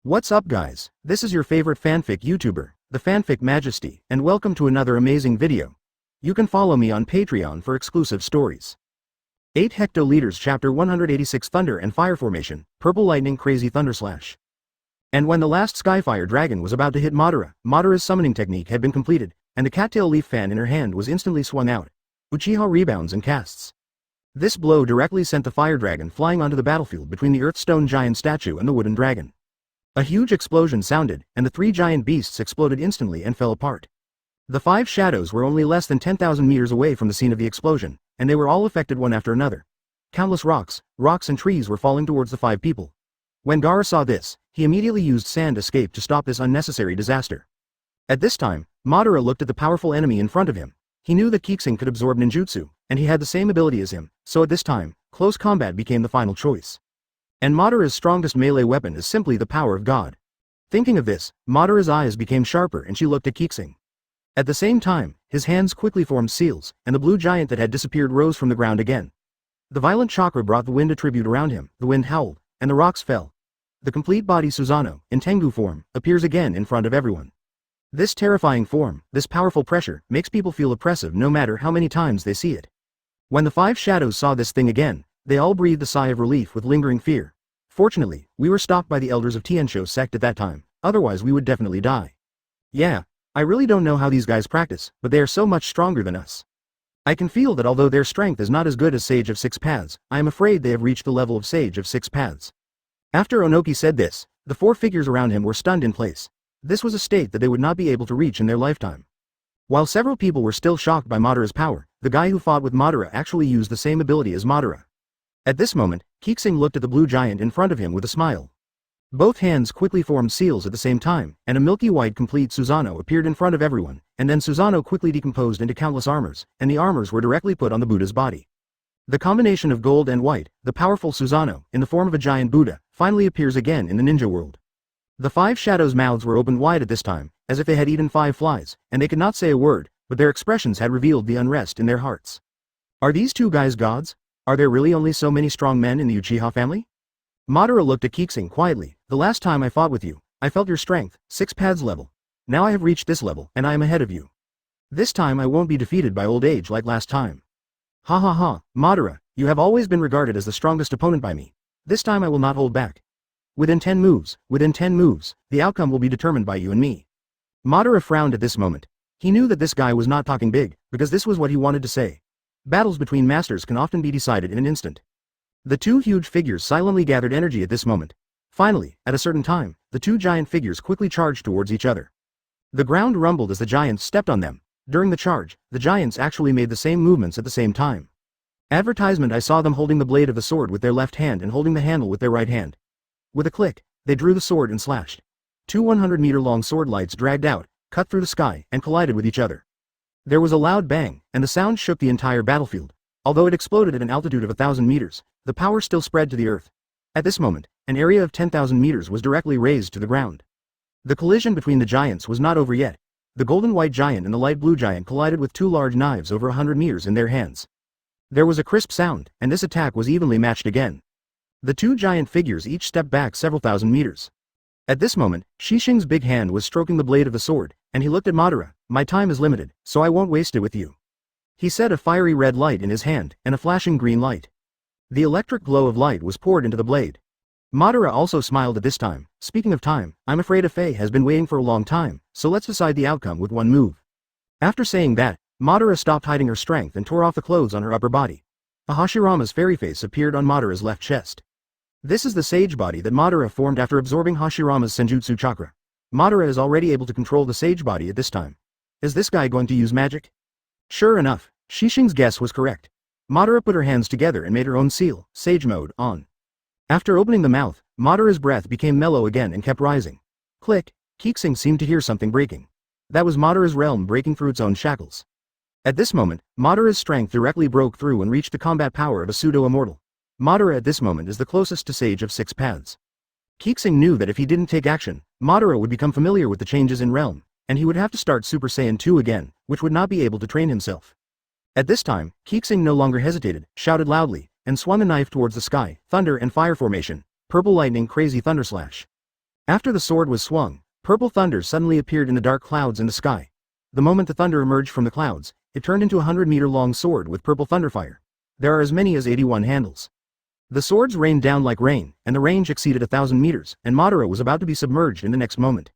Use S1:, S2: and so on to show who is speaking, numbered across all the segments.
S1: What's up guys, this is your favorite fanfic YouTuber, the Fanfic Majesty, and welcome to another amazing video. You can follow me on Patreon for exclusive stories. 8 Hectoliters Chapter 186 Thunder and Fire Formation, Purple Lightning Crazy Thunderslash. And when the last Skyfire Dragon was about to hit Madara, Madara's summoning technique had been completed, and the cattail leaf fan in her hand was instantly swung out. Uchiha rebounds and casts. This blow directly sent the fire dragon flying onto the battlefield between the Earthstone giant statue and the wooden dragon. A huge explosion sounded, and the 3 giant beasts exploded instantly and fell apart. The 5 shadows were only less than 10,000 meters away from the scene of the explosion, and they were all affected one after another. Countless rocks and trees were falling towards the 5 people. When Gaara saw this, he immediately used Sand Escape to stop this unnecessary disaster. At this time, Madara looked at the powerful enemy in front of him. He knew that Qixing could absorb ninjutsu, and he had the same ability as him, so at this time, close combat became the final choice. And Madara's strongest melee weapon is simply the power of God. Thinking of this, Madara's eyes became sharper and she looked at Qixing. At the same time, his hands quickly formed seals, and the blue giant that had disappeared rose from the ground again. The violent chakra brought the wind a tribute around him, the wind howled, and the rocks fell. The complete body Susanoo, in Tengu form, appears again in front of everyone. This terrifying form, this powerful pressure, makes people feel oppressive no matter how many times they see it. When the 5 shadows saw this thing again, they all breathed a sigh of relief with lingering fear. Fortunately, we were stopped by the elders of Tianshou sect at that time, otherwise we would definitely die. Yeah, I really don't know how these guys practice, but they are so much stronger than us. I can feel that although their strength is not as good as Sage of 6 Paths, I am afraid they have reached the level of Sage of 6 Paths. After Onoki said this, the 4 figures around him were stunned in place. This was a state that they would not be able to reach in their lifetime. While several people were still shocked by Madara's power, the guy who fought with Madara actually used the same ability as Madara. At this moment, Qixing looked at the blue giant in front of him with a smile. Both hands quickly formed seals at the same time, and a milky white complete Susanoo appeared in front of everyone, and then Susanoo quickly decomposed into countless armors, and the armors were directly put on the Buddha's body. The combination of gold and white, the powerful Susanoo, in the form of a giant Buddha, finally appears again in the ninja world. The 5 shadows' mouths were opened wide at this time, as if they had eaten 5 flies, and they could not say a word, but their expressions had revealed the unrest in their hearts. Are these 2 guys gods? Are there really only so many strong men in the Uchiha family? Madara looked at Qixing quietly. The last time I fought with you, I felt your strength, 6 paths level. Now I have reached this level, and I am ahead of you. This time I won't be defeated by old age like last time. Ha ha ha, Madara, you have always been regarded as the strongest opponent by me. This time I will not hold back. Within 10 moves, the outcome will be determined by you and me. Madara frowned at this moment. He knew that this guy was not talking big, because this was what he wanted to say. Battles between masters can often be decided in an instant. The 2 huge figures silently gathered energy at this moment. Finally, at a certain time, the 2 giant figures quickly charged towards each other. The ground rumbled as the giants stepped on them. During the charge, the giants actually made the same movements at the same time. Advertisement: I saw them holding the blade of the sword with their left hand and holding the handle with their right hand. With a click, they drew the sword and slashed. 2 100-meter-long sword lights dragged out, cut through the sky, and collided with each other. There was a loud bang, and the sound shook the entire battlefield. Although it exploded at an altitude of 1,000 meters, the power still spread to the earth. At this moment, an area of 10,000 meters was directly razed to the ground. The collision between the giants was not over yet. The golden white giant and the light blue giant collided with 2 large knives over 100 meters in their hands. There was a crisp sound, and this attack was evenly matched again. The 2 giant figures each stepped back several thousand meters. At this moment, Qixing's big hand was stroking the blade of the sword, and he looked at Madara. My time is limited, so I won't waste it with you. He said, a fiery red light in his hand, and a flashing green light. The electric glow of light was poured into the blade. Madara also smiled at this time. Speaking of time, I'm afraid Faye has been waiting for a long time, so let's decide the outcome with one move. After saying that, Madara stopped hiding her strength and tore off the clothes on her upper body. A Hashirama's fairy face appeared on Madara's left chest. This is the sage body that Madara formed after absorbing Hashirama's senjutsu chakra. Madara is already able to control the sage body at this time. Is this guy going to use magic? Sure enough, Qixing's guess was correct. Madara put her hands together and made her own seal, Sage Mode, on. After opening the mouth, Madara's breath became mellow again and kept rising. Click, Qixing seemed to hear something breaking. That was Madara's realm breaking through its own shackles. At this moment, Madara's strength directly broke through and reached the combat power of a pseudo-immortal. Madara at this moment is the closest to Sage of 6 Paths. Qixing knew that if he didn't take action, Madara would become familiar with the changes in realm, and he would have to start Super Saiyan 2 again, which would not be able to train himself. At this time, Qixing no longer hesitated, shouted loudly, and swung a knife towards the sky, thunder and fire formation, purple lightning crazy thunderslash. After the sword was swung, purple thunder suddenly appeared in the dark clouds in the sky. The moment the thunder emerged from the clouds, it turned into a 100-meter-long sword with purple thunderfire. There are as many as 81 handles. The swords rained down like rain, and the range exceeded 1,000 meters, and Madara was about to be submerged in the next moment.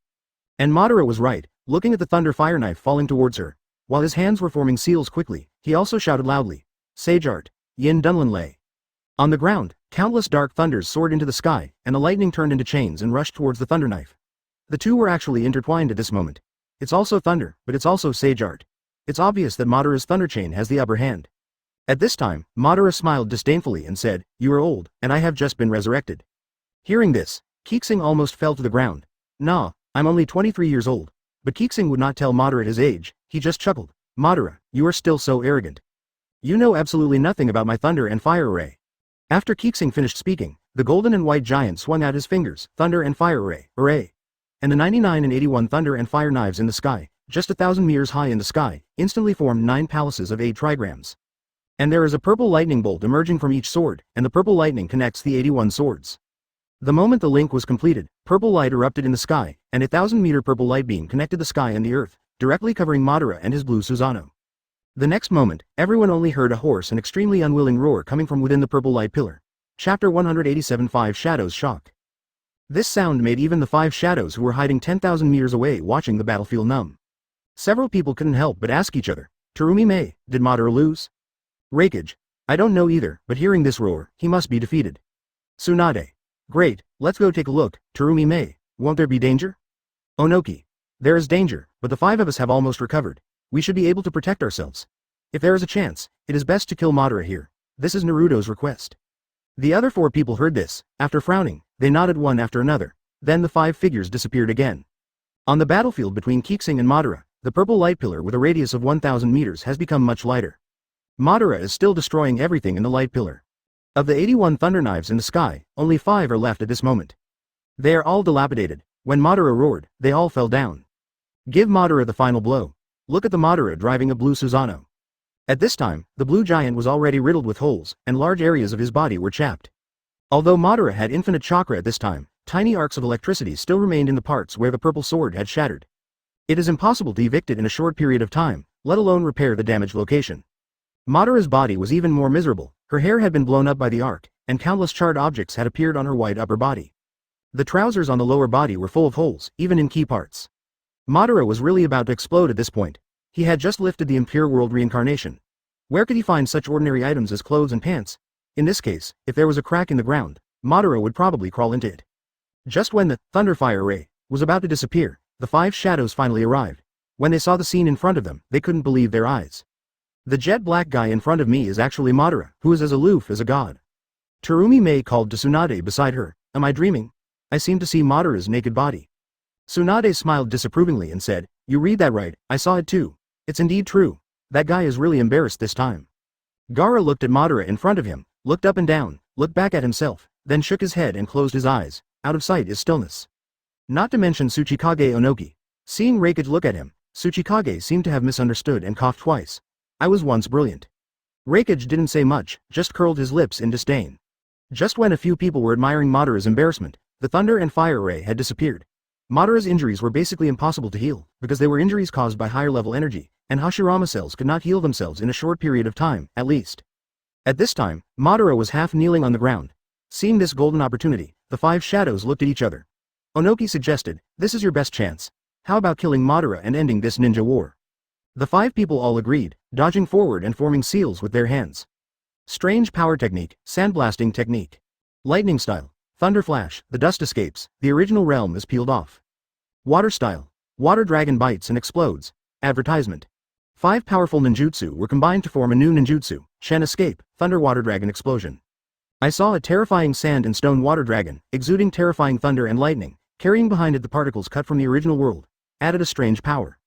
S1: And Madara was right, looking at the thunder fire knife falling towards her. While his hands were forming seals quickly, he also shouted loudly, "Sage art, Yin Dunlin Lei." On the ground, countless dark thunders soared into the sky, and the lightning turned into chains and rushed towards the thunder knife. The two were actually intertwined at this moment. It's also thunder, but it's also sage art. It's obvious that Madara's thunder chain has the upper hand. At this time, Madara smiled disdainfully and said, "You are old, and I have just been resurrected." Hearing this, Qixing almost fell to the ground. "Nah, I'm only 23 years old." But Qixing would not tell Madara his age, he just chuckled. "Madara, you are still so arrogant. You know absolutely nothing about my thunder and fire array." After Qixing finished speaking, the golden and white giant swung out his fingers, thunder and fire array. And the 99 and 81 thunder and fire knives in the sky, just 1,000 meters high in the sky, instantly formed 9 palaces of 8 trigrams. And there is a purple lightning bolt emerging from each sword, and the purple lightning connects the 81 swords. The moment the link was completed, purple light erupted in the sky, and a 1,000-meter purple light beam connected the sky and the earth, directly covering Madara and his blue Susanoo. The next moment, everyone only heard a hoarse and extremely unwilling roar coming from within the purple light pillar. Chapter 187 5 Shadows Shock. This sound made even the 5 shadows who were hiding 10,000 meters away watching the battlefield numb. Several people couldn't help but ask each other, "Terumi Mei, did Madara lose?" Hokage, "I don't know either, but hearing this roar, he must be defeated." Tsunade, "Great, let's go take a look. Terumi Mei, won't there be danger?" Onoki, "There is danger, but the 5 of us have almost recovered. We should be able to protect ourselves. If there is a chance, it is best to kill Madara here. This is Naruto's request." The other 4 people heard this. After frowning, they nodded one after another. Then the 5 figures disappeared again. On the battlefield between Qixing and Madara, the purple light pillar with a radius of 1,000 meters has become much lighter. Madara is still destroying everything in the light pillar. Of the 81 thunder knives in the sky, only 5 are left at this moment. They are all dilapidated. When Madara roared, they all fell down. Give Madara the final blow. Look at the Madara driving a blue Susanoo. At this time, the blue giant was already riddled with holes, and large areas of his body were chapped. Although Madara had infinite chakra at this time, tiny arcs of electricity still remained in the parts where the purple sword had shattered. It is impossible to evict it in a short period of time, let alone repair the damaged location. Madara's body was even more miserable. Her hair had been blown up by the arc, and countless charred objects had appeared on her white upper body. The trousers on the lower body were full of holes, even in key parts. Madara was really about to explode at this point. He had just lifted the impure world reincarnation. Where could he find such ordinary items as clothes and pants? In this case, if there was a crack in the ground, Madara would probably crawl into it. Just when the thunderfire ray was about to disappear, the 5 shadows finally arrived. When they saw the scene in front of them, they couldn't believe their eyes. The jet black guy in front of me is actually Madara, who is as aloof as a god. Terumi Mei called to Tsunade beside her, "Am I dreaming? I seem to see Madara's naked body." Tsunade smiled disapprovingly and said, "You read that right, I saw it too. It's indeed true. That guy is really embarrassed this time." Gaara looked at Madara in front of him, looked up and down, looked back at himself, then shook his head and closed his eyes. Out of sight is stillness. Not to mention Tsuchikage Onoki. Seeing Hokage look at him, Tsuchikage seemed to have misunderstood and coughed twice. "I was once brilliant." Hokage didn't say much, just curled his lips in disdain. Just when a few people were admiring Madara's embarrassment, the thunder and fire ray had disappeared. Madara's injuries were basically impossible to heal, because they were injuries caused by higher level energy, and Hashirama cells could not heal themselves in a short period of time, at least. At this time, Madara was half kneeling on the ground. Seeing this golden opportunity, the 5 shadows looked at each other. Onoki suggested, "This is your best chance. How about killing Madara and ending this ninja war?" The 5 people all agreed, dodging forward and forming seals with their hands. Strange power technique, sandblasting technique. Lightning style, thunder flash, the dust escapes, the original realm is peeled off. Water style, water dragon bites and explodes. Advertisement. 5 powerful ninjutsu were combined to form a new ninjutsu, Shen escape, thunder water dragon explosion. I saw a terrifying sand and stone water dragon, exuding terrifying thunder and lightning, carrying behind it the particles cut from the original world, added a strange power.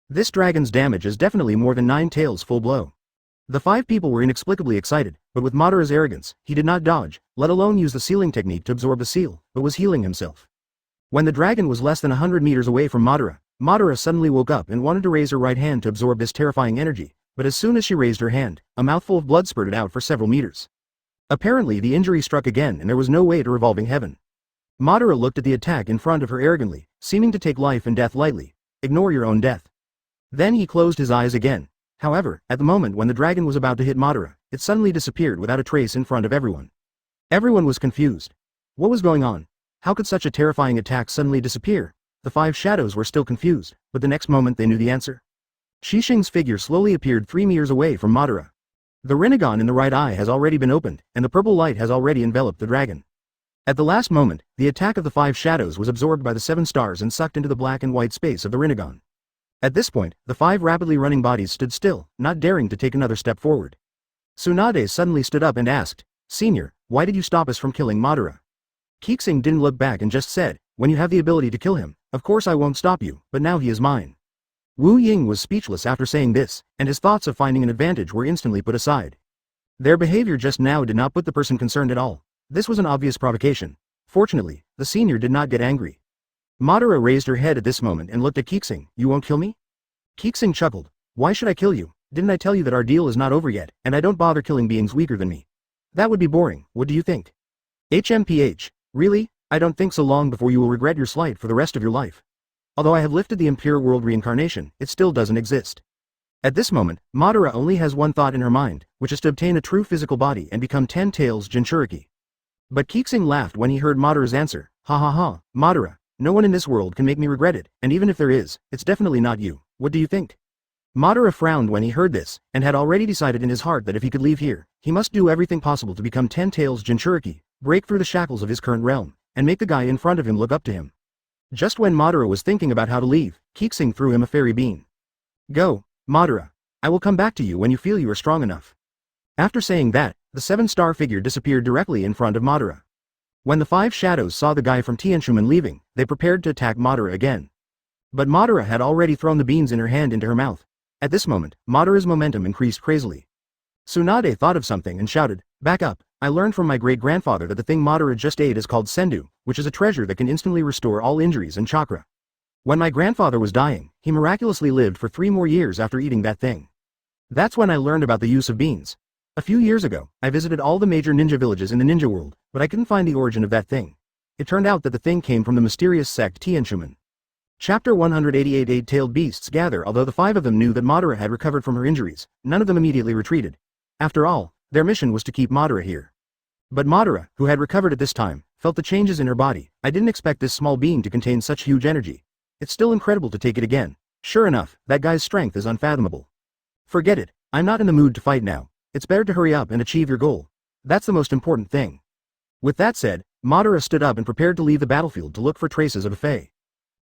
S1: This dragon's damage is definitely more than 9 tails full blow. The 5 people were inexplicably excited, but with Madara's arrogance, he did not dodge, let alone use the sealing technique to absorb the seal, but was healing himself. When the dragon was less than 100 meters away from Madara, Madara suddenly woke up and wanted to raise her right hand to absorb this terrifying energy, but as soon as she raised her hand, a mouthful of blood spurted out for several meters. Apparently the injury struck again and there was no way to revolving heaven. Madara looked at the attack in front of her arrogantly, seeming to take life and death lightly. Ignore your own death. Then he closed his eyes again. However, at the moment when the dragon was about to hit Madara, it suddenly disappeared without a trace in front of everyone. Everyone was confused. What was going on? How could such a terrifying attack suddenly disappear? The five shadows were still confused, but the next moment they knew the answer. Qixing's figure slowly appeared 3 meters away from Madara. The Rinnegan in the right eye has already been opened, and the purple light has already enveloped the dragon. At the last moment, the attack of the five shadows was absorbed by the 7 stars and sucked into the black and white space of the Rinnegan. At this point, the 5 rapidly running bodies stood still, not daring to take another step forward. Tsunade suddenly stood up and asked, "Senior, why did you stop us from killing Madara?" Qixing didn't look back and just said, "When you have the ability to kill him, of course I won't stop you, but now he is mine." Wu Ying was speechless after saying this, and his thoughts of finding an advantage were instantly put aside. Their behavior just now did not put the person concerned at all. This was an obvious provocation. Fortunately, the senior did not get angry. Madara raised her head at this moment and looked at Qixing. "You won't kill me?" Qixing chuckled. "Why should I kill you? Didn't I tell you that our deal is not over yet, and I don't bother killing beings weaker than me? That would be boring, what do you think?" HMPH. Really? I don't think so long before you will regret your slight for the rest of your life. Although I have lifted the impure world reincarnation, it still doesn't exist. At this moment, Madara only has one thought in her mind, which is to obtain a true physical body and become 10 tails Jinchuriki. But Qixing laughed when he heard Madara's answer. "Ha ha ha, Madara, no one in this world can make me regret it, and even if there is, it's definitely not you. What do you think?" Madara frowned when he heard this, and had already decided in his heart that if he could leave here, he must do everything possible to become 10 tails Jinchuriki, break through the shackles of his current realm, and make the guy in front of him look up to him. Just when Madara was thinking about how to leave, Qixing threw him a fairy bean. "Go, Madara. I will come back to you when you feel you are strong enough." After saying that, the 7-star figure disappeared directly in front of Madara. When the 5 shadows saw the guy from Tianshuman leaving, they prepared to attack Madara again. But Madara had already thrown the beans in her hand into her mouth. At this moment, Madara's momentum increased crazily. Tsunade thought of something and shouted, "Back up, I learned from my great-grandfather that the thing Madara just ate is called sendu, which is a treasure that can instantly restore all injuries and chakra. When my grandfather was dying, he miraculously lived for 3 more years after eating that thing. That's when I learned about the use of beans. A few years ago, I visited all the major ninja villages in the ninja world, but I couldn't find the origin of that thing. It turned out that the thing came from the mysterious sect Tianshuman." Chapter 188. 8-tailed beasts gather. Although the 5 of them knew that Madara had recovered from her injuries, none of them immediately retreated. After all, their mission was to keep Madara here. But Madara, who had recovered at this time, felt the changes in her body. "I didn't expect this small being to contain such huge energy. It's still incredible to take it again. Sure enough, that guy's strength is unfathomable. Forget it, I'm not in the mood to fight now. It's better to hurry up and achieve your goal. That's the most important thing." With that said, Madara stood up and prepared to leave the battlefield to look for traces of a Fae.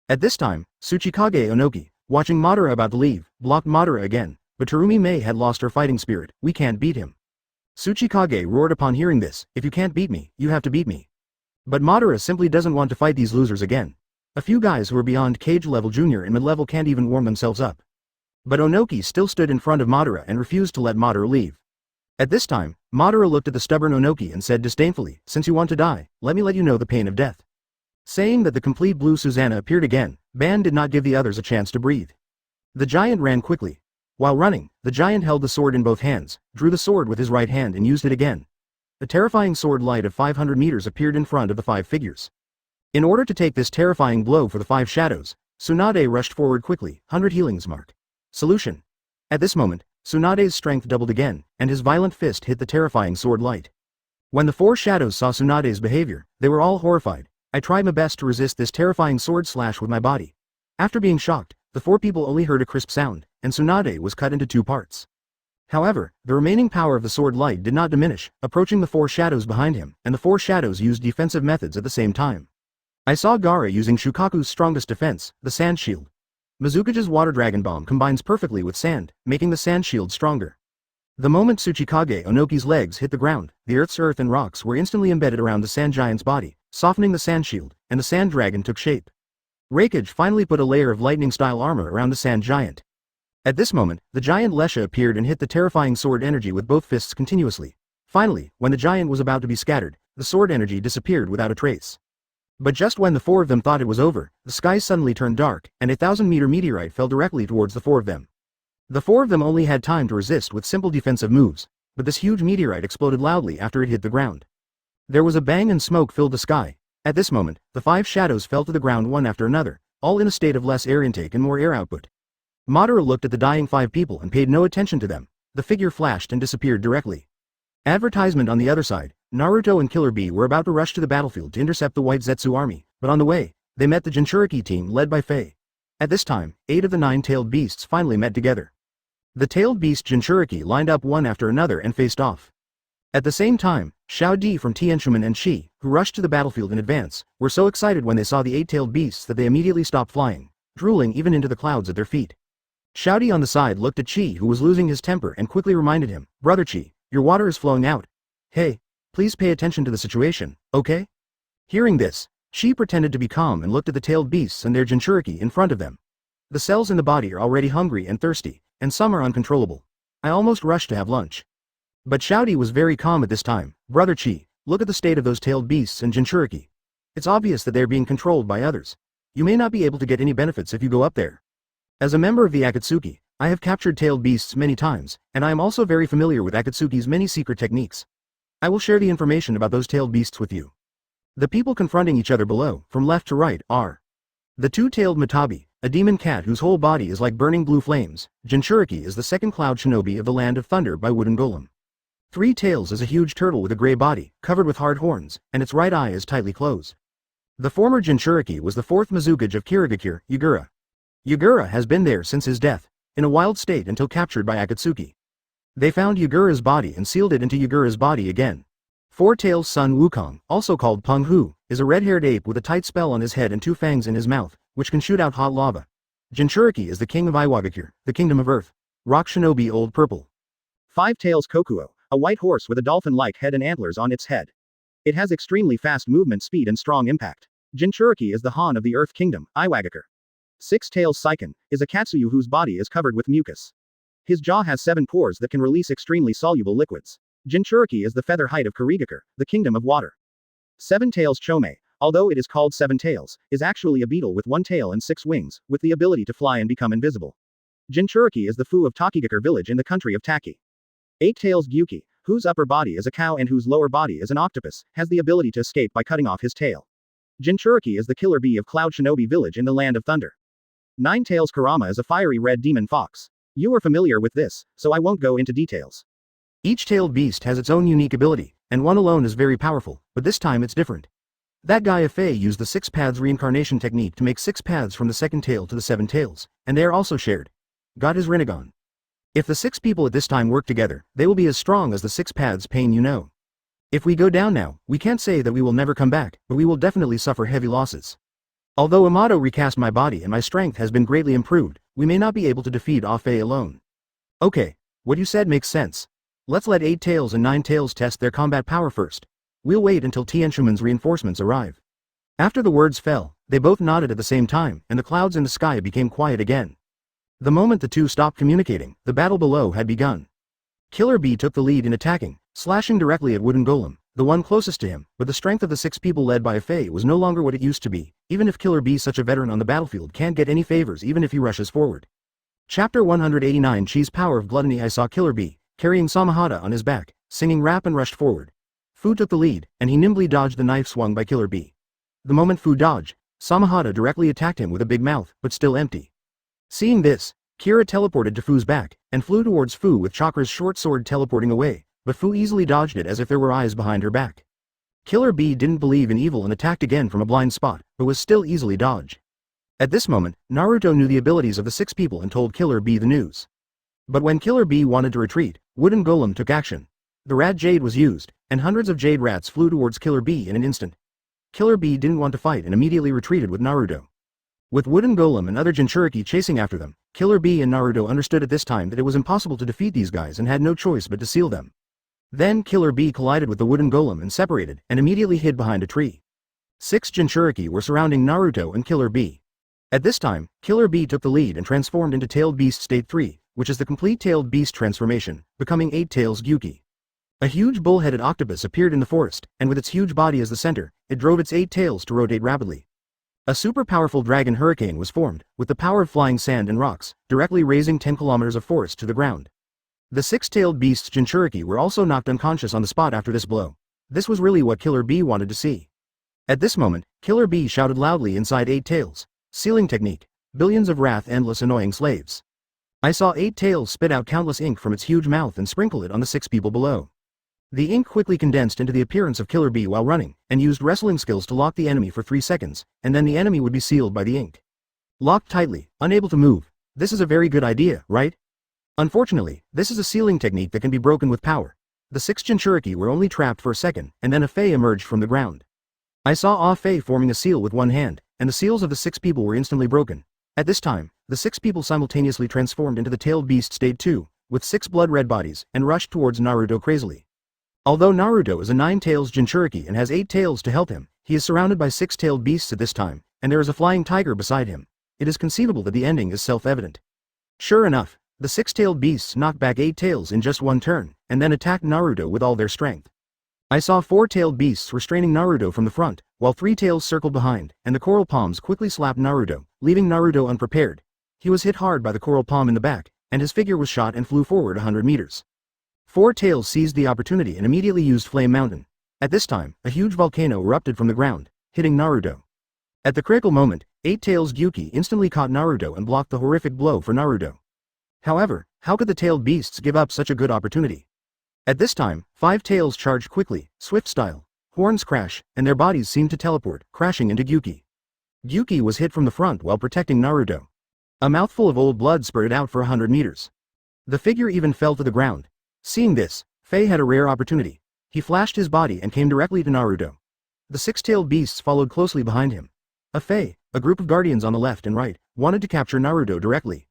S1: At this time, Tsuchikage Onoki, watching Madara about to leave, blocked Madara again, but Terumi Mei had lost her fighting spirit. "We can't beat him." Tsuchikage roared upon hearing this, "If you can't beat me, you have to beat me." But Madara simply doesn't want to fight these losers again. A few guys who are beyond cage level junior and mid-level can't even warm themselves up. But Onoki still stood in front of Madara and refused to let Madara leave. At this time, Madara looked at the stubborn Onoki and said disdainfully, "Since you want to die, let me let you know the pain of death." Saying that, the complete blue Susanna appeared again. Ban did not give the others a chance to breathe. The giant ran quickly. While running, the giant held the sword in both hands, drew the sword with his right hand and used it again. A terrifying sword light of 500 meters appeared in front of the 5 figures. In order to take this terrifying blow for the 5 shadows, Tsunade rushed forward quickly. 100 healings mark. Solution. At this moment, Tsunade's strength doubled again, and his violent fist hit the terrifying sword light. When the 4 shadows saw Tsunade's behavior, they were all horrified. "I tried my best to resist this terrifying sword slash with my body." After being shocked, the 4 people only heard a crisp sound, and Tsunade was cut into 2 parts. However, the remaining power of the sword light did not diminish, approaching the 4 shadows behind him, and the 4 shadows used defensive methods at the same time. I saw Gaara using Shukaku's strongest defense, the sand shield. Mizukage's water dragon bomb combines perfectly with sand, making the sand shield stronger. The moment Tsuchikage Onoki's legs hit the ground, the earth and rocks were instantly embedded around the sand giant's body, softening the sand shield, and the sand dragon took shape. Raikage finally put a layer of lightning-style armor around the sand giant. At this moment, the giant Lesha appeared and hit the terrifying sword energy with both fists continuously. Finally, when the giant was about to be scattered, the sword energy disappeared without a trace. But just when the 4 of them thought it was over, the sky suddenly turned dark, and a 1,000-meter meteorite fell directly towards the 4 of them. The 4 of them only had time to resist with simple defensive moves, but this huge meteorite exploded loudly after it hit the ground. There was a bang and smoke filled the sky. At this moment, the 5 shadows fell to the ground one after another, all in a state of less air intake and more air output. Madara looked at the dying 5 people and paid no attention to them. The figure flashed and disappeared directly. Advertisement on the other side, Naruto and Killer Bee were about to rush to the battlefield to intercept the White Zetsu army, but on the way, they met the Jinchuriki team led by Fei. At this time, 8 of the 9-tailed beasts finally met together. The tailed beast Jinchuriki lined up one after another and faced off. At the same time, Xiao Di from Tianshuman and Shi, who rushed to the battlefield in advance, were so excited when they saw the 8-tailed beasts that they immediately stopped flying, drooling even into the clouds at their feet. Xiao Di on the side looked at Chi, who was losing his temper, and quickly reminded him, "Brother Chi, your water is flowing out. Hey, please pay attention to the situation, okay?" Hearing this, Chi pretended to be calm and looked at the tailed beasts and their Jinchuriki in front of them. The cells in the body are already hungry and thirsty, and some are uncontrollable. I almost rushed to have lunch. But Xiao Di was very calm at this time. "Brother Chi, look at the state of those tailed beasts and Jinchuriki. It's obvious that they're being controlled by others. You may not be able to get any benefits if you go up there. As a member of the Akatsuki, I have captured tailed beasts many times, and I am also very familiar with Akatsuki's many secret techniques. I will share the information about those tailed beasts with you." The people confronting each other below, from left to right, are the 2-tailed Matabi, a demon cat whose whole body is like burning blue flames. Jinchuriki is the second cloud shinobi of the Land of Thunder by Wooden Golem. 3 Tails is a huge turtle with a gray body, covered with hard horns, and its right eye is tightly closed. The former Jinchuriki was the 4th Mizukage of Kirigakure, Yagura. Yagura has been there since his death, in a wild state until captured by Akatsuki. They found Yagura's body and sealed it into Yagura's body again. 4 Tails Sun Wukong, also called Peng Hu, is a red-haired ape with a tight spell on his head and 2 fangs in his mouth, which can shoot out hot lava. Jinchuriki is the king of Iwagakure, the kingdom of earth. Rock shinobi Old Purple. 5 Tails Kokuo, a white horse with a dolphin-like head and antlers on its head. It has extremely fast movement speed and strong impact. Jinchuriki is the Han of the Earth Kingdom, Iwagakure. 6 Tails Seiken, is a Katsuyu whose body is covered with mucus. His jaw has 7 pores that can release extremely soluble liquids. Jinchuriki is the feather height of Kirigakure, the kingdom of water. 7 Tails Chome, although it is called 7 Tails, is actually a beetle with 1 tail and 6 wings, with the ability to fly and become invisible. Jinchuriki is the Fu of Takigakure village in the country of Taki. 8 Tails Gyuki, whose upper body is a cow and whose lower body is an octopus, has the ability to escape by cutting off his tail. Jinchuriki is the killer bee of Cloud Shinobi village in the Land of Thunder. 9 Tails Kurama is a fiery red demon fox. You are familiar with this, so I won't go into details. Each tailed beast has its own unique ability, and one alone is very powerful, but this time it's different. That guy Fei used the 6 paths reincarnation technique to make 6 paths from the 2nd tail to the 7 tails, and they are also shared. Got his Rinnegan. If the 6 people at this time work together, they will be as strong as the 6 paths pain you know. If we go down now, we can't say that we will never come back, but we will definitely suffer heavy losses. Although Amato recast my body and my strength has been greatly improved, we may not be able to defeat Fei alone. Okay, what you said makes sense. Let's let 8 Tails and 9 Tails test their combat power first. We'll wait until Tianshuman's reinforcements arrive. After the words fell, they both nodded at the same time, and the clouds in the sky became quiet again. The moment the two stopped communicating, the battle below had begun. Killer Bee took the lead in attacking, slashing directly at Wooden Golem, the one closest to him, but the strength of the 6 people led by Fei was no longer what it used to be. Even if Killer Bee, such a veteran on the battlefield, can't get any favors even if he rushes forward. Chapter 189 Chi's Power of Gluttony. I saw Killer Bee, carrying Samahata on his back, singing rap, and rushed forward. Fu took the lead, and he nimbly dodged the knife swung by Killer Bee. The moment Fu dodged, Samahata directly attacked him with a big mouth, but still empty. Seeing this, Kira teleported to Fu's back, and flew towards Fu with Chakra's short sword teleporting away, but Fu easily dodged it as if there were eyes behind her back. Killer Bee didn't believe in evil and attacked again from a blind spot, but was still easily dodged. At this moment, Naruto knew the abilities of the 6 people and told Killer Bee the news. But when Killer Bee wanted to retreat, Wooden Golem took action. The rat jade was used, and hundreds of jade rats flew towards Killer Bee in an instant. Killer Bee didn't want to fight and immediately retreated with Naruto. With Wooden Golem and other Jinchuriki chasing after them, Killer Bee and Naruto understood at this time that it was impossible to defeat these guys and had no choice but to seal them. Then Killer Bee collided with the Wooden Golem and separated, and immediately hid behind a tree. 6 Jinchuriki were surrounding Naruto and Killer Bee. At this time, Killer Bee took the lead and transformed into Tailed Beast State 3, which is the complete Tailed Beast transformation, becoming 8 Tails Gyuki. A huge bull-headed octopus appeared in the forest, and with its huge body as the center, it drove its 8 tails to rotate rapidly. A super powerful dragon hurricane was formed, with the power of flying sand and rocks, directly raising 10 kilometers of forest to the ground. The 6-tailed beasts Jinchuriki were also knocked unconscious on the spot after this blow. This was really what Killer Bee wanted to see. At this moment, Killer Bee shouted loudly inside Eight Tails. Sealing technique. Billions of wrath, endless annoying slaves. I saw Eight Tails spit out countless ink from its huge mouth and sprinkle it on the 6 people below. The ink quickly condensed into the appearance of Killer Bee while running, and used wrestling skills to lock the enemy for 3 seconds, and then the enemy would be sealed by the ink. Locked tightly, unable to move. This is a very good idea, right? Unfortunately, this is a sealing technique that can be broken with power. The 6 Jinchuriki were only trapped for a second, and then a Fei emerged from the ground. I saw Ah Fei forming a seal with one hand, and the seals of the 6 people were instantly broken. At this time, the 6 people simultaneously transformed into the tailed beast stage 2, with 6 blood-red bodies, and rushed towards Naruto crazily. Although Naruto is a 9 tails Jinchuriki and has 8 tails to help him, he is surrounded by 6 tailed beasts at this time, and there is a flying tiger beside him. It is conceivable that the ending is self-evident. Sure enough, the 6-tailed beasts knocked back 8 tails in just one turn, and then attacked Naruto with all their strength. I saw 4-tailed beasts restraining Naruto from the front, while 3 tails circled behind, and the coral palms quickly slapped Naruto, leaving Naruto unprepared. He was hit hard by the coral palm in the back, and his figure was shot and flew forward 100 meters. 4 tails seized the opportunity and immediately used Flame Mountain. At this time, a huge volcano erupted from the ground, hitting Naruto. At the critical moment, 8 tails Gyuki instantly caught Naruto and blocked the horrific blow for Naruto. However, how could the tailed beasts give up such a good opportunity? At this time, 5 tails charged quickly, swift style. Horns crash, and their bodies seemed to teleport, crashing into Gyuki. Gyuki was hit from the front while protecting Naruto. A mouthful of old blood spurted out for 100 meters. The figure even fell to the ground. Seeing this, Fei had a rare opportunity. He flashed his body and came directly to Naruto. The 6-tailed beasts followed closely behind him. A Fei, a group of guardians on the left and right, wanted to capture Naruto directly.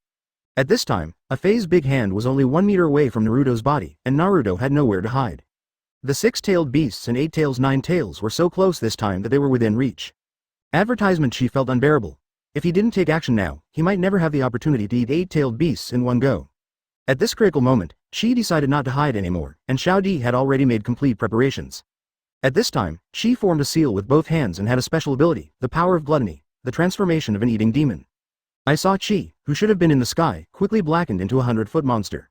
S1: At this time, a Fei's big hand was only 1 meter away from Naruto's body, and Naruto had nowhere to hide. The 6-tailed beasts and 8 tails 9 tails were so close this time that they were within reach. Advertisement she felt unbearable. If he didn't take action now, he might never have the opportunity to eat 8-tailed beasts in one go. At this critical moment, Chi decided not to hide anymore, and Xiao Di had already made complete preparations. At this time, Chi formed a seal with both hands and had a special ability, the power of gluttony, the transformation of an eating demon. I saw Chi, who should have been in the sky, quickly blackened into a 100-foot monster.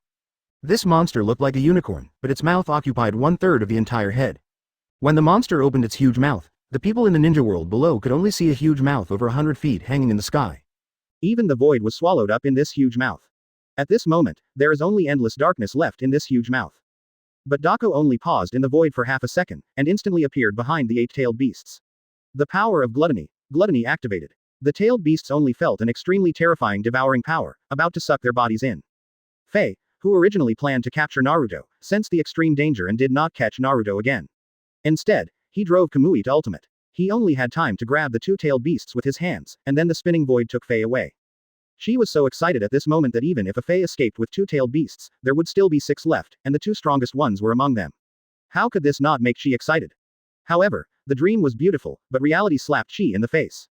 S1: This monster looked like a unicorn, but its mouth occupied 1/3 of the entire head. When the monster opened its huge mouth, the people in the ninja world below could only see a huge mouth over 100 feet hanging in the sky. Even the void was swallowed up in this huge mouth. At this moment, there is only endless darkness left in this huge mouth. But Dako only paused in the void for half a second, and instantly appeared behind the 8-tailed beasts. The power of gluttony activated. The tailed beasts only felt an extremely terrifying devouring power, about to suck their bodies in. Fei, who originally planned to capture Naruto, sensed the extreme danger and did not catch Naruto again. Instead, he drove Kamui to ultimate. He only had time to grab the 2-tailed beasts with his hands, and then the spinning void took Fei away. She was so excited at this moment that even if a Fei escaped with 2-tailed beasts, there would still be 6 left, and the 2 strongest ones were among them. How could this not make Chi excited? However, the dream was beautiful, but reality slapped Chi in the face.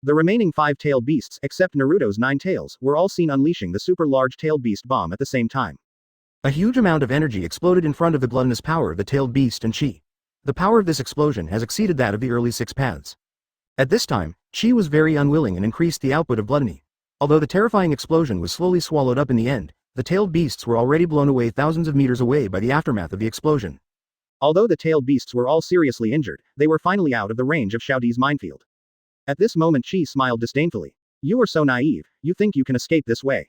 S1: The remaining 5-tailed beasts, except Naruto's 9 tails, were all seen unleashing the super large tailed beast bomb at the same time. A huge amount of energy exploded in front of the gluttonous power of the tailed beast and Chi. The power of this explosion has exceeded that of the early 6 paths. At this time, Chi was very unwilling and increased the output of gluttony. Although the terrifying explosion was slowly swallowed up in the end, the tailed beasts were already blown away thousands of meters away by the aftermath of the explosion. Although the tailed beasts were all seriously injured, they were finally out of the range of Xiao Di's minefield. At this moment Chi smiled disdainfully. You are so naive, you think you can escape this way.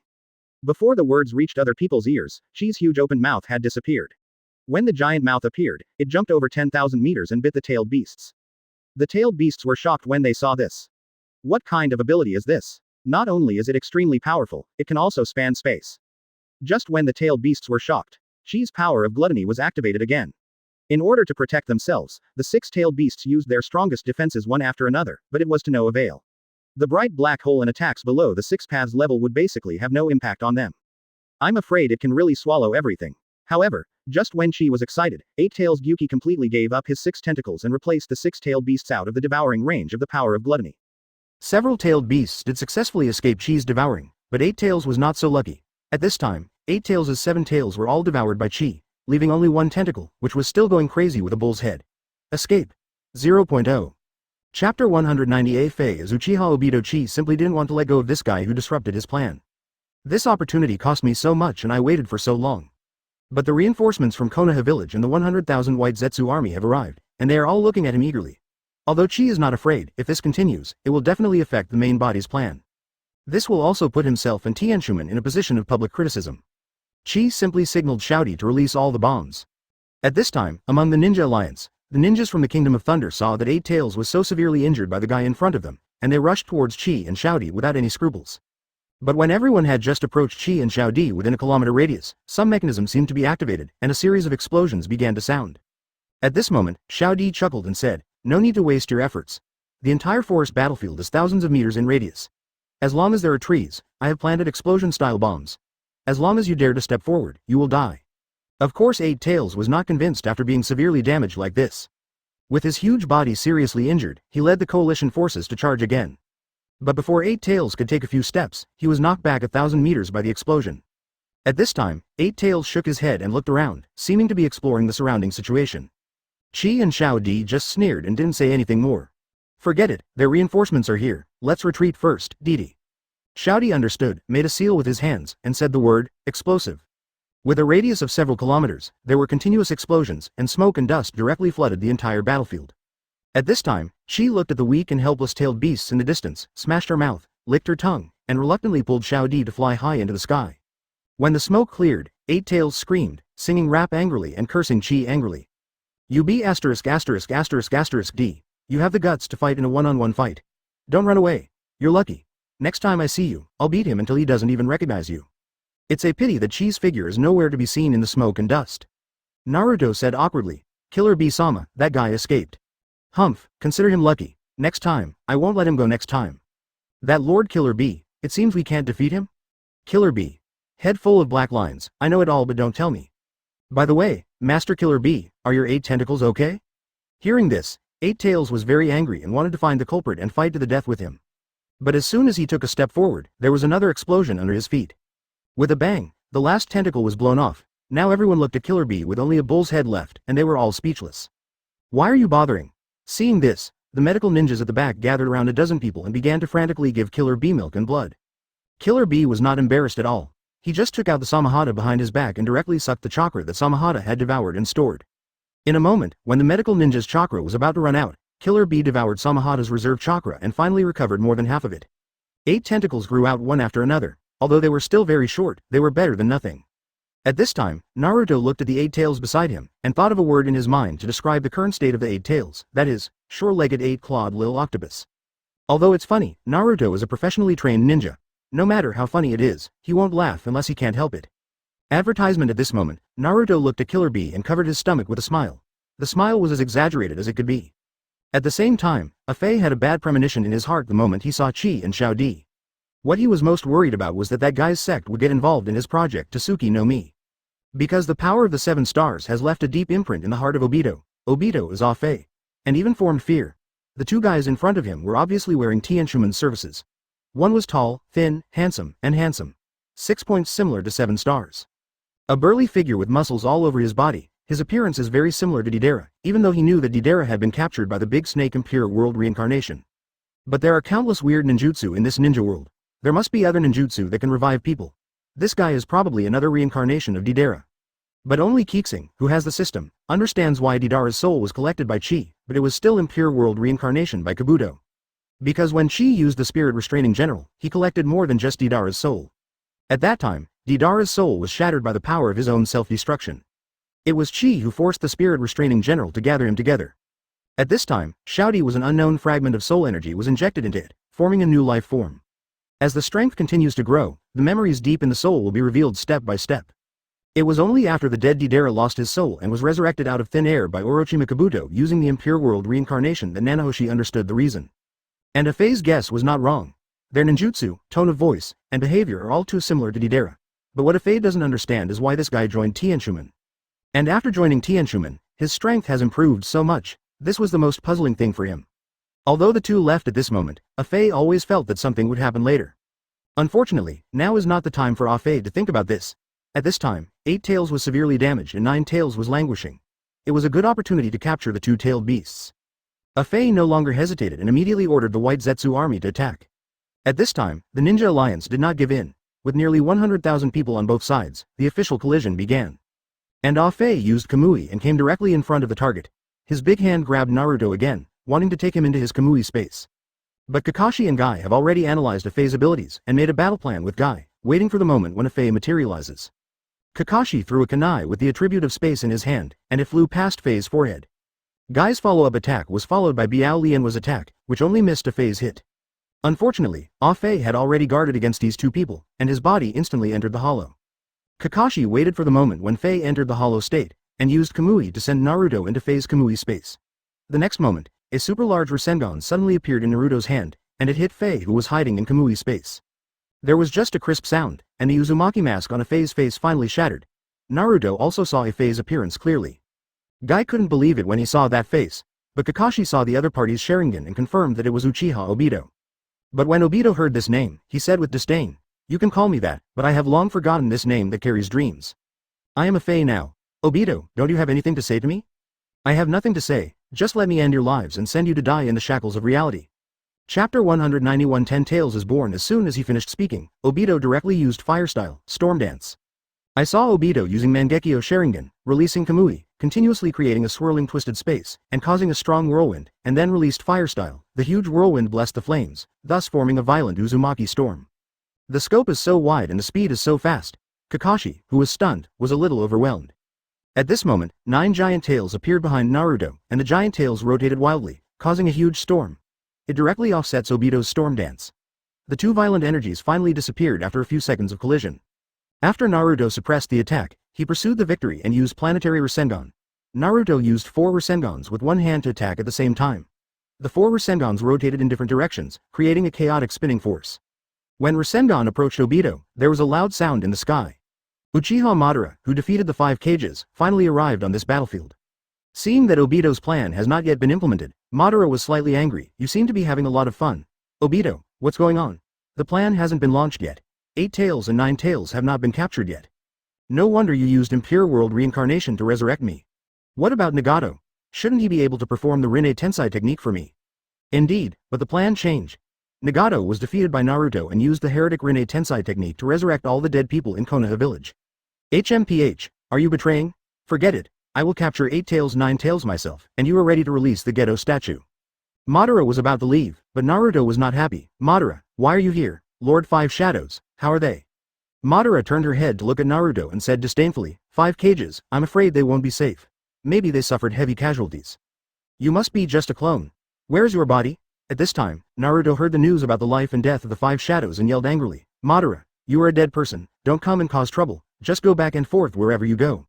S1: Before the words reached other people's ears, Chi's huge open mouth had disappeared. When the giant mouth appeared, it jumped over 10,000 meters and bit the tailed beasts. The tailed beasts were shocked when they saw this. What kind of ability is this? Not only is it extremely powerful, it can also span space. Just when the tailed beasts were shocked, Chi's power of gluttony was activated again. In order to protect themselves, the 6-tailed beasts used their strongest defenses one after another, but it was to no avail. The bright black hole and attacks below the 6 paths level would basically have no impact on them. I'm afraid it can really swallow everything. However, just when Chi was excited, 8 tails Gyuki completely gave up his 6 tentacles and replaced the 6-tailed beasts out of the devouring range of the power of gluttony. Several tailed beasts did successfully escape Chi's devouring, but 8 tails was not so lucky. At this time, 8 tails' 7 tails were all devoured by Chi, leaving only 1 tentacle, which was still going crazy with a bull's head. Escape. 0.0. Chapter 190. Fei as Uchiha Obito. Chi simply didn't want to let go of this guy who disrupted his plan. This opportunity cost me so much and I waited for so long. But the reinforcements from Konoha village and the 100,000 white Zetsu army have arrived, and they are all looking at him eagerly. Although Chi is not afraid, if this continues, it will definitely affect the main body's plan. This will also put himself and Tianshuman in a position of public criticism. Chi simply signaled Shouty to release all the bombs. At this time, among the Ninja Alliance, the ninjas from the Kingdom of Thunder saw that Eight Tails was so severely injured by the guy in front of them, and they rushed towards Chi and Shouty without any scruples. But when everyone had just approached Chi and Shouty within a kilometer radius, some mechanism seemed to be activated, and a series of explosions began to sound. At this moment, Shouty chuckled and said, "No need to waste your efforts. The entire forest battlefield is thousands of meters in radius. As long as there are trees, I have planted explosion-style bombs. As long as you dare to step forward, you will die." Of course Eight Tails was not convinced after being severely damaged like this. With his huge body seriously injured, he led the coalition forces to charge again. But before Eight Tails could take a few steps, he was knocked back 1,000 meters by the explosion. At this time, Eight Tails shook his head and looked around, seeming to be exploring the surrounding situation. Chi and Xiao Di just sneered and didn't say anything more. "Forget it, their reinforcements are here, let's retreat first, Didi." Xiaodi understood, made a seal with his hands, and said the word, "explosive." With a radius of several kilometers, there were continuous explosions, and smoke and dust directly flooded the entire battlefield. At this time, Chi looked at the weak and helpless tailed beasts in the distance, smashed her mouth, licked her tongue, and reluctantly pulled Xiaodi to fly high into the sky. When the smoke cleared, Eight Tails screamed, singing rap angrily and cursing Chi angrily. "You be asterisk asterisk asterisk asterisk D. You have the guts to fight in a one-on-one fight. Don't run away. You're lucky. Next time I see you, I'll beat him until he doesn't even recognize you." It's a pity that Chi's figure is nowhere to be seen in the smoke and dust. Naruto said awkwardly, "Killer Bee-sama, that guy escaped. Humph, consider him lucky. Next time, I won't let him go next time. That Lord Killer Bee, it seems we can't defeat him?" Killer Bee. Head full of black lines, I know it all but don't tell me. By the way, Master Killer Bee, are your 8 tentacles okay? Hearing this, Eight Tails was very angry and wanted to find the culprit and fight to the death with him. But as soon as he took a step forward, there was another explosion under his feet. With a bang, the last tentacle was blown off. Now everyone looked at Killer Bee with only a bull's head left, and they were all speechless. "Why are you bothering?" Seeing this, the medical ninjas at the back gathered around a dozen people and began to frantically give Killer Bee milk and blood. Killer Bee was not embarrassed at all. He just took out the Samahata behind his back and directly sucked the chakra that Samahata had devoured and stored. In a moment, when the medical ninja's chakra was about to run out, Killer Bee devoured Samahata's reserve chakra and finally recovered more than half of it. 8 tentacles grew out one after another. Although they were still very short, they were better than nothing. At this time, Naruto looked at the 8 tails beside him, and thought of a word in his mind to describe the current state of the 8 tails, that is, shore-legged 8-clawed lil octopus. Although it's funny, Naruto is a professionally trained ninja. No matter how funny it is, he won't laugh unless he can't help it. Advertisement. At this moment, Naruto looked at Killer Bee and covered his stomach with a smile. The smile was as exaggerated as it could be. At the same time, Afei had a bad premonition in his heart the moment he saw Chi and Xiao Di. What he was most worried about was that guy's sect would get involved in his project Tsuki no Mi. Because the power of the 7 stars has left a deep imprint in the heart of Obito. Obito is Afei. And even formed fear. The 2 guys in front of him were obviously wearing Tianshuman's services. One was tall, thin, handsome, and handsome. 6 points similar to 7 stars. A burly figure with muscles all over his body. His appearance is very similar to Deidara, even though he knew that Deidara had been captured by the big snake in pure world reincarnation. But there are countless weird ninjutsu in this ninja world. There must be other ninjutsu that can revive people. This guy is probably another reincarnation of Deidara. But only Qixing, who has the system, understands why Deidara's soul was collected by Chi, but it was still in pure world reincarnation by Kabuto. Because when Chi used the spirit restraining general, he collected more than just Deidara's soul. At that time, Deidara's soul was shattered by the power of his own self-destruction. It was Chi who forced the spirit restraining general to gather him together. At this time, Xiaodi was an unknown fragment of soul energy was injected into it, forming a new life form. As the strength continues to grow, the memories deep in the soul will be revealed step by step. It was only after the dead Deidara lost his soul and was resurrected out of thin air by Orochimaru Kabuto using the impure world reincarnation that Nanahoshi understood the reason. And Afei's guess was not wrong. Their ninjutsu, tone of voice, and behavior are all too similar to Deidara. But what Afei doesn't understand is why this guy joined Tianshuman. And after joining Tianshuman, his strength has improved so much. This was the most puzzling thing for him. Although the 2 left at this moment, Afei always felt that something would happen later. Unfortunately, now is not the time for Afei to think about this. At this time, 8 tails was severely damaged and 9 tails was languishing. It was a good opportunity to capture the 2-tailed beasts. Afei no longer hesitated and immediately ordered the White Zetsu army to attack. At this time, the Ninja Alliance did not give in. With nearly 100,000 people on both sides, the official collision began. And Afei used Kamui and came directly in front of the target. His big hand grabbed Naruto again, wanting to take him into his Kamui space. But Kakashi and Guy have already analyzed Afei's abilities and made a battle plan with Guy, waiting for the moment when Afei materializes. Kakashi threw a kunai with the attribute of space in his hand, and it flew past Fei's forehead. Guy's follow-up attack was followed by Biao Lianhua's attack, which only missed Afei's hit. Unfortunately, Afei had already guarded against these two people, and his body instantly entered the hollow. Kakashi waited for the moment when Fei entered the hollow state, and used Kamui to send Naruto into Fei's Kamui space. The next moment, a super large Rasengan suddenly appeared in Naruto's hand, and it hit Fei, who was hiding in Kamui space. There was just a crisp sound, and the Uzumaki mask on Afei's face finally shattered. Naruto also saw Afei's appearance clearly. Guy couldn't believe it when he saw that face, but Kakashi saw the other party's Sharingan and confirmed that it was Uchiha Obito. But when Obito heard this name, he said with disdain, "You can call me that, but I have long forgotten this name that carries dreams. I am Afei now. Obito, don't you have anything to say to me?" "I have nothing to say, just let me end your lives and send you to die in the shackles of reality." Chapter 191 Ten Tails is born. As soon as he finished speaking, Obito directly used Fire Style, Storm Dance. I saw Obito using Mangekyo Sharingan, releasing Kamui, continuously creating a swirling twisted space, and causing a strong whirlwind, and then released Fire Style. The huge whirlwind blessed the flames, thus forming a violent Uzumaki storm. The scope is so wide and the speed is so fast. Kakashi, who was stunned, was a little overwhelmed. At this moment, 9 giant tails appeared behind Naruto, and the giant tails rotated wildly, causing a huge storm. It directly offsets Obito's storm dance. The two violent energies finally disappeared after a few seconds of collision. After Naruto suppressed the attack, he pursued the victory and used Planetary Rasengan. Naruto used 4 Rasengans with one hand to attack at the same time. The 4 Rasengans rotated in different directions, creating a chaotic spinning force. When Rasengan approached Obito, there was a loud sound in the sky. Uchiha Madara, who defeated the 5 Kages, finally arrived on this battlefield. Seeing that Obito's plan has not yet been implemented, Madara was slightly angry. "You seem to be having a lot of fun. Obito, what's going on? The plan hasn't been launched yet. 8 tails and 9 tails have not been captured yet. No wonder you used Impure World Reincarnation to resurrect me. What about Nagato? Shouldn't he be able to perform the Rinne Tensai technique for me?" Indeed, but the plan changed. Nagato was defeated by Naruto and used the Heretic Rinne Tensai technique to resurrect all the dead people in Konoha village. "HMPH, are you betraying? Forget it. I will capture 8 tails 9 tails myself, and you are ready to release the Geto statue." Madara was about to leave, but Naruto was not happy. "Madara, why are you here? Lord 5 Shadows, how are they?" Madara turned her head to look at Naruto and said disdainfully, 5 Kages, I'm afraid they won't be safe. Maybe they suffered heavy casualties. You must be just a clone. Where's your body?" At this time, Naruto heard the news about the life and death of the 5 Shadows and yelled angrily, "Madara, you are a dead person, don't come and cause trouble, just go back and forth wherever you go."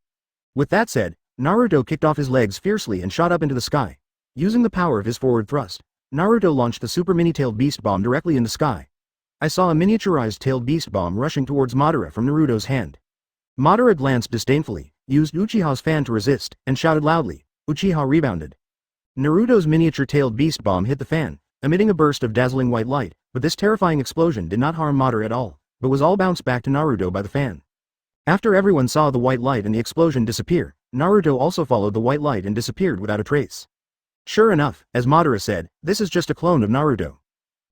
S1: With that said, Naruto kicked off his legs fiercely and shot up into the sky. Using the power of his forward thrust, Naruto launched the super mini-tailed beast bomb directly in the sky. I saw a miniaturized tailed beast bomb rushing towards Madara from Naruto's hand. Madara glanced disdainfully, used Uchiha's fan to resist, and shouted loudly. Uchiha rebounded. Naruto's miniature tailed beast bomb hit the fan, emitting a burst of dazzling white light, but this terrifying explosion did not harm Madara at all, but was all bounced back to Naruto by the fan. After everyone saw the white light and the explosion disappear, Naruto also followed the white light and disappeared without a trace. Sure enough, as Madara said, this is just a clone of Naruto.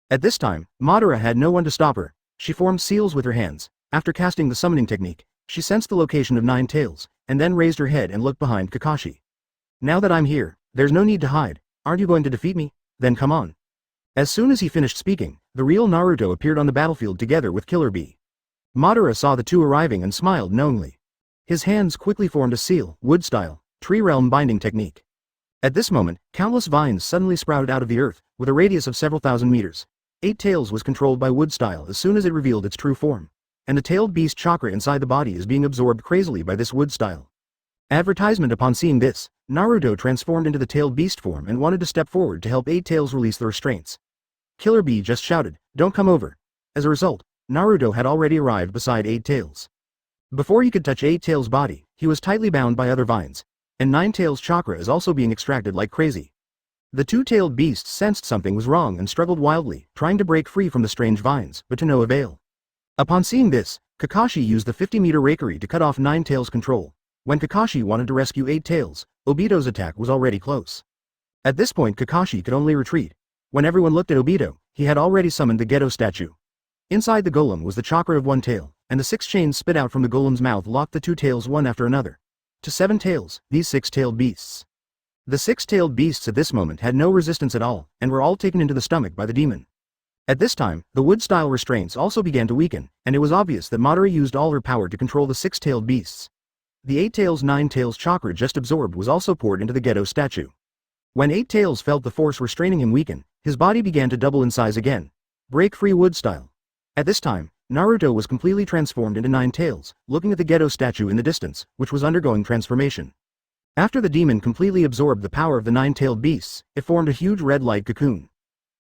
S1: At this time, Madara had no one to stop her. She formed seals with her hands. After casting the summoning technique, she sensed the location of 9 tails, and then raised her head and looked behind Kakashi. "Now that I'm here, there's no need to hide. Aren't you going to defeat me? Then come on." As soon as he finished speaking, the real Naruto appeared on the battlefield together with Killer Bee. Madara saw the two arriving and smiled knowingly. His hands quickly formed a seal, wood style, tree realm binding technique. At this moment, countless vines suddenly sprouted out of the earth, with a radius of several thousand meters. 8 tails was controlled by wood style as soon as it revealed its true form. And the tailed beast chakra inside the body is being absorbed crazily by this wood style. Advertisement. Upon seeing this, Naruto transformed into the tailed beast form and wanted to step forward to help 8 tails release the restraints. Killer Bee just shouted, "Don't come over." As a result, Naruto had already arrived beside 8 tails. Before he could touch 8 tails' body, he was tightly bound by other vines, and 9 tails' chakra is also being extracted like crazy. The two-tailed beasts sensed something was wrong and struggled wildly, trying to break free from the strange vines, but to no avail. Upon seeing this, Kakashi used the 50-meter Raikiri to cut off 9 tails' control. When Kakashi wanted to rescue 8 tails, Obito's attack was already close. At this point Kakashi could only retreat. When everyone looked at Obito, he had already summoned the Geto statue. Inside the golem was the chakra of 1 tail, and the 6 chains spit out from the golem's mouth locked the 2 tails one after another. To 7 tails, these 6-tailed beasts. The six-tailed beasts at this moment had no resistance at all, and were all taken into the stomach by the demon. At this time, the wood-style restraints also began to weaken, and it was obvious that Madara used all her power to control the six-tailed beasts. The Eight Tails Nine Tails chakra just absorbed was also poured into the Gedo statue. When Eight Tails felt the force restraining him weaken, his body began to double in size again. Break free wood style. At this time, Naruto was completely transformed into Nine Tails, looking at the Gedo statue in the distance, which was undergoing transformation. After the demon completely absorbed the power of the nine-tailed beasts, it formed a huge red light cocoon.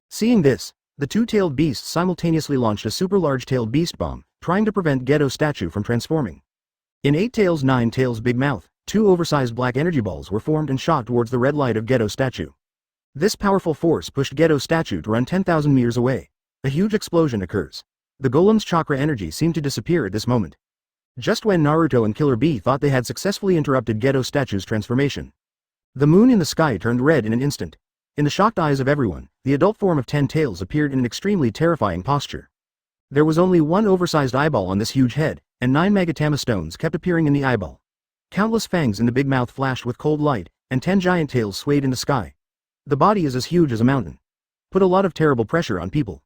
S1: Seeing this, the two-tailed beasts simultaneously launched a super large-tailed beast bomb, trying to prevent Gedo statue from transforming. In Eight Tails Nine Tails Big Mouth, two oversized black energy balls were formed and shot towards the red light of Gedo statue. This powerful force pushed Gedo statue to run 10,000 meters away. A huge explosion occurs. The golem's chakra energy seemed to disappear at this moment. Just when Naruto and Killer Bee thought they had successfully interrupted Gedo statue's transformation, the moon in the sky turned red in an instant. In the shocked eyes of everyone, the adult form of 10 Tails appeared in an extremely terrifying posture. There was only one oversized eyeball on this huge head, and 9 Magatama stones kept appearing in the eyeball. Countless fangs in the big mouth flashed with cold light, and 10 giant tails swayed in the sky. The body is as huge as a mountain. Put a lot of terrible pressure on people.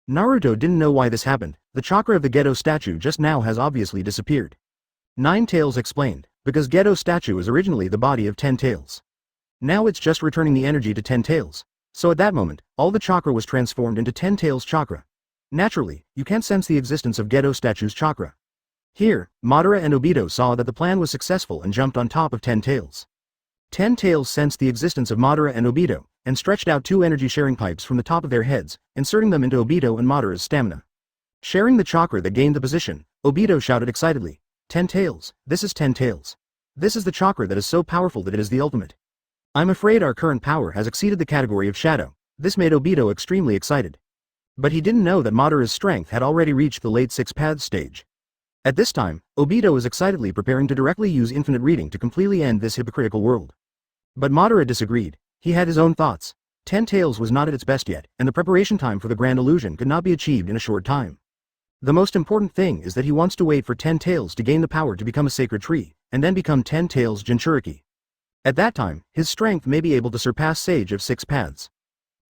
S1: Naruto didn't know why this happened. The chakra of the Gedo statue just now has obviously disappeared. Nine Tails explained, because Gedo statue is originally the body of 10 Tails. Now it's just returning the energy to 10 Tails. So at that moment, all the chakra was transformed into 10 Tails chakra. Naturally, you can't sense the existence of Gedo statue's chakra. Here, Madara and Obito saw that the plan was successful and jumped on top of 10 Tails. 10 Tails sensed the existence of Madara and Obito, and stretched out 2 energy-sharing pipes from the top of their heads, inserting them into Obito and Madara's stamina. Sharing the chakra that gained the position, Obito shouted excitedly, 10 Tails, this is 10 Tails. This is the chakra that is so powerful that it is the ultimate. I'm afraid our current power has exceeded the category of shadow. This made Obito extremely excited. But he didn't know that Madara's strength had already reached the late 6 paths stage. At this time, Obito was excitedly preparing to directly use infinite reading to completely end this hypocritical world. But Madara disagreed. He had his own thoughts. 10 Tails was not at its best yet, and the preparation time for the grand illusion could not be achieved in a short time. The most important thing is that he wants to wait for 10 Tails to gain the power to become a sacred tree, and then become 10 Tails Jinchuriki. At that time, his strength may be able to surpass Sage of 6 Paths.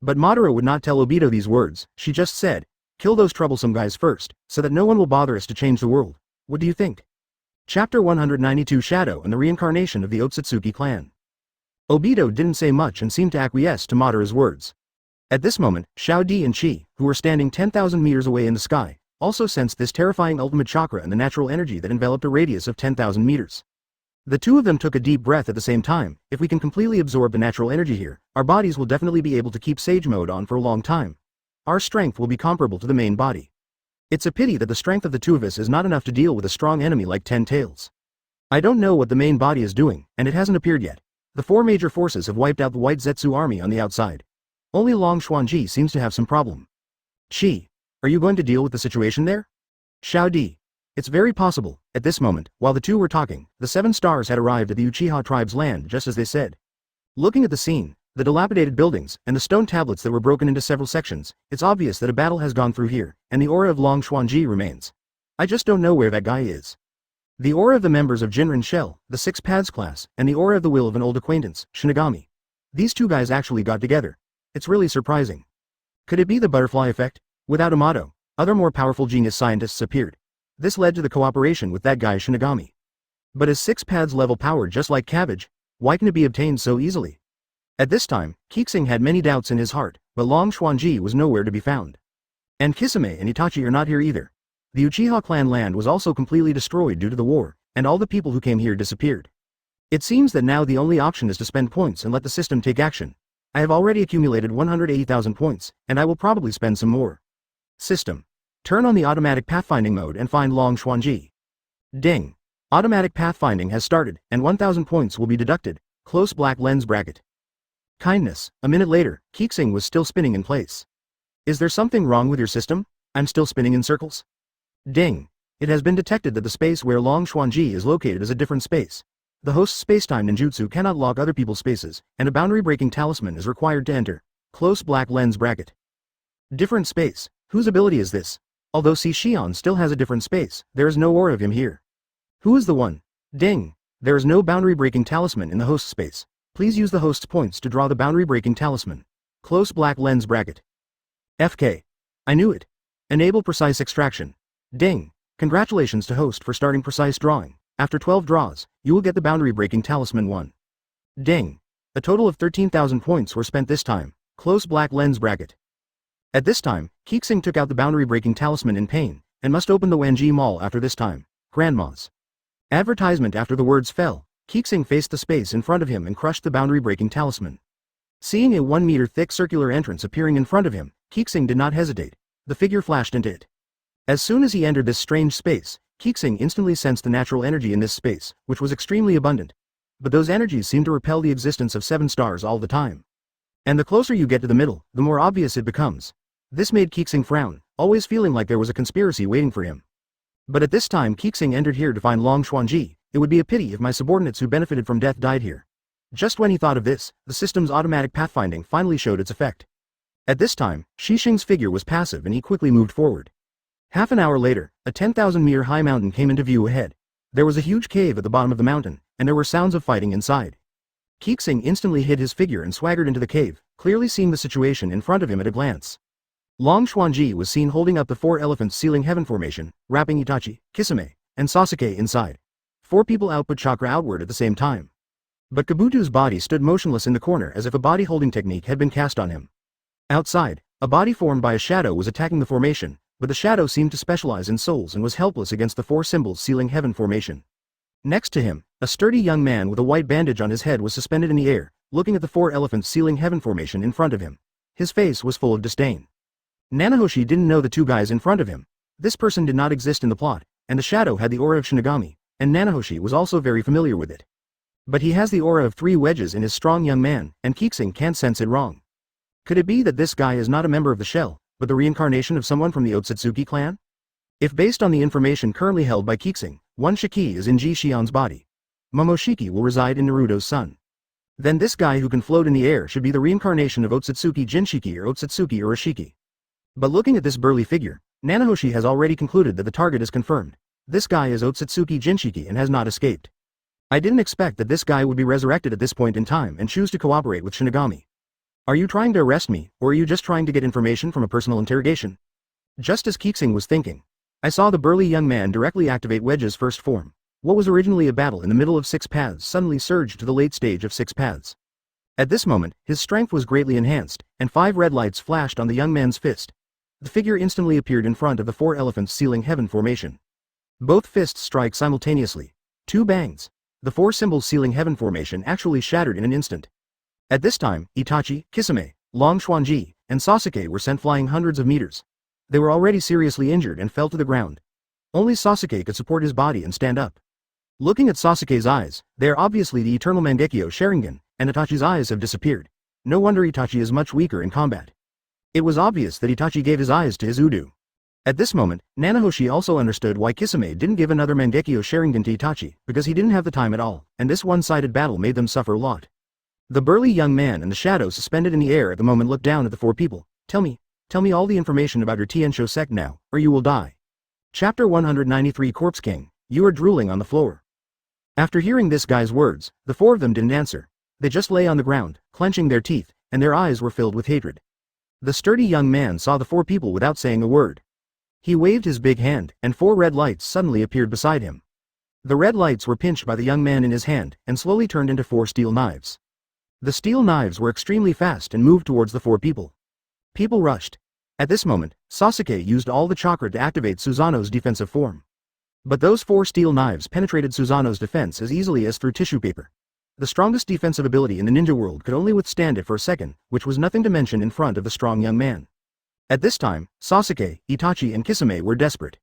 S1: But Madara would not tell Obito these words. She just said, kill those troublesome guys first, so that no one will bother us to change the world. What do you think? Chapter 192 Shadow and the Reincarnation of the Otsutsuki Clan. Obito didn't say much and seemed to acquiesce to Madara's words. At this moment, Xiao Di and Chi, who were standing 10,000 meters away in the sky, also sensed this terrifying ultimate chakra and the natural energy that enveloped a radius of 10,000 meters. The two of them took a deep breath at the same time. If we can completely absorb the natural energy here, our bodies will definitely be able to keep Sage Mode on for a long time. Our strength will be comparable to the main body. It's a pity that the strength of the two of us is not enough to deal with a strong enemy like 10 Tails. I don't know what the main body is doing, and it hasn't appeared yet. The 4 major forces have wiped out the White Zetsu army on the outside. Only Long Xuanji seems to have some problem. Chi, are you going to deal with the situation there? Xiao Di. It's very possible. At this moment, while the two were talking, the 7 stars had arrived at the Uchiha tribe's land just as they said. Looking at the scene, the dilapidated buildings, and the stone tablets that were broken into several sections, it's obvious that a battle has gone through here, and the aura of Long Xuanji remains. I just don't know where that guy is. The aura of the members of Jinren Shell, the 6 Paths class, and the aura of the will of an old acquaintance, Shinigami. These two guys actually got together. It's really surprising. Could it be the butterfly effect? Without Amato, other more powerful genius scientists appeared. This led to the cooperation with that guy Shinigami. But is 6 Paths level power just like cabbage? Why can it be obtained so easily? At this time, Qixing had many doubts in his heart, but Long Xuanji was nowhere to be found. And Kisame and Itachi are not here either. The Uchiha clan land was also completely destroyed due to the war, and all the people who came here disappeared. It seems that now the only option is to spend points and let the system take action. I have already accumulated 180,000 points, and I will probably spend some more. System. Turn on the automatic pathfinding mode and find Long Xuanji. Ding. Automatic pathfinding has started, and 1,000 points will be deducted. Close black lens bracket. Kindness. A minute later, Qixing was still spinning in place. Is there something wrong with your system? I'm still spinning in circles. Ding. It has been detected that the space where Long Xuanji is located is a different space. The host's spacetime ninjutsu cannot lock other people's spaces, and a boundary-breaking talisman is required to enter. Close black lens bracket. Different space. Whose ability is this? Although Shion still has a different space, there is no aura of him here. Who is the one? Ding. There is no boundary-breaking talisman in the host space. Please use the host's points to draw the boundary-breaking talisman. Close black lens bracket. FK. I knew it. Enable precise extraction. Ding. Congratulations to host for starting precise drawing. After 12 draws, you will get the boundary-breaking talisman 1. Ding. A total of 13,000 points were spent this time. Close black lens bracket. At this time, Qixing took out the boundary-breaking talisman in pain, and must open the Wanji Mall after this time. Grandma's advertisement. After the words fell, Qixing faced the space in front of him and crushed the boundary-breaking talisman. Seeing a 1-meter thick circular entrance appearing in front of him, Qixing did not hesitate. The figure flashed into it. As soon as he entered this strange space, Qixing instantly sensed the natural energy in this space, which was extremely abundant. But those energies seemed to repel the existence of 7 stars all the time. And the closer you get to the middle, the more obvious it becomes. This made Qixing frown, always feeling like there was a conspiracy waiting for him. But at this time Qixing entered here to find Long Xuanji. It would be a pity if my subordinates who benefited from death died here. Just when he thought of this, the system's automatic pathfinding finally showed its effect. At this time, Qixing's figure was passive and he quickly moved forward. Half an hour later, a 10,000-meter high mountain came into view ahead. There was a huge cave at the bottom of the mountain, and there were sounds of fighting inside. Qixing instantly hid his figure and swaggered into the cave, clearly seeing the situation in front of him at a glance. Long Xuanji was seen holding up the 4 elephants sealing heaven formation, wrapping Itachi, Kisame, and Sasuke inside. 4 people output chakra outward at the same time. But Kabuto's body stood motionless in the corner as if a body-holding technique had been cast on him. Outside, a body formed by a shadow was attacking the formation, but the shadow seemed to specialize in souls and was helpless against the 4 symbols sealing heaven formation. Next to him, a sturdy young man with a white bandage on his head was suspended in the air, looking at the 4 elephants sealing heaven formation in front of him. His face was full of disdain. Nanahoshi didn't know the 2 guys in front of him. This person did not exist in the plot, and the shadow had the aura of Shinigami, and Nanahoshi was also very familiar with it. But he has the aura of 3 wedges in his strong young man, and Qixing can't sense it wrong. Could it be that this guy is not a member of the shell, but the reincarnation of someone from the Otsutsuki clan? If based on the information currently held by Qixing, 1 Shiki is in Ji Xian's body. Momoshiki will reside in Naruto's son. Then this guy who can float in the air should be the reincarnation of Otsutsuki Jinshiki or Otsutsuki Urashiki. But looking at this burly figure, Nanahoshi has already concluded that the target is confirmed. This guy is Otsutsuki Jinshiki and has not escaped. I didn't expect that this guy would be resurrected at this point in time and choose to cooperate with Shinigami. Are you trying to arrest me, or are you just trying to get information from a personal interrogation? Just as Qixing was thinking, I saw the burly young man directly activate Wedge's first form. What was originally a battle in the middle of 6 paths suddenly surged to the late stage of 6 paths. At this moment, his strength was greatly enhanced, and 5 red lights flashed on the young man's fist. The figure instantly appeared in front of the 4 elephants sealing heaven formation. Both fists strike simultaneously. 2 bangs. The 4 symbols sealing heaven formation actually shattered in an instant. At this time, Itachi, Kisame, Long Xuanji, and Sasuke were sent flying hundreds of meters. They were already seriously injured and fell to the ground. Only Sasuke could support his body and stand up. Looking at Sasuke's eyes, they are obviously the eternal Mangekyo Sharingan, and Itachi's eyes have disappeared. No wonder Itachi is much weaker in combat. It was obvious that Itachi gave his eyes to his Udo. At this moment, Nanahoshi also understood why Kisame didn't give another Mangekyo Sharingan to Itachi, because he didn't have the time at all, and this one-sided battle made them suffer a lot. The burly young man and the shadow suspended in the air at the moment looked down at the 4 people. Tell me all the information about your Tiensho sect now, or you will die. Chapter 193 Corpse King, you are drooling on the floor. After hearing this guy's words, the 4 of them didn't answer. They just lay on the ground, clenching their teeth, and their eyes were filled with hatred. The sturdy young man saw the 4 people without saying a word. He waved his big hand, and 4 red lights suddenly appeared beside him. The red lights were pinched by the young man in his hand, and slowly turned into 4 steel knives. The steel knives were extremely fast and moved towards the 4 people. People rushed. At this moment, Sasuke used all the chakra to activate Susanoo's defensive form. But those 4 steel knives penetrated Susanoo's defense as easily as through tissue paper. The strongest defensive ability in the ninja world could only withstand it for a second, which was nothing to mention in front of the strong young man. At this time, Sasuke, Itachi and Kisame were desperate.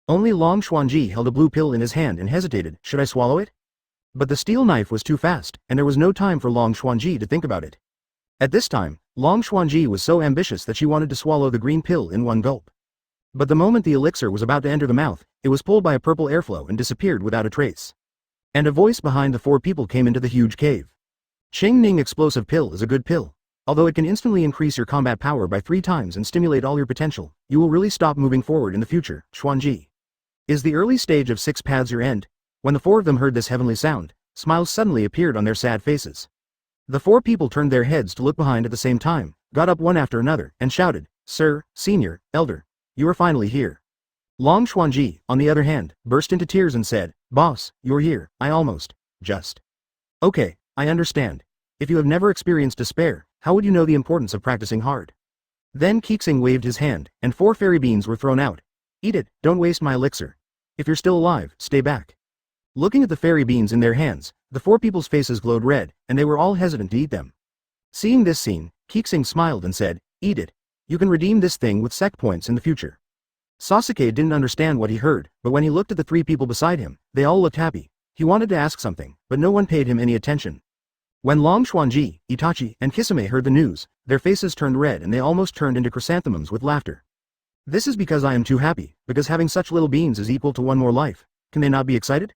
S1: Only Long Xuanji held a blue pill in his hand and hesitated, should I swallow it? But the steel knife was too fast, and there was no time for Long Xuanji to think about it. At this time, Long Xuanji was so ambitious that she wanted to swallow the green pill in one gulp. But the moment the elixir was about to enter the mouth, it was pulled by a purple airflow and disappeared without a trace. And a voice behind the 4 people came into the huge cave. Ching Ning explosive pill is a good pill. Although it can instantly increase your combat power by 3 times and stimulate all your potential, you will really stop moving forward in the future, Xuanji. Is the early stage of 6 paths your end? When the 4 of them heard this heavenly sound, smiles suddenly appeared on their sad faces. The four people turned their heads to look behind at the same time, got up one after another, and shouted, "Sir, Senior, Elder, you are finally here." Long Xuanji, on the other hand, burst into tears and said, "Boss, you're here, I almost, just." "Okay, I understand. If you have never experienced despair, how would you know the importance of practicing hard?" Then Qixing waved his hand, and 4 fairy beans were thrown out. "Eat it, don't waste my elixir. If you're still alive, stay back." Looking at the fairy beans in their hands, the 4 people's faces glowed red, and they were all hesitant to eat them. Seeing this scene, Qixing smiled and said, "Eat it. You can redeem this thing with sec points in the future." Sasuke didn't understand what he heard, but when he looked at the 3 people beside him, they all looked happy. He wanted to ask something, but no one paid him any attention. When Long Xuanji, Itachi, and Kisame heard the news, their faces turned red and they almost turned into chrysanthemums with laughter. "This is because I am too happy, because having such little beans is equal to 1 more life. Can they not be excited?"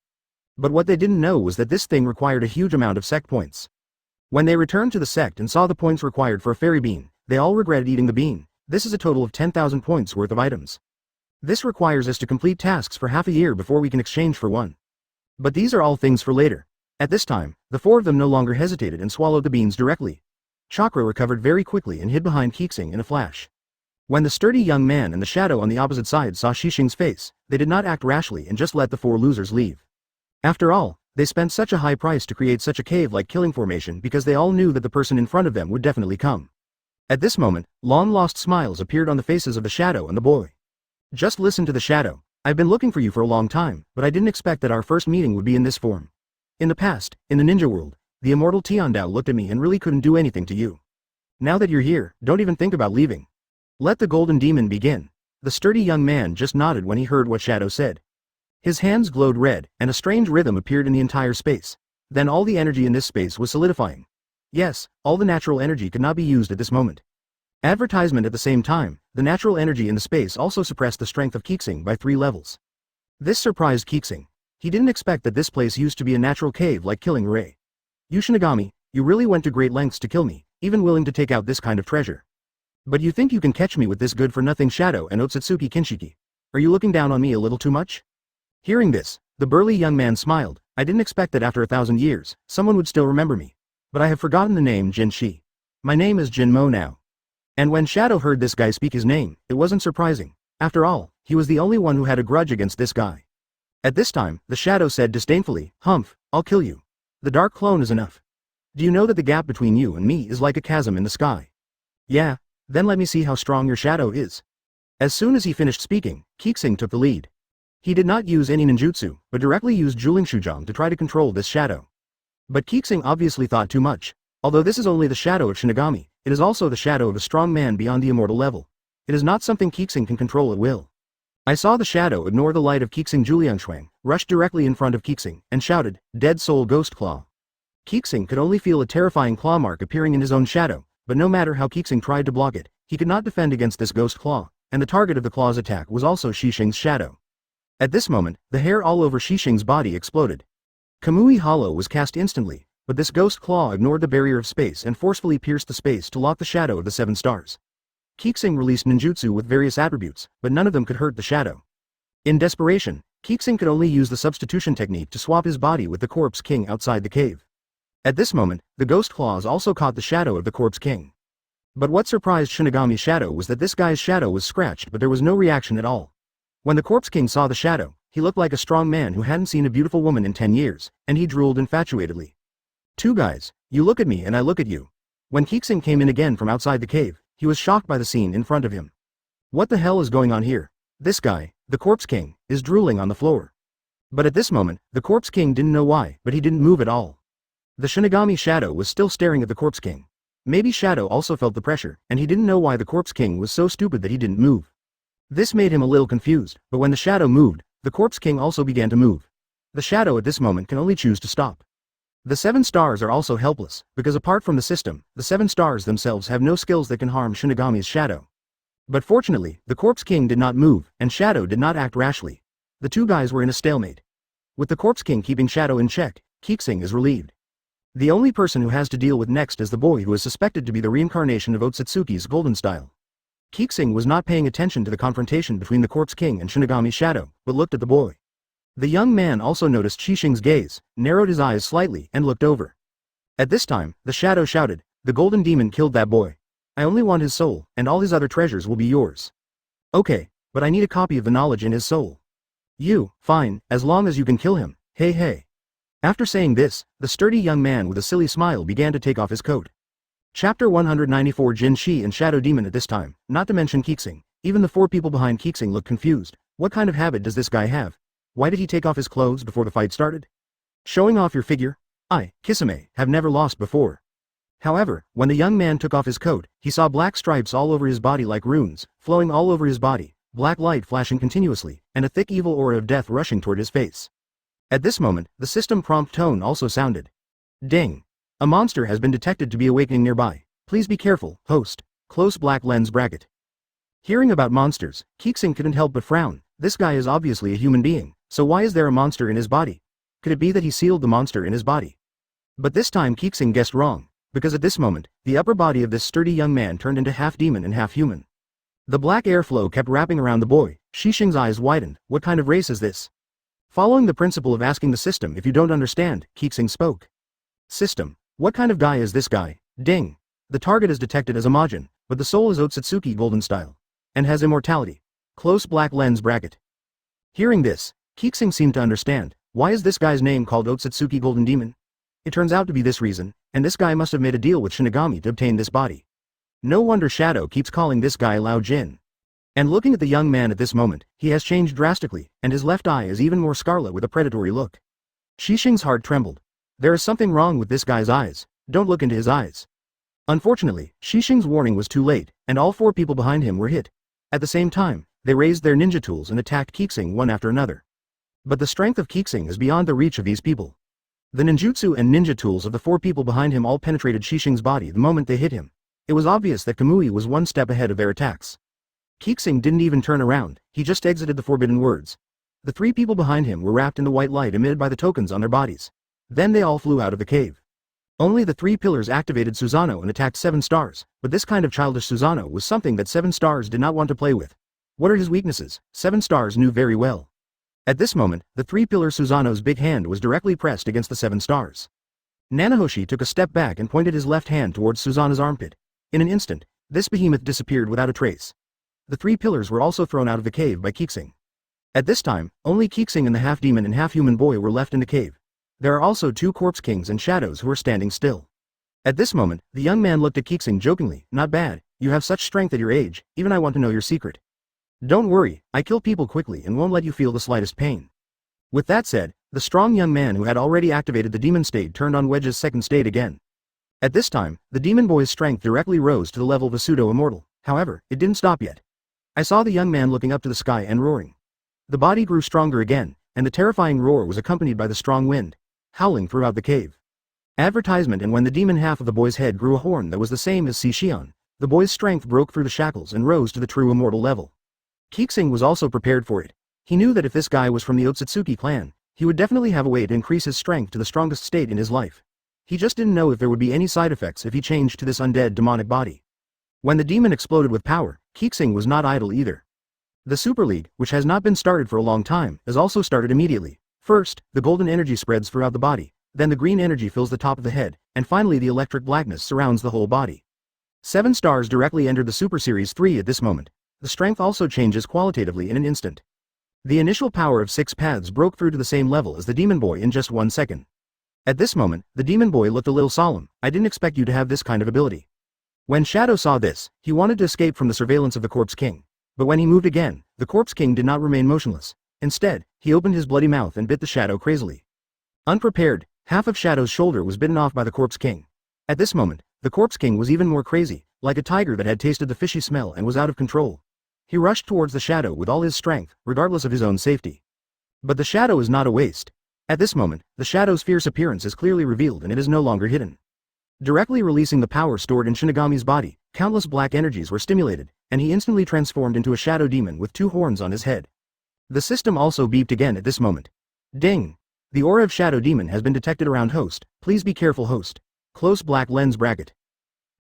S1: But what they didn't know was that this thing required a huge amount of sect points. When they returned to the sect and saw the points required for a fairy bean, they all regretted eating the bean. This is a total of 10,000 points worth of items. This requires us to complete tasks for half a year before we can exchange for one. But these are all things for later. At this time, the 4 of them no longer hesitated and swallowed the beans directly. Chakra recovered very quickly and hid behind Qixing in a flash. When the sturdy young man and the shadow on the opposite side saw Qixing's face, they did not act rashly and just let the 4 losers leave. After all, they spent such a high price to create such a cave-like killing formation because they all knew that the person in front of them would definitely come. At this moment, long-lost smiles appeared on the faces of the shadow and the boy. "Just listen to the shadow. I've been looking for you for a long time, but I didn't expect that our first meeting would be in this form. In the past, in the ninja world, the immortal Tiandao looked at me and really couldn't do anything to you. Now that you're here, don't even think about leaving. Let the golden demon begin." The sturdy young man just nodded when he heard what Shadow said. His hands glowed red, and a strange rhythm appeared in the entire space. Then all the energy in this space was solidifying. Yes, all the natural energy could not be used at this moment. Advertisement at the same time, the natural energy in the space also suppressed the strength of Qixing by 3 levels. This surprised Qixing. He didn't expect that this place used to be a natural cave like Killing Ray. "You Shinigami, you really went to great lengths to kill me, even willing to take out this kind of treasure. But you think you can catch me with this good-for-nothing shadow and Otsutsuki Kinshiki? Are you looking down on me a little too much?" Hearing this, the burly young man smiled. "I didn't expect that after 1,000 years, someone would still remember me. But I have forgotten the name Jin Shi. My name is Jin Mo now." And when Shadow heard this guy speak his name, it wasn't surprising. After all, he was the only one who had a grudge against this guy. At this time, the Shadow said disdainfully, "Humph, I'll kill you. The dark clone is enough. Do you know that the gap between you and me is like a chasm in the sky? Yeah, then let me see how strong your shadow is." As soon as he finished speaking, Qixing took the lead. He did not use any ninjutsu, but directly used Julingshujang to try to control this shadow. But Qixing obviously thought too much. Although this is only the shadow of Shinigami, it is also the shadow of a strong man beyond the immortal level. It is not something Qixing can control at will. I saw the shadow ignore the light of Qixing Julianshuang, rushed directly in front of Qixing, and shouted, "Dead Soul Ghost Claw." Qixing could only feel a terrifying claw mark appearing in his own shadow, but no matter how Qixing tried to block it, he could not defend against this ghost claw, and the target of the claw's attack was also Qixing's shadow. At this moment, the hair all over Qixing's body exploded. Kamui Hollow was cast instantly, but this ghost claw ignored the barrier of space and forcefully pierced the space to lock the shadow of the 7 stars. Qixing released ninjutsu with various attributes, but none of them could hurt the shadow. In desperation, Qixing could only use the substitution technique to swap his body with the corpse king outside the cave. At this moment, the ghost claws also caught the shadow of the corpse king. But what surprised Shinigami's shadow was that this guy's shadow was scratched, but there was no reaction at all. When the corpse king saw the shadow, he looked like a strong man who hadn't seen a beautiful woman in 10 years, and he drooled infatuatedly. "Two guys, you look at me and I look at you." When Qixing came in again from outside the cave, he was shocked by the scene in front of him. What the hell is going on here? This guy, the corpse king, is drooling on the floor. But at this moment, the corpse king didn't know why, but he didn't move at all. The Shinigami shadow was still staring at the corpse king. Maybe Shadow also felt the pressure, and he didn't know why the corpse king was so stupid that he didn't move. This made him a little confused, but when the shadow moved, the corpse king also began to move. The shadow at this moment can only choose to stop. The 7 stars are also helpless, because apart from the system, the 7 stars themselves have no skills that can harm Shinigami's shadow. But fortunately, the corpse king did not move, and Shadow did not act rashly. The two guys were in a stalemate. With the corpse king keeping Shadow in check, Qixing is relieved. The only person who has to deal with next is the boy who is suspected to be the reincarnation of Otsutsuki's golden style. Qixing was not paying attention to the confrontation between the corpse king and Shinigami's shadow, but looked at the boy. The young man also noticed Qixing's gaze, narrowed his eyes slightly, and looked over. At this time, the shadow shouted, "The golden demon killed that boy. I only want his soul, and all his other treasures will be yours." "Okay, but I need a copy of the knowledge in his soul." Fine, as long as you can kill him, hey hey." After saying this, the sturdy young man with a silly smile began to take off his coat. Chapter 194. Jin Shi and Shadow Demon. At this time, not to mention Qixing, even the four people behind Qixing looked confused. What kind of habit does this guy have? Why did he take off his clothes before the fight started? Showing off your figure? I, Kisame, have never lost before. However, when the young man took off his coat, he saw black stripes all over his body like runes, flowing all over his body, black light flashing continuously, and a thick evil aura of death rushing toward his face. At this moment, the system prompt tone also sounded. Ding! A monster has been detected to be awakening nearby. Please be careful, host. Close black lens bracket. Hearing about monsters, Qixing couldn't help but frown. This guy is obviously a human being, so why is there a monster in his body? Could it be that he sealed the monster in his body? But this time Qixing guessed wrong, because at this moment, the upper body of this sturdy young man turned into half demon and half human. The black airflow kept wrapping around the boy. Qixing's eyes widened. What kind of race is this? Following the principle of asking the system if you don't understand, Qixing spoke. System, what kind of guy is this guy? Ding. The target is detected as a Majin, but the soul is Otsutsuki golden style, and has immortality. Close black lens bracket. Hearing this, Qixing seemed to understand. Why is this guy's name called Otsutsuki Golden Demon? It turns out to be this reason, and this guy must have made a deal with Shinigami to obtain this body. No wonder Shadow keeps calling this guy Lao Jin. And looking at the young man at this moment, he has changed drastically, and his left eye is even more scarlet with a predatory look. Qixing's heart trembled. There is something wrong with this guy's eyes. Don't look into his eyes. Unfortunately, Qixing's warning was too late, and all four people behind him were hit. At the same time, they raised their ninja tools and attacked Qixing one after another. But the strength of Qixing is beyond the reach of these people. The ninjutsu and ninja tools of the four people behind him all penetrated Qixing's body the moment they hit him. It was obvious that Kamui was one step ahead of their attacks. Qixing didn't even turn around, he just exited the forbidden words. The three people behind him were wrapped in the white light emitted by the tokens on their bodies. Then they all flew out of the cave. Only the three pillars activated Susanoo and attacked 7 stars, but this kind of childish Susanoo was something that 7 stars did not want to play with. What are his weaknesses? 7 stars knew very well. At this moment, the 3-pillar Susanoo's big hand was directly pressed against the 7 stars. Nanahoshi took a step back and pointed his left hand towards Susanoo's armpit. In an instant, this behemoth disappeared without a trace. The 3 pillars were also thrown out of the cave by Qixing. At this time, only Qixing and the half-demon and half-human boy were left in the cave. There are also 2 corpse kings and shadows who are standing still. At this moment, the young man looked at Qixing jokingly. Not bad, you have such strength at your age, even I want to know your secret. Don't worry, I kill people quickly and won't let you feel the slightest pain. With that said, the strong young man who had already activated the demon state turned on Wedge's second state again. At this time, the demon boy's strength directly rose to the level of a pseudo-immortal. However, it didn't stop yet. I saw the young man looking up to the sky and roaring. The body grew stronger again, and the terrifying roar was accompanied by the strong wind, howling throughout the cave. Advertisement. And when the demon half of the boy's head grew a horn that was the same as Sishion, the boy's strength broke through the shackles and rose to the true immortal level. Qixing was also prepared for it. He knew that if this guy was from the Otsutsuki clan, he would definitely have a way to increase his strength to the strongest state in his life. He just didn't know if there would be any side effects if he changed to this undead demonic body. When the demon exploded with power, Qixing was not idle either. The Super League, which has not been started for a long time, is also started immediately. First, the golden energy spreads throughout the body, then the green energy fills the top of the head, and finally the electric blackness surrounds the whole body. 7 stars directly entered the Super Series 3 at this moment. The strength also changes qualitatively in an instant. The initial power of 6 paths broke through to the same level as the demon boy in just 1 second. At this moment, the demon boy looked a little solemn. I didn't expect you to have this kind of ability. When Shadow saw this, he wanted to escape from the surveillance of the Corpse King. But when he moved again, the Corpse King did not remain motionless. Instead, he opened his bloody mouth and bit the Shadow crazily. Unprepared, half of Shadow's shoulder was bitten off by the Corpse King. At this moment, the Corpse King was even more crazy, like a tiger that had tasted the fishy smell and was out of control. He rushed towards the Shadow with all his strength, regardless of his own safety. But the Shadow is not a waste. At this moment, the Shadow's fierce appearance is clearly revealed and it is no longer hidden. Directly releasing the power stored in Shinigami's body, countless black energies were stimulated, and he instantly transformed into a shadow demon with 2 horns on his head. The system also beeped again at this moment. Ding! The aura of Shadow Demon has been detected around host. Please be careful, host. Close black lens bracket.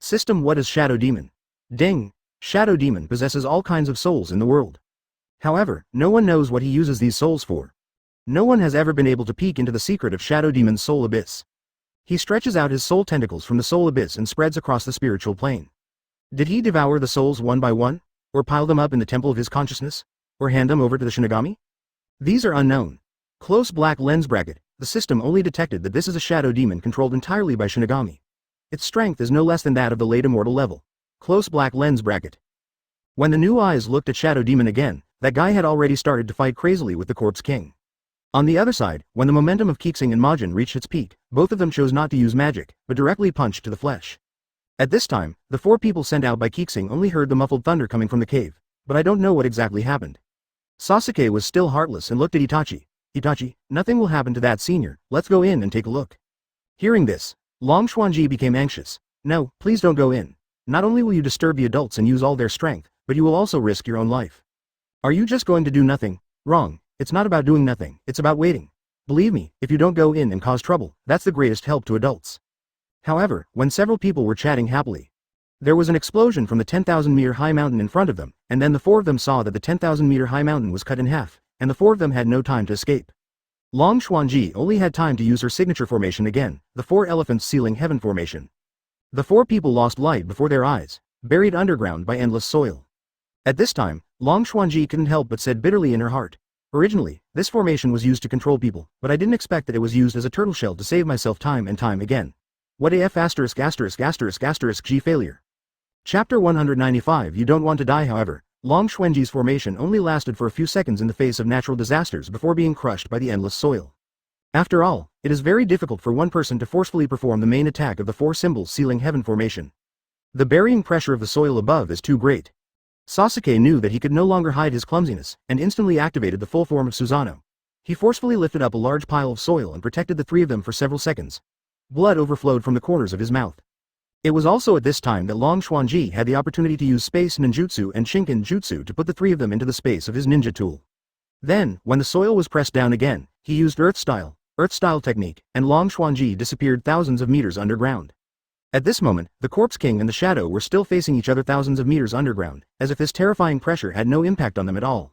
S1: System. What is Shadow Demon? Ding! Shadow Demon possesses all kinds of souls in the world. However, no one knows what he uses these souls for. No one has ever been able to peek into the secret of Shadow Demon's soul abyss. He stretches out his soul tentacles from the soul abyss and spreads across the spiritual plane. Did he devour the souls one by one? Or pile them up in the temple of his consciousness? Or hand them over to the Shinigami? These are unknown. Close black lens bracket, the system only detected that this is a shadow demon controlled entirely by Shinigami. Its strength is no less than that of the late immortal level. Close black lens bracket. When the new eyes looked at Shadow Demon again, that guy had already started to fight crazily with the Corpse King. On the other side, when the momentum of Qixing and Majin reached its peak, both of them chose not to use magic, but directly punched to the flesh. At this time, the 4 people sent out by Qixing only heard the muffled thunder coming from the cave, but I don't know what exactly happened. Sasuke was still heartless and looked at Itachi. Itachi, nothing will happen to that senior, let's go in and take a look. Hearing this, Long Xuanji became anxious. No, please don't go in. Not only will you disturb the adults and use all their strength, but you will also risk your own life. Are you just going to do nothing? Wrong, it's not about doing nothing, it's about waiting. Believe me, if you don't go in and cause trouble, that's the greatest help to adults. However, when several people were chatting happily, there was an explosion from the 10,000-meter high mountain in front of them, and then the 4 of them saw that the 10,000-meter high mountain was cut in half, and the 4 of them had no time to escape. Long Xuanji only had time to use her signature formation again, the 4 elephants sealing heaven formation. The 4 people lost light before their eyes, buried underground by endless soil. At this time, Long Xuanji couldn't help but said bitterly in her heart, originally, this formation was used to control people, but I didn't expect that it was used as a turtle shell to save myself time and time again. What if G failure. Chapter 195 You don't want to die. However, Long Xuanji's formation only lasted for a few seconds in the face of natural disasters before being crushed by the endless soil. After all, it is very difficult for one person to forcefully perform the main attack of the 4 symbols sealing heaven formation. The burying pressure of the soil above is too great. Sasuke knew that he could no longer hide his clumsiness, and instantly activated the full form of Susanoo. He forcefully lifted up a large pile of soil and protected the 3 of them for several seconds. Blood overflowed from the corners of his mouth. It was also at this time that Long Xuanji had the opportunity to use Space Ninjutsu and Shinken Jutsu to put the 3 of them into the space of his ninja tool. Then, when the soil was pressed down again, he used Earth Style technique, and Long Xuanji disappeared thousands of meters underground. At this moment, the Corpse King and the Shadow were still facing each other thousands of meters underground, as if this terrifying pressure had no impact on them at all.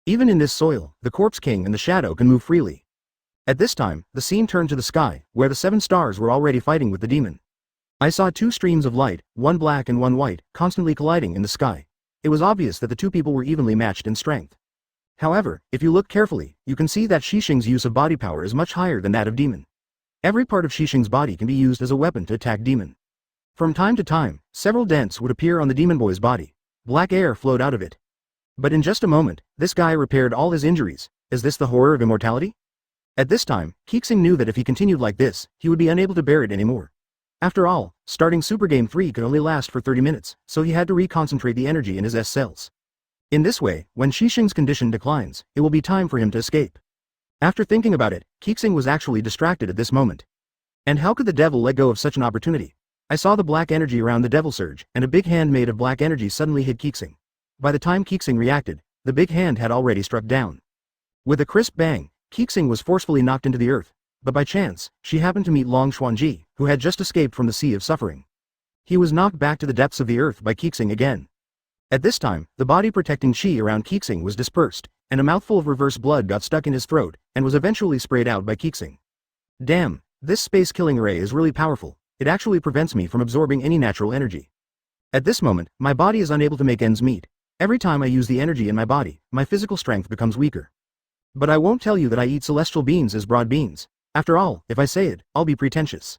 S1: Even in this soil, the Corpse King and the Shadow can move freely. At this time, the scene turned to the sky, where the 7 stars were already fighting with the demon. I saw 2 streams of light, one black and one white, constantly colliding in the sky. It was obvious that the 2 people were evenly matched in strength. However, if you look carefully, you can see that Qixing's use of body power is much higher than that of demon. Every part of Qixing's body can be used as a weapon to attack demon. From time to time, several dents would appear on the demon boy's body. Black air flowed out of it. But in just a moment, this guy repaired all his injuries. Is this the horror of immortality? At this time, Qixing knew that if he continued like this, he would be unable to bear it anymore. After all, starting Super Game 3 could only last for 30 minutes, so he had to reconcentrate the energy in his S cells. In this way, when Qixing's condition declines, it will be time for him to escape. After thinking about it, Qixing was actually distracted at this moment. And how could the devil let go of such an opportunity? I saw the black energy around the devil surge, and a big hand made of black energy suddenly hit Qixing. By the time Qixing reacted, the big hand had already struck down. With a crisp bang, Qixing was forcefully knocked into the earth, but by chance, she happened to meet Long Xuanji, who had just escaped from the sea of suffering. He was knocked back to the depths of the earth by Qixing again. At this time, the body protecting chi around Qixing was dispersed, and a mouthful of reverse blood got stuck in his throat, and was eventually sprayed out by Qixing. Damn, this space killing array is really powerful. It actually prevents me from absorbing any natural energy. At this moment, my body is unable to make ends meet. Every time I use the energy in my body, my physical strength becomes weaker. But I won't tell you that I eat celestial beans as broad beans. After all, if I say it, I'll be pretentious.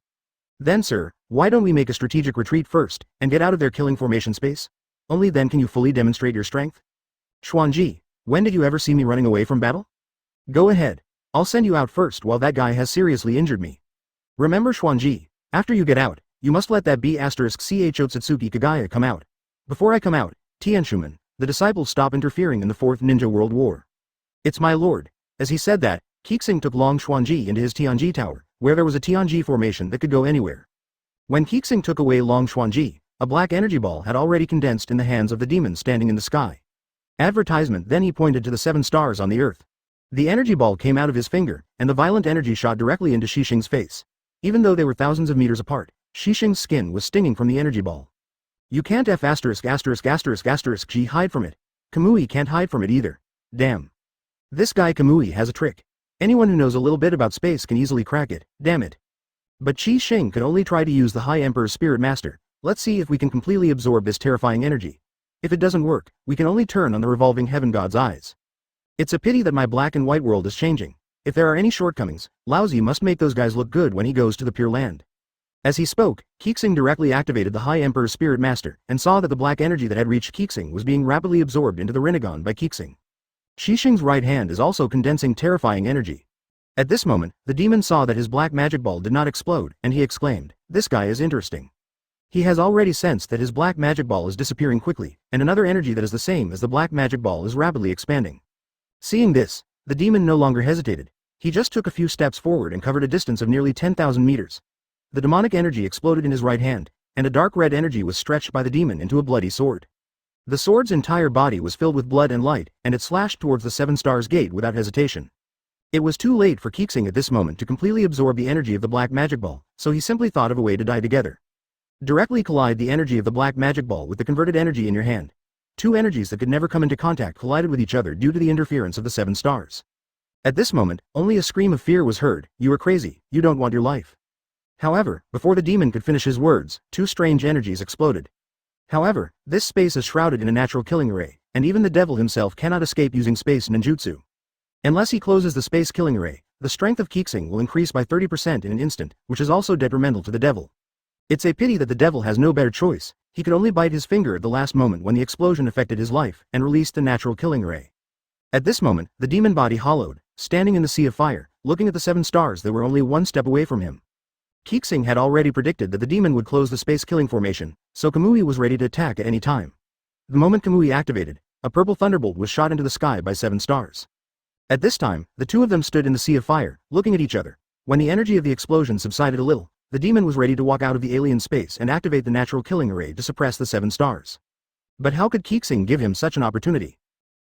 S1: Then sir, why don't we make a strategic retreat first, and get out of their killing formation space? Only then can you fully demonstrate your strength. Xuanji, when did you ever see me running away from battle? Go ahead. I'll send you out first while that guy has seriously injured me. Remember Xuanji, after you get out, you must let that Chotsutsuki Kagaya come out. Before I come out, Tianshuman, the disciples stop interfering in the 4th Ninja World War. It's my lord. As he said that, Qixing took Long Xuanji into his Tianji Tower, where there was a Tianji formation that could go anywhere. When Qixing took away Long Xuanji, a black energy ball had already condensed in the hands of the demon standing in the sky. Advertisement. Then he pointed to the 7 stars on the earth. The energy ball came out of his finger, and the violent energy shot directly into Qixing's face. Even though they were thousands of meters apart, Qixing's skin was stinging from the energy ball. You can't G hide from it. Kamui can't hide from it either. Damn. This guy Kamui has a trick. Anyone who knows a little bit about space can easily crack it, damn it. But Qixing could only try to use the High Emperor's Spirit Master. Let's see if we can completely absorb this terrifying energy. If it doesn't work, we can only turn on the revolving heaven god's eyes. It's a pity that my black and white world is changing. If there are any shortcomings, Laozi must make those guys look good when he goes to the Pure Land. As he spoke, Qixing directly activated the High Emperor's Spirit Master, and saw that the black energy that had reached Qixing was being rapidly absorbed into the Rinnegan by Qixing. Qixing's right hand is also condensing terrifying energy. At this moment, the demon saw that his black magic ball did not explode, and he exclaimed, "This guy is interesting." He has already sensed that his black magic ball is disappearing quickly, and another energy that is the same as the black magic ball is rapidly expanding. Seeing this, the demon no longer hesitated. He just took a few steps forward and covered a distance of nearly 10,000 meters. The demonic energy exploded in his right hand, and a dark red energy was stretched by the demon into a bloody sword. The sword's entire body was filled with blood and light, and it slashed towards the Seven Stars Gate without hesitation. It was too late for Qixing at this moment to completely absorb the energy of the black magic ball, so he simply thought of a way to die together. Directly collide the energy of the black magic ball with the converted energy in your hand. Two energies that could never come into contact collided with each other due to the interference of the seven stars. At this moment, only a scream of fear was heard. "You are crazy, you don't want your life." However, before the demon could finish his words, two strange energies exploded. However, this space is shrouded in a natural killing ray, and even the devil himself cannot escape using space ninjutsu. Unless he closes the space killing ray, the strength of Qixing will increase by 30% in an instant, which is also detrimental to the devil. It's a pity that the devil has no better choice. He could only bite his finger at the last moment when the explosion affected his life, and released the natural killing ray. At this moment, the demon body hollowed, standing in the sea of fire, looking at the seven stars that were only one step away from him. Qixing had already predicted that the demon would close the space killing formation, so Kamui was ready to attack at any time. The moment Kamui activated, a purple thunderbolt was shot into the sky by seven stars. At this time, the two of them stood in the sea of fire, looking at each other. When the energy of the explosion subsided a little, the demon was ready to walk out of the alien space and activate the natural killing array to suppress the seven stars. But how could Qixing give him such an opportunity?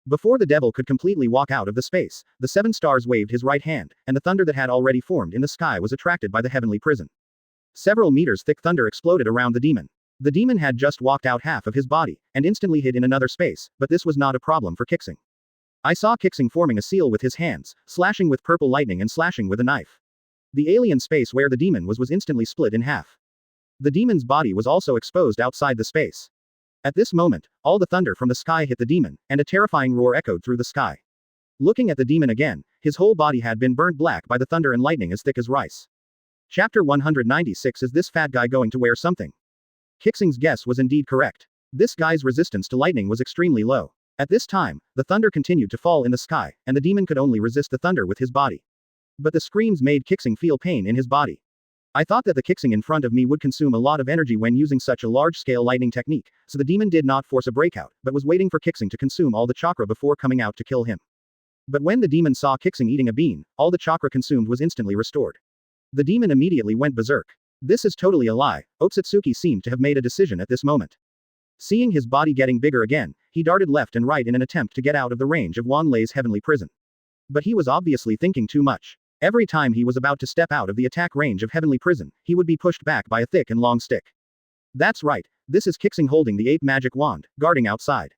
S1: Before the devil could completely walk out of the space, the seven stars waved his right hand, and the thunder that had already formed in the sky was attracted by the heavenly prison. Several meters thick thunder exploded around the demon. The demon had just walked out half of his body, and instantly hid in another space, but this was not a problem for Qixing. I saw Qixing forming a seal with his hands, slashing with purple lightning and slashing with a knife. The alien space where the demon was instantly split in half. The demon's body was also exposed outside the space. At this moment, all the thunder from the sky hit the demon, and a terrifying roar echoed through the sky. Looking at the demon again, his whole body had been burnt black by the thunder and lightning as thick as rice. Chapter 196. Is this fat guy going to wear something? Qixing's guess was indeed correct. This guy's resistance to lightning was extremely low. At this time, the thunder continued to fall in the sky, and the demon could only resist the thunder with his body. But the screams made Qixing feel pain in his body. I thought that the Qixing in front of me would consume a lot of energy when using such a large-scale lightning technique, so the demon did not force a breakout, but was waiting for Qixing to consume all the chakra before coming out to kill him. But when the demon saw Qixing eating a bean, all the chakra consumed was instantly restored. The demon immediately went berserk. This is totally a lie. Otsutsuki seemed to have made a decision at this moment. Seeing his body getting bigger again, he darted left and right in an attempt to get out of the range of Wanlei's heavenly prison. But he was obviously thinking too much. Every time he was about to step out of the attack range of heavenly prison, he would be pushed back by a thick and long stick. That's right, this is Qixing holding the 8th magic wand, guarding outside.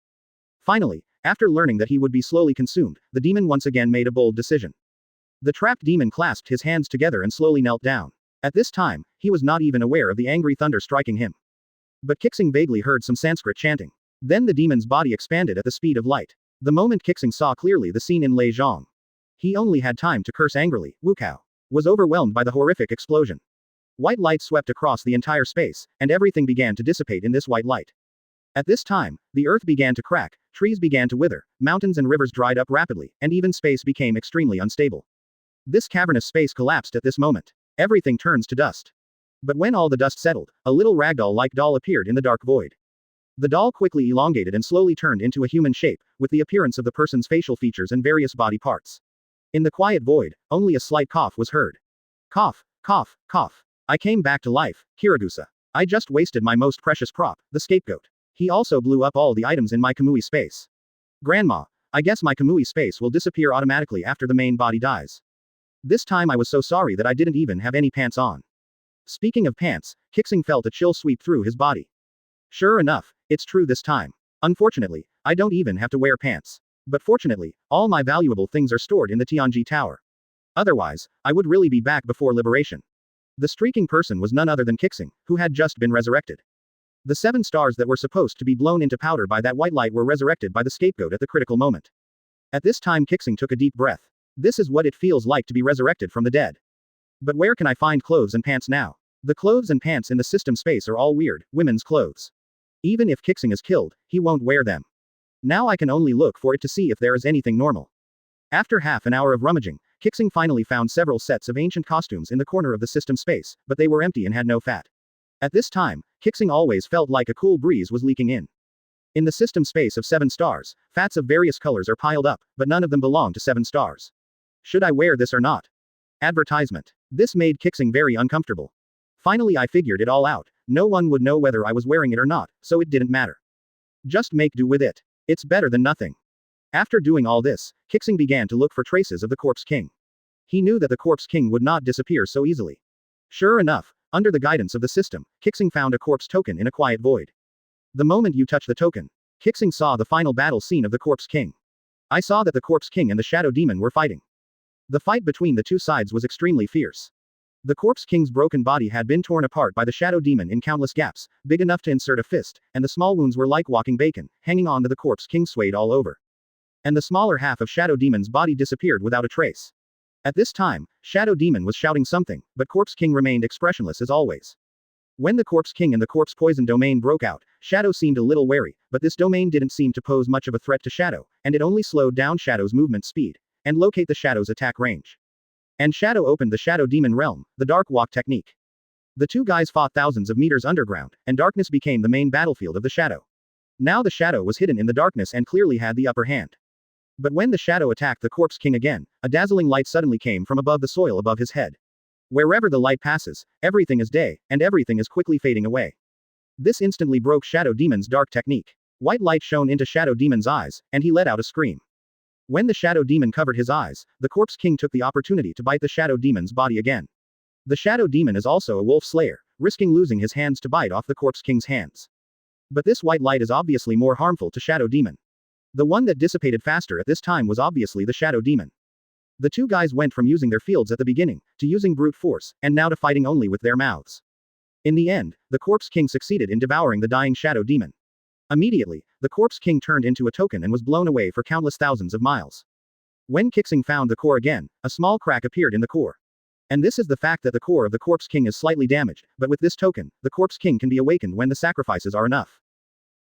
S1: Finally, after learning that he would be slowly consumed, the demon once again made a bold decision. The trapped demon clasped his hands together and slowly knelt down. At this time, he was not even aware of the angry thunder striking him. But Qixing vaguely heard some Sanskrit chanting. Then the demon's body expanded at the speed of light. The moment Qixing saw clearly the scene in Lei Zhang, he only had time to curse angrily. Wu Kao was overwhelmed by the horrific explosion. White light swept across the entire space, and everything began to dissipate in this white light. At this time, the earth began to crack, trees began to wither, mountains and rivers dried up rapidly, and even space became extremely unstable. This cavernous space collapsed at this moment. Everything turns to dust. But when all the dust settled, a little ragdoll-like doll appeared in the dark void. The doll quickly elongated and slowly turned into a human shape, with the appearance of the person's facial features and various body parts. In the quiet void, only a slight cough was heard. Cough, cough, cough. I came back to life, Kiragusa. I just wasted my most precious prop, the scapegoat. He also blew up all the items in my Kamui space. Grandma, I guess my Kamui space will disappear automatically after the main body dies. This time I was so sorry that I didn't even have any pants on. Speaking of pants, Qixing felt a chill sweep through his body. Sure enough, it's true this time. Unfortunately, I don't even have to wear pants. But fortunately, all my valuable things are stored in the Tianji Tower. Otherwise, I would really be back before liberation. The streaking person was none other than Qixing, who had just been resurrected. The 7 stars that were supposed to be blown into powder by that white light were resurrected by the scapegoat at the critical moment. At this time Qixing took a deep breath. This is what it feels like to be resurrected from the dead. But where can I find clothes and pants now? The clothes and pants in the system space are all weird, women's clothes. Even if Qixing is killed, he won't wear them. Now I can only look for it to see if there is anything normal. After half an hour of rummaging, Qixing finally found several sets of ancient costumes in the corner of the system space, but they were empty and had no fat. At this time, Qixing always felt like a cool breeze was leaking in. In the system space of 7 stars, fats of various colors are piled up, but none of them belong to 7 stars. Should I wear this or not? Advertisement. This made Qixing very uncomfortable. Finally I figured it all out, no one would know whether I was wearing it or not, so it didn't matter. Just make do with it. It's better than nothing. After doing all this, Qixing began to look for traces of the Corpse King. He knew that the Corpse King would not disappear so easily. Sure enough, under the guidance of the system, Qixing found a corpse token in a quiet void. The moment you touch the token, Qixing saw the final battle scene of the Corpse King. I saw that the Corpse King and the Shadow Demon were fighting. The fight between the two sides was extremely fierce. The Corpse King's broken body had been torn apart by the Shadow Demon in countless gaps, big enough to insert a fist, and the small wounds were like walking bacon, hanging on to the Corpse King swayed all over. And the smaller half of Shadow Demon's body disappeared without a trace. At this time, Shadow Demon was shouting something, but Corpse King remained expressionless as always. When the Corpse King and the Corpse Poison domain broke out, Shadow seemed a little wary, but this domain didn't seem to pose much of a threat to Shadow, and it only slowed down Shadow's movement speed, and locate the Shadow's attack range. And Shadow opened the Shadow Demon realm, the Dark Walk technique. The two guys fought thousands of meters underground, and darkness became the main battlefield of the Shadow. Now the Shadow was hidden in the darkness and clearly had the upper hand. But when the Shadow attacked the Corpse King again, a dazzling light suddenly came from above the soil above his head. Wherever the light passes, everything is day, and everything is quickly fading away. This instantly broke Shadow Demon's dark technique. White light shone into Shadow Demon's eyes, and he let out a scream. When the Shadow Demon covered his eyes, the Corpse King took the opportunity to bite the Shadow Demon's body again. The Shadow Demon is also a wolf slayer, risking losing his hands to bite off the Corpse King's hands. But this white light is obviously more harmful to Shadow Demon. The one that dissipated faster at this time was obviously the Shadow Demon. The two guys went from using their fields at the beginning, to using brute force, and now to fighting only with their mouths. In the end, the Corpse King succeeded in devouring the dying Shadow Demon. Immediately, the Corpse King turned into a token and was blown away for countless thousands of miles. When Qixing found the core again, a small crack appeared in the core. And this is the fact that the core of the Corpse King is slightly damaged, but with this token, the Corpse King can be awakened when the sacrifices are enough.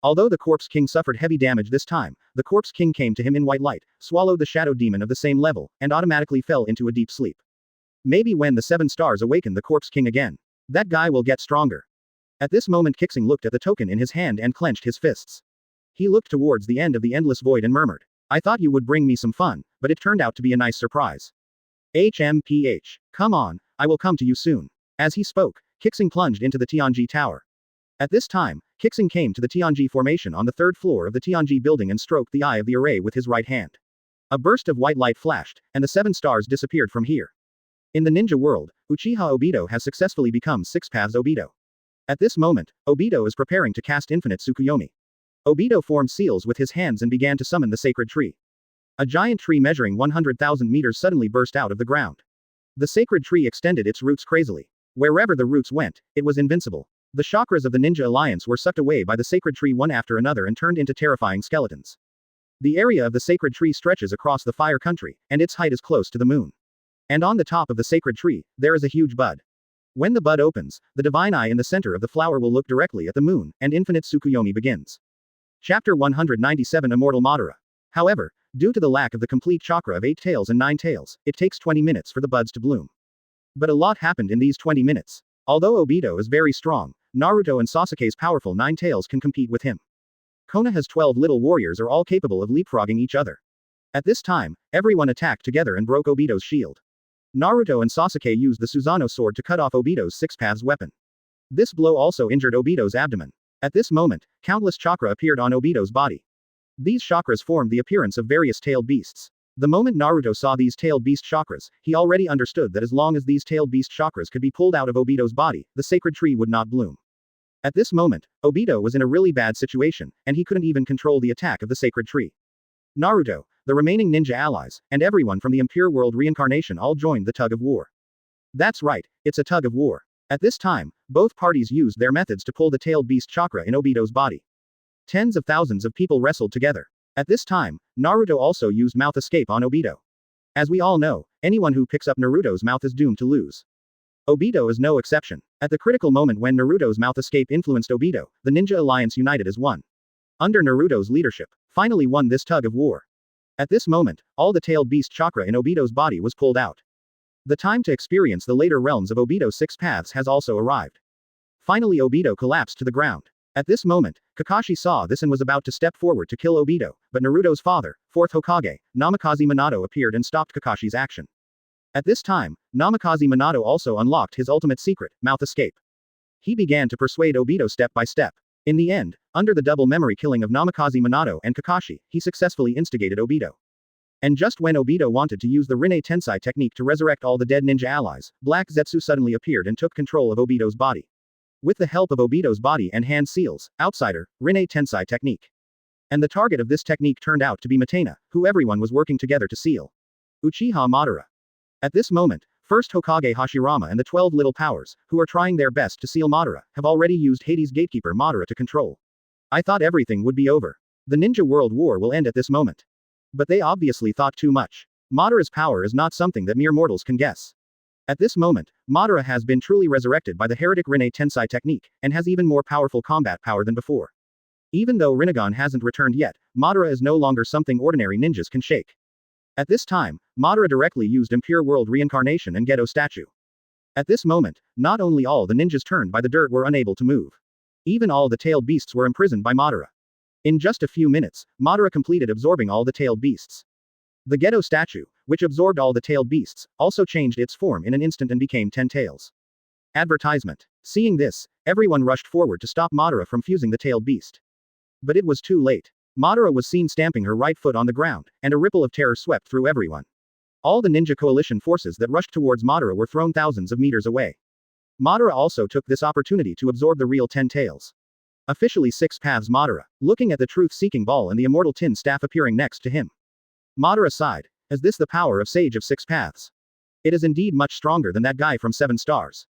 S1: Although the Corpse King suffered heavy damage this time, the Corpse King came to him in white light, swallowed the Shadow Demon of the same level, and automatically fell into a deep sleep. Maybe when the 7 stars awaken the Corpse King again, that guy will get stronger. At this moment Qixing looked at the token in his hand and clenched his fists. He looked towards the end of the endless void and murmured, "I thought you would bring me some fun, but it turned out to be a nice surprise. HMPH. Come on, I will come to you soon." As he spoke, Qixing plunged into the Tianji Tower. At this time, Qixing came to the Tianji formation on the 3rd floor of the Tianji building and stroked the eye of the array with his right hand. A burst of white light flashed, and the 7 stars disappeared from here. In the ninja world, Uchiha Obito has successfully become 6 Paths Obito. At this moment, Obito is preparing to cast Infinite Tsukuyomi. Obito formed seals with his hands and began to summon the sacred tree. A giant tree measuring 100,000 meters suddenly burst out of the ground. The sacred tree extended its roots crazily. Wherever the roots went, it was invincible. The chakras of the Ninja Alliance were sucked away by the sacred tree one after another and turned into terrifying skeletons. The area of the sacred tree stretches across the Fire Country, and its height is close to the moon. And on the top of the sacred tree, there is a huge bud. When the bud opens, the divine eye in the center of the flower will look directly at the moon, and Infinite Tsukuyomi begins. Chapter 197 Immortal Madara. However, due to the lack of the complete chakra of 8 tails and 9 tails, it takes 20 minutes for the buds to bloom. But a lot happened in these 20 minutes. Although Obito is very strong, Naruto and Sasuke's powerful 9 tails can compete with him. Konoha's 12 little warriors are all capable of leapfrogging each other. At this time, everyone attacked together and broke Obito's shield. Naruto and Sasuke used the Susanoo sword to cut off Obito's 6 Paths weapon. This blow also injured Obito's abdomen. At this moment, countless chakra appeared on Obito's body. These chakras formed the appearance of various tailed beasts. The moment Naruto saw these tailed beast chakras, he already understood that as long as these tailed beast chakras could be pulled out of Obito's body, the sacred tree would not bloom. At this moment, Obito was in a really bad situation, and he couldn't even control the attack of the sacred tree. Naruto, the remaining ninja allies, and everyone from the Impure World reincarnation all joined the tug of war. That's right, it's a tug of war. At this time, both parties used their methods to pull the tailed beast chakra in Obito's body. Tens of thousands of people wrestled together. At this time, Naruto also used mouth escape on Obito. As we all know, anyone who picks up Naruto's mouth is doomed to lose. Obito is no exception. At the critical moment when Naruto's mouth escape influenced Obito, the Ninja Alliance united as one. Under Naruto's leadership, finally won this tug of war. At this moment, all the tailed beast chakra in Obito's body was pulled out. The time to experience the later realms of Obito's six paths has also arrived. Finally Obito collapsed to the ground. At this moment, Kakashi saw this and was about to step forward to kill Obito, but Naruto's father, fourth Hokage, Namikaze Minato appeared and stopped Kakashi's action. At this time, Namikaze Minato also unlocked his ultimate secret, mouth escape. He began to persuade Obito step by step. In the end, under the double memory killing of Namikaze Minato and Kakashi, he successfully instigated Obito. And just when Obito wanted to use the Rinne Tensei technique to resurrect all the dead ninja allies, Black Zetsu suddenly appeared and took control of Obito's body. With the help of Obito's body and hand seals, outsider, Rinne Tensei technique. And the target of this technique turned out to be Matena, who everyone was working together to seal. Uchiha Madara. At this moment, first Hokage Hashirama and the 12 little powers, who are trying their best to seal Madara, have already used Hades' gatekeeper Madara to control. I thought everything would be over. The ninja world war will end at this moment. But they obviously thought too much. Madara's power is not something that mere mortals can guess. At this moment, Madara has been truly resurrected by the heretic Rinne Tensei technique, and has even more powerful combat power than before. Even though Rinnegan hasn't returned yet, Madara is no longer something ordinary ninjas can shake. At this time, Madara directly used Impure World Reincarnation and Gedo Statue. At this moment, not only all the ninjas turned by the dirt were unable to move. Even all the tailed beasts were imprisoned by Madara. In just a few minutes, Madara completed absorbing all the tailed beasts. The Gedo Statue, which absorbed all the tailed beasts, also changed its form in an instant and became 10 tails. Advertisement. Seeing this, everyone rushed forward to stop Madara from fusing the tailed beast. But it was too late. Madara was seen stamping her right foot on the ground, and a ripple of terror swept through everyone. All the ninja coalition forces that rushed towards Madara were thrown thousands of meters away. Madara also took this opportunity to absorb the real 10 tails. Officially 6 paths Madara, looking at the truth-seeking ball and the immortal tin staff appearing next to him. Madara sighed. Is this the power of Sage of 6 Paths? It is indeed much stronger than that guy from 7 stars.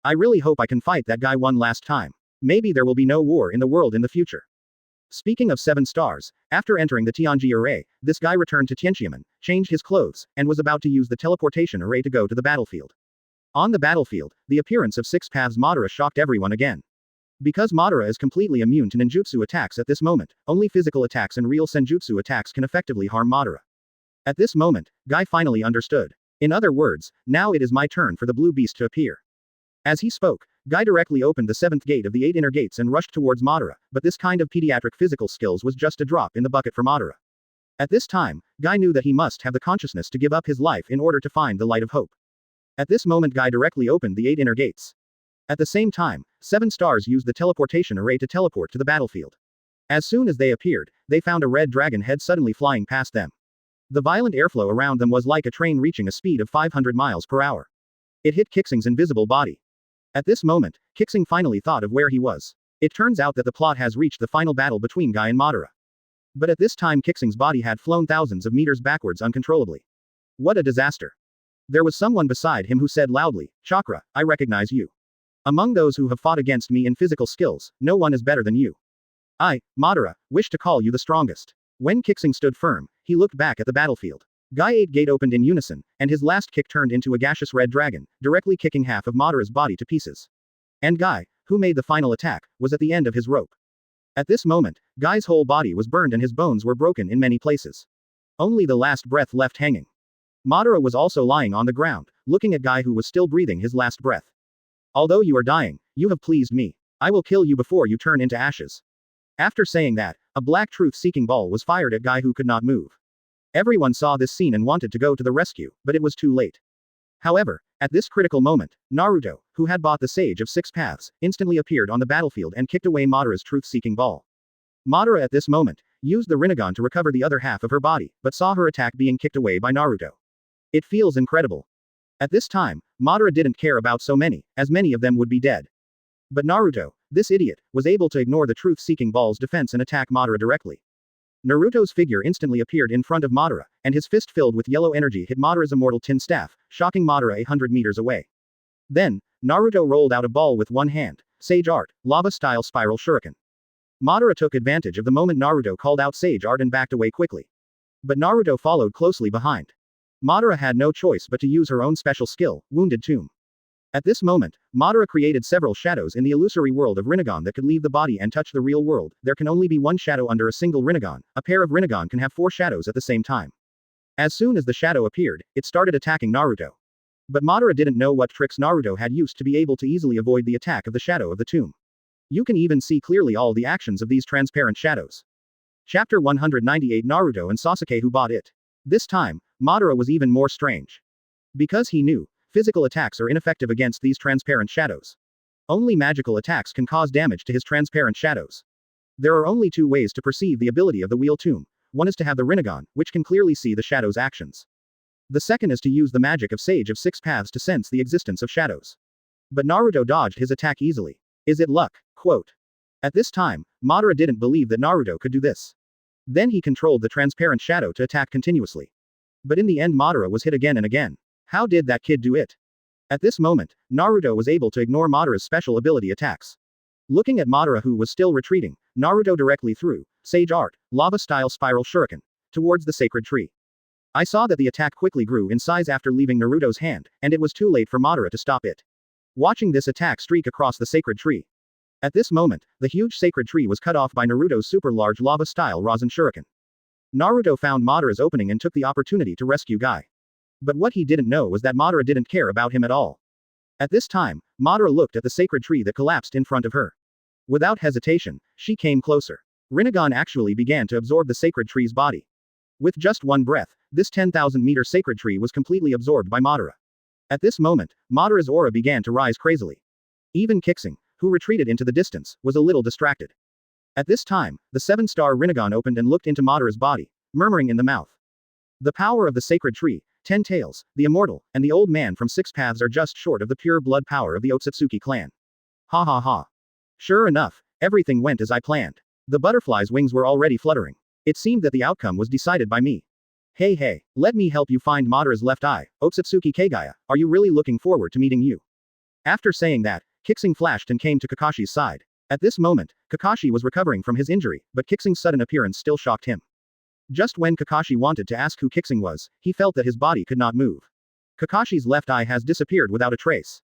S1: I really hope I can fight that guy one last time. Maybe there will be no war in the world in the future. Speaking of 7 stars, after entering the Tianji array, this guy returned to Tianqiamen, changed his clothes, and was about to use the teleportation array to go to the battlefield. On the battlefield, the appearance of 6 Paths Madara shocked everyone again. Because Madara is completely immune to ninjutsu attacks at this moment, only physical attacks and real senjutsu attacks can effectively harm Madara. At this moment, Guy finally understood. In other words, now it is my turn for the blue beast to appear. As he spoke, Guy directly opened the 7th gate of the 8 inner gates and rushed towards Madara, but this kind of pediatric physical skills was just a drop in the bucket for Madara. At this time, Guy knew that he must have the consciousness to give up his life in order to find the light of hope. At this moment Guy directly opened the 8 inner gates. At the same time, 7 stars used the teleportation array to teleport to the battlefield. As soon as they appeared, they found a red dragon head suddenly flying past them. The violent airflow around them was like a train reaching a speed of 500 miles per hour. It hit Qixing's invisible body. At this moment, Qixing finally thought of where he was. It turns out that the plot has reached the final battle between Guy and Madara. But at this time Qixing's body had flown thousands of meters backwards uncontrollably. What a disaster. There was someone beside him who said loudly, "Chakra, I recognize you. Among those who have fought against me in physical skills, no one is better than you. I, Madara, wish to call you the strongest." When Qixing stood firm, he looked back at the battlefield. Guy 8 gate opened in unison, and his last kick turned into a gaseous red dragon, directly kicking half of Madara's body to pieces. And Guy, who made the final attack, was at the end of his rope. At this moment, Guy's whole body was burned and his bones were broken in many places. Only the last breath left hanging. Madara was also lying on the ground, looking at Guy who was still breathing his last breath. Although you are dying, you have pleased me. I will kill you before you turn into ashes. After saying that, a black truth-seeking ball was fired at Guy who could not move. Everyone saw this scene and wanted to go to the rescue, but it was too late. However, at this critical moment, Naruto, who had bought the Sage of 6 Paths, instantly appeared on the battlefield and kicked away Madara's truth-seeking ball. Madara at this moment used the Rinnegan to recover the other half of her body, but saw her attack being kicked away by Naruto. It feels incredible. At this time, Madara didn't care about so many, as many of them would be dead. But Naruto, this idiot, was able to ignore the truth-seeking ball's defense and attack Madara directly. Naruto's figure instantly appeared in front of Madara, and his fist filled with yellow energy hit Madara's immortal tin staff, shocking Madara 100 meters away. Then, Naruto rolled out a ball with one hand, Sage Art, lava-style spiral shuriken. Madara took advantage of the moment Naruto called out Sage Art and backed away quickly. But Naruto followed closely behind. Madara had no choice but to use her own special skill, Wounded Tomb. At this moment, Madara created several shadows in the illusory world of Rinnegan that could leave the body and touch the real world. There can only be one shadow under a single Rinnegan. A pair of Rinnegan can have 4 shadows at the same time. As soon as the shadow appeared, it started attacking Naruto. But Madara didn't know what tricks Naruto had used to be able to easily avoid the attack of the shadow of the tomb. You can even see clearly all the actions of these transparent shadows. Chapter 198 Naruto and Sasuke who bought it. This time, Madara was even more strange. Because he knew, physical attacks are ineffective against these transparent shadows. Only magical attacks can cause damage to his transparent shadows. There are only 2 ways to perceive the ability of the Wheel Tomb. One is to have the Rinnegan, which can clearly see the shadow's actions. The second is to use the magic of Sage of 6 Paths to sense the existence of shadows. But Naruto dodged his attack easily. Is it luck? Quote. At this time, Madara didn't believe that Naruto could do this. Then he controlled the transparent shadow to attack continuously. But in the end Madara was hit again and again. How did that kid do it? At this moment, Naruto was able to ignore Madara's special ability attacks. Looking at Madara who was still retreating, Naruto directly threw Sage Art, lava-style spiral shuriken, towards the sacred tree. I saw that the attack quickly grew in size after leaving Naruto's hand, and it was too late for Madara to stop it. Watching this attack streak across the sacred tree. At this moment, the huge sacred tree was cut off by Naruto's super large lava-style Rasen shuriken. Naruto found Madara's opening and took the opportunity to rescue Guy. But what he didn't know was that Madara didn't care about him at all. At this time, Madara looked at the sacred tree that collapsed in front of her. Without hesitation, she came closer. Rinnegan actually began to absorb the sacred tree's body. With just one breath, this 10,000-meter sacred tree was completely absorbed by Madara. At this moment, Madara's aura began to rise crazily. Even Qixing, who retreated into the distance, was a little distracted. At this time, the 7-star Rinnegan opened and looked into Madara's body, murmuring in the mouth. The power of the sacred tree, 10 tails, the immortal, and the old man from 6 paths are just short of the pure blood power of the Otsutsuki clan. Ha ha ha. Sure enough, everything went as I planned. The butterfly's wings were already fluttering. It seemed that the outcome was decided by me. Hey, let me help you find Madara's left eye, Otsutsuki Kagaya, are you really looking forward to meeting you? After saying that, Qixing flashed and came to Kakashi's side. At this moment, Kakashi was recovering from his injury, but Qixing's sudden appearance still shocked him. Just when Kakashi wanted to ask who Qixing was, he felt that his body could not move. Kakashi's left eye has disappeared without a trace.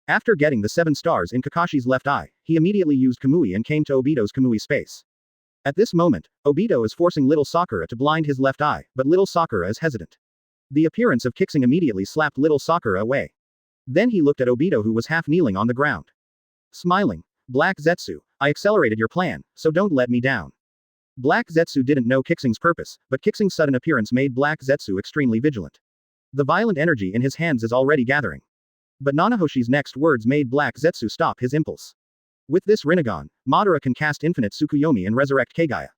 S1: After getting the 7 stars in Kakashi's left eye, he immediately used Kamui and came to Obito's Kamui space. At this moment, Obito is forcing little Sakura to blind his left eye, but little Sakura is hesitant. The appearance of Qixing immediately slapped little Sakura away. Then he looked at Obito who was half kneeling on the ground. Smiling. Black Zetsu, I accelerated your plan, so don't let me down. Black Zetsu didn't know Qixing's purpose, but Qixing's sudden appearance made Black Zetsu extremely vigilant. The violent energy in his hands is already gathering. But Nanahoshi's next words made Black Zetsu stop his impulse. With this Rinnegan, Madara can cast infinite Tsukuyomi and resurrect Kagaya.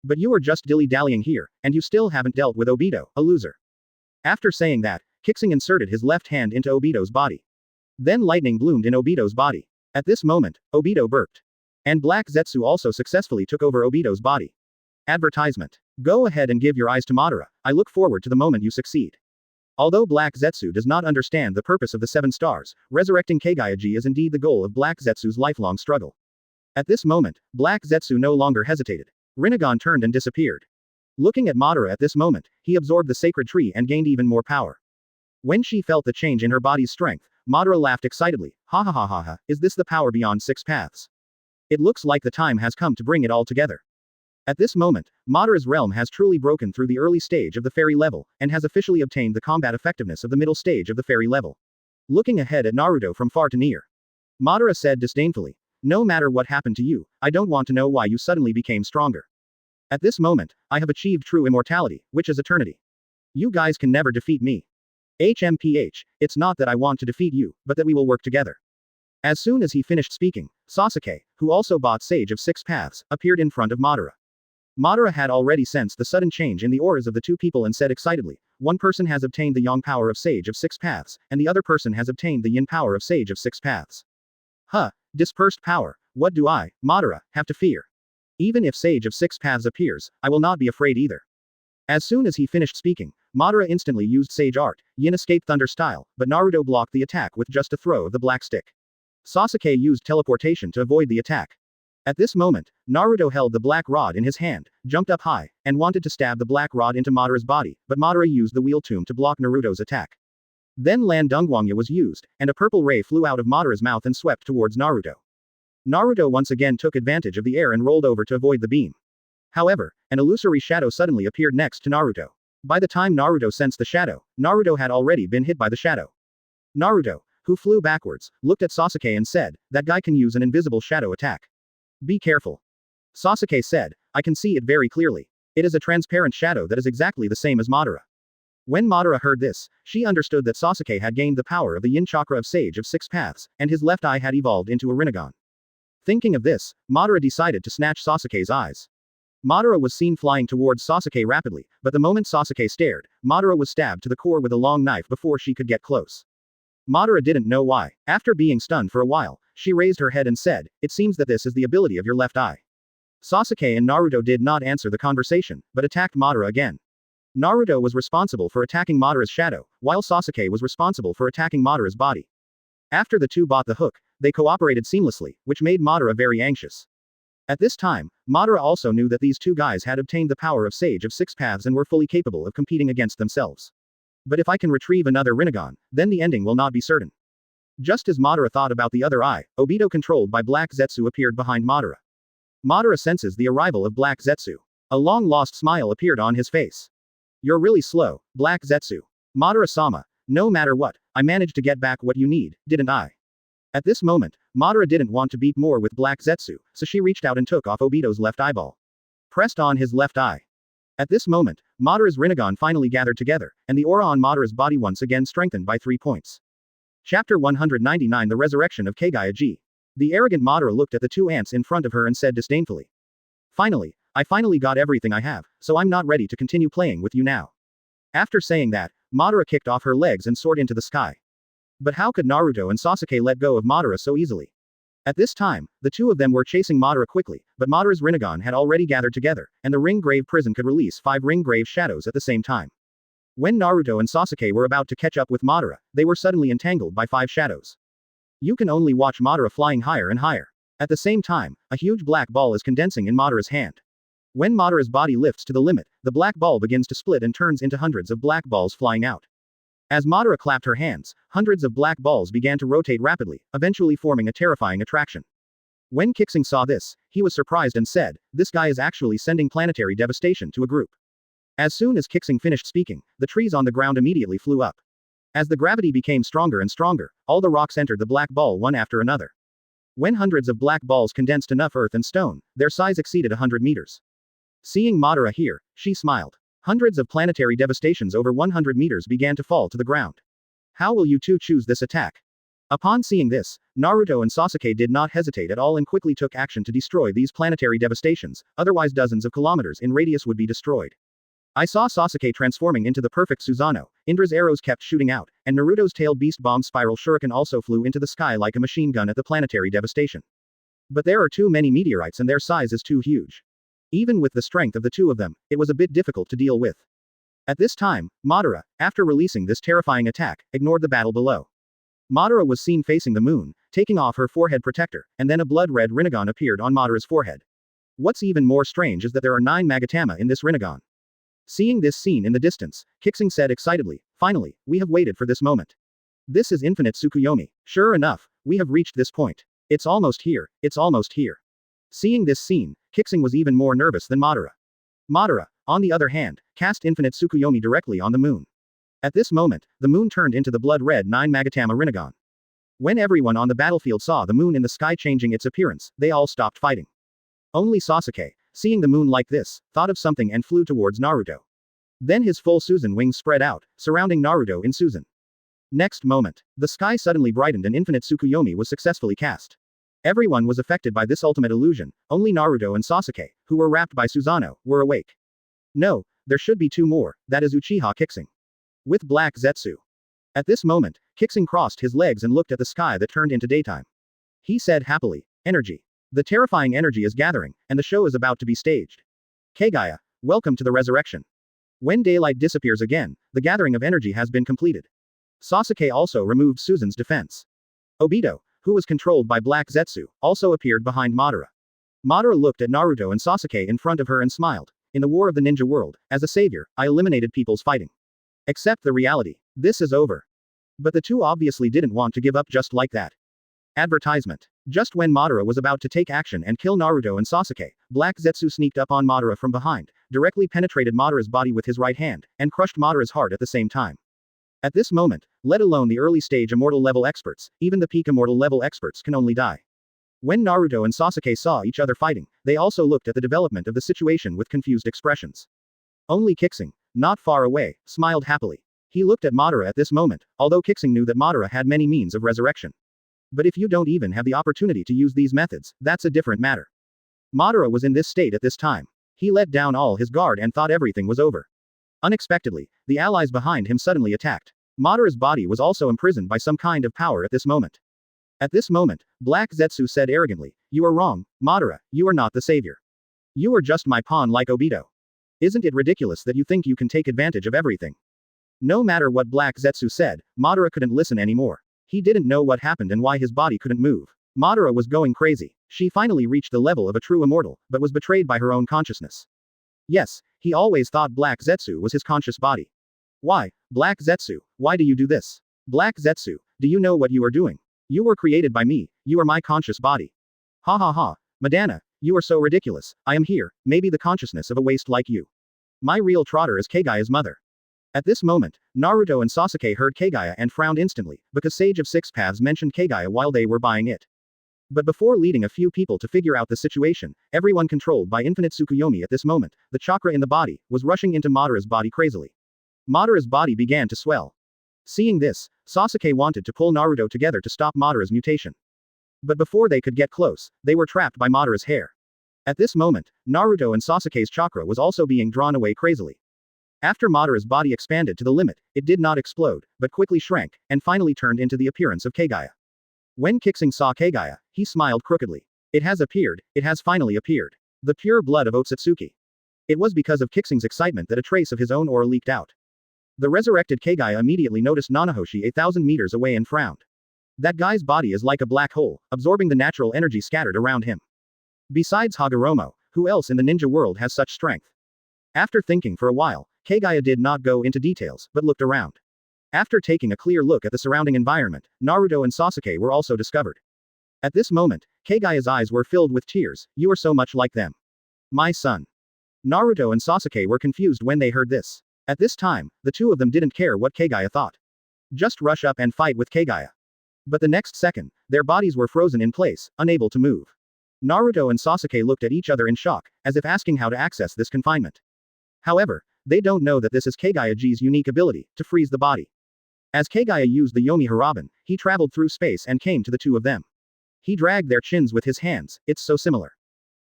S1: But you are just dilly-dallying here, and you still haven't dealt with Obito, a loser. After saying that, Qixing inserted his left hand into Obito's body. Then lightning bloomed in Obito's body. At this moment, Obito burped. And Black Zetsu also successfully took over Obito's body. Advertisement. Go ahead and give your eyes to Madara, I look forward to the moment you succeed. Although Black Zetsu does not understand the purpose of the 7 stars, resurrecting Kagayaji is indeed the goal of Black Zetsu's lifelong struggle. At this moment, Black Zetsu no longer hesitated. Rinnegan turned and disappeared. Looking at Madara at this moment, he absorbed the sacred tree and gained even more power. When she felt the change in her body's strength, Madara laughed excitedly, ha ha ha ha ha, is this the power beyond 6 paths? It looks like the time has come to bring it all together. At this moment, Madara's realm has truly broken through the early stage of the fairy level, and has officially obtained the combat effectiveness of the middle stage of the fairy level. Looking ahead at Naruto from far to near, Madara said disdainfully, no matter what happened to you, I don't want to know why you suddenly became stronger. At this moment, I have achieved true immortality, which is eternity. You guys can never defeat me. HMPH, it's not that I want to defeat you, but that we will work together. As soon as he finished speaking, Sasuke, who also bought Sage of 6 Paths, appeared in front of Madara. Madara had already sensed the sudden change in the auras of the 2 people and said excitedly, one person has obtained the Yang power of Sage of 6 Paths, and the other person has obtained the Yin power of Sage of 6 Paths. Huh, dispersed power, what do I, Madara, have to fear? Even if Sage of 6 Paths appears, I will not be afraid either. As soon as he finished speaking, Madara instantly used Sage Art, Yin Escape Thunder style, but Naruto blocked the attack with just a throw of the black stick. Sasuke used teleportation to avoid the attack. At this moment, Naruto held the black rod in his hand, jumped up high, and wanted to stab the black rod into Madara's body, but Madara used the Wheel Tomb to block Naruto's attack. Then Lan Dongguangya was used, and a purple ray flew out of Madara's mouth and swept towards Naruto. Naruto once again took advantage of the air and rolled over to avoid the beam. However, an illusory shadow suddenly appeared next to Naruto. By the time Naruto sensed the shadow, Naruto had already been hit by the shadow. Naruto, who flew backwards, looked at Sasuke and said, "That guy can use an invisible shadow attack. Be careful." Sasuke said, "I can see it very clearly. It is a transparent shadow that is exactly the same as Madara." When Madara heard this, she understood that Sasuke had gained the power of the Yin Chakra of Sage of Six Paths, and his left eye had evolved into a Rinnegan. Thinking of this, Madara decided to snatch Sasuke's eyes. Madara was seen flying towards Sasuke rapidly, but the moment Sasuke stared, Madara was stabbed to the core with a long knife before she could get close. Madara didn't know why. After being stunned for a while, she raised her head and said, "It seems that this is the ability of your left eye." Sasuke and Naruto did not answer the conversation, but attacked Madara again. Naruto was responsible for attacking Madara's shadow, while Sasuke was responsible for attacking Madara's body. After the two bought the hook, they cooperated seamlessly, which made Madara very anxious. At this time, Madara also knew that these two guys had obtained the power of Sage of Six Paths and were fully capable of competing against themselves. But if I can retrieve another Rinnegan, then the ending will not be certain. Just as Madara thought about the other eye, Obito controlled by Black Zetsu appeared behind Madara. Madara senses the arrival of Black Zetsu. A long-lost smile appeared on his face. "You're really slow, Black Zetsu. Madara-sama, no matter what, I managed to get back what you need, didn't I?" At this moment, Madara didn't want to beat more with Black Zetsu, so she reached out and took off Obito's left eyeball. Pressed on his left eye. At this moment, Madara's Rinnegan finally gathered together, and the aura on Madara's body once again strengthened by 3 points. Chapter 199 The Resurrection of Kagaya-ji. The arrogant Madara looked at the two ants in front of her and said disdainfully. "Finally, I finally got everything I have, so I'm not ready to continue playing with you now." After saying that, Madara kicked off her legs and soared into the sky. But how could Naruto and Sasuke let go of Madara so easily? At this time, the two of them were chasing Madara quickly, but Madara's Rinnegan had already gathered together, and the Ring Grave prison could release 5 Ring Grave shadows at the same time. When Naruto and Sasuke were about to catch up with Madara, they were suddenly entangled by 5 shadows. You can only watch Madara flying higher and higher. At the same time, a huge black ball is condensing in Madara's hand. When Madara's body lifts to the limit, the black ball begins to split and turns into hundreds of black balls flying out. As Madara clapped her hands, hundreds of black balls began to rotate rapidly, eventually forming a terrifying attraction. When Qixing saw this, he was surprised and said, "This guy is actually sending planetary devastation to a group." As soon as Qixing finished speaking, the trees on the ground immediately flew up. As the gravity became stronger and stronger, all the rocks entered the black ball one after another. When hundreds of black balls condensed enough earth and stone, their size exceeded 100 meters. Seeing Madara here, she smiled. Hundreds of planetary devastations over 100 meters began to fall to the ground. "How will you two choose this attack?" Upon seeing this, Naruto and Sasuke did not hesitate at all and quickly took action to destroy these planetary devastations, otherwise dozens of kilometers in radius would be destroyed. I saw Sasuke transforming into the perfect Susanoo, Indra's arrows kept shooting out, and Naruto's tailed beast bomb spiral shuriken also flew into the sky like a machine gun at the planetary devastation. But there are too many meteorites and their size is too huge. Even with the strength of the two of them, it was a bit difficult to deal with. At this time, Madara, after releasing this terrifying attack, ignored the battle below. Madara was seen facing the moon, taking off her forehead protector, and then a blood-red Rinnegan appeared on Madara's forehead. What's even more strange is that there are 9 Magatama in this Rinnegan. Seeing this scene in the distance, Qixing said excitedly, "Finally, we have waited for this moment. This is infinite Tsukuyomi. Sure enough, we have reached this point. It's almost here, it's almost here." Seeing this scene, Qixing was even more nervous than Madara. Madara, on the other hand, cast infinite Tsukuyomi directly on the moon. At this moment, the moon turned into the blood-red 9 Magatama Rinnegan. When everyone on the battlefield saw the moon in the sky changing its appearance, they all stopped fighting. Only Sasuke, seeing the moon like this, thought of something and flew towards Naruto. Then his full Susan wings spread out, surrounding Naruto in Susan. Next moment, the sky suddenly brightened and infinite Tsukuyomi was successfully cast. Everyone was affected by this ultimate illusion, only Naruto and Sasuke, who were wrapped by Susanoo, were awake. No, there should be 2 more, that is Uchiha Qixing. With Black Zetsu. At this moment, Qixing crossed his legs and looked at the sky that turned into daytime. He said happily, "Energy. The terrifying energy is gathering, and the show is about to be staged. Kagaya, welcome to the resurrection." When daylight disappears again, the gathering of energy has been completed. Sasuke also removed Susan's defense. Obito, who was controlled by Black Zetsu, also appeared behind Madara. Madara looked at Naruto and Sasuke in front of her and smiled. In the war of the ninja world, as a savior, I eliminated people's fighting. Accept the reality. This is over. But the two obviously didn't want to give up just like that. Advertisement. Just when Madara was about to take action and kill Naruto and Sasuke, Black Zetsu sneaked up on Madara from behind, directly penetrated Madara's body with his right hand, and crushed Madara's heart at the same time. At this moment, let alone the early stage immortal level experts, even the peak immortal level experts can only die. When Naruto and Sasuke saw each other fighting, they also looked at the development of the situation with confused expressions. Only Qixing, not far away, smiled happily. He looked at Madara at this moment, although Qixing knew that Madara had many means of resurrection. But if you don't even have the opportunity to use these methods, that's a different matter. Madara was in this state at this time. He let down all his guard and thought everything was over. Unexpectedly, the allies behind him suddenly attacked. Madara's body was also imprisoned by some kind of power at this moment. At this moment, Black Zetsu said arrogantly, "You are wrong, Madara, you are not the savior. You are just my pawn like Obito. Isn't it ridiculous that you think you can take advantage of everything?" No matter what Black Zetsu said, Madara couldn't listen anymore. He didn't know what happened and why his body couldn't move. Madara was going crazy. She finally reached the level of a true immortal, but was betrayed by her own consciousness. Yes, he always thought Black Zetsu was his conscious body. Why, Black Zetsu, why do you do this? Black Zetsu, do you know what you are doing? You were created by me, you are my conscious body. Ha ha ha, Madana, you are so ridiculous, I am here, maybe the consciousness of a waste like you. My real trotter is Kagaya's mother. At this moment, Naruto and Sasuke heard Kagaya and frowned instantly, because Sage of Six Paths mentioned Kagaya while they were buying it. But before leading a few people to figure out the situation, everyone controlled by infinite Tsukuyomi at this moment, the chakra in the body, was rushing into Madara's body crazily. Madara's body began to swell. Seeing this, Sasuke wanted to pull Naruto together to stop Madara's mutation. But before they could get close, they were trapped by Madara's hair. At this moment, Naruto and Sasuke's chakra was also being drawn away crazily. After Madara's body expanded to the limit, it did not explode, but quickly shrank, and finally turned into the appearance of Kagaya. When Qixing saw Kagaya, he smiled crookedly. It has appeared, it has finally appeared. The pure blood of Otsutsuki. It was because of Qixing's excitement that a trace of his own aura leaked out. The resurrected Kagaya immediately noticed Nanahoshi 1,000 meters away and frowned. That guy's body is like a black hole, absorbing the natural energy scattered around him. Besides Hagoromo, who else in the ninja world has such strength? After thinking for a while, Kagaya did not go into details, but looked around. After taking a clear look at the surrounding environment, Naruto and Sasuke were also discovered. At this moment, Kagaya's eyes were filled with tears. You are so much like them. My son. Naruto and Sasuke were confused when they heard this. At this time, the two of them didn't care what Kagaya thought. Just rush up and fight with Kagaya. But the next second, their bodies were frozen in place, unable to move. Naruto and Sasuke looked at each other in shock, as if asking how to access this confinement. However, they don't know that this is Kagaya's unique ability, to freeze the body. As Kagaya used the Yomi Haraban, he traveled through space and came to the two of them. He dragged their chins with his hands, it's so similar.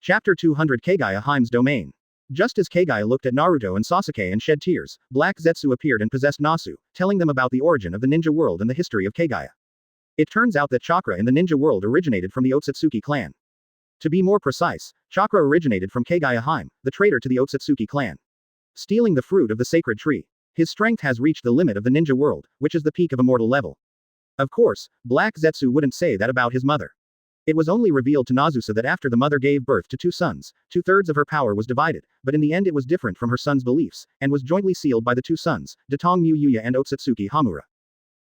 S1: Chapter 200 Kagaya Heims Domain. Just as Kagaya looked at Naruto and Sasuke and shed tears, Black Zetsu appeared and possessed Nasu, telling them about the origin of the ninja world and the history of Kagaya. It turns out that chakra in the ninja world originated from the Otsutsuki clan. To be more precise, chakra originated from Kagaya Heim, the traitor to the Otsutsuki clan. Stealing the fruit of the sacred tree. His strength has reached the limit of the ninja world, which is the peak of immortal level. Of course, Black Zetsu wouldn't say that about his mother. It was only revealed to Nazusa that after the mother gave birth to two sons, 2/3 of her power was divided, but in the end it was different from her son's beliefs, and was jointly sealed by the two sons, Datong Muyuya and Otsutsuki Hamura.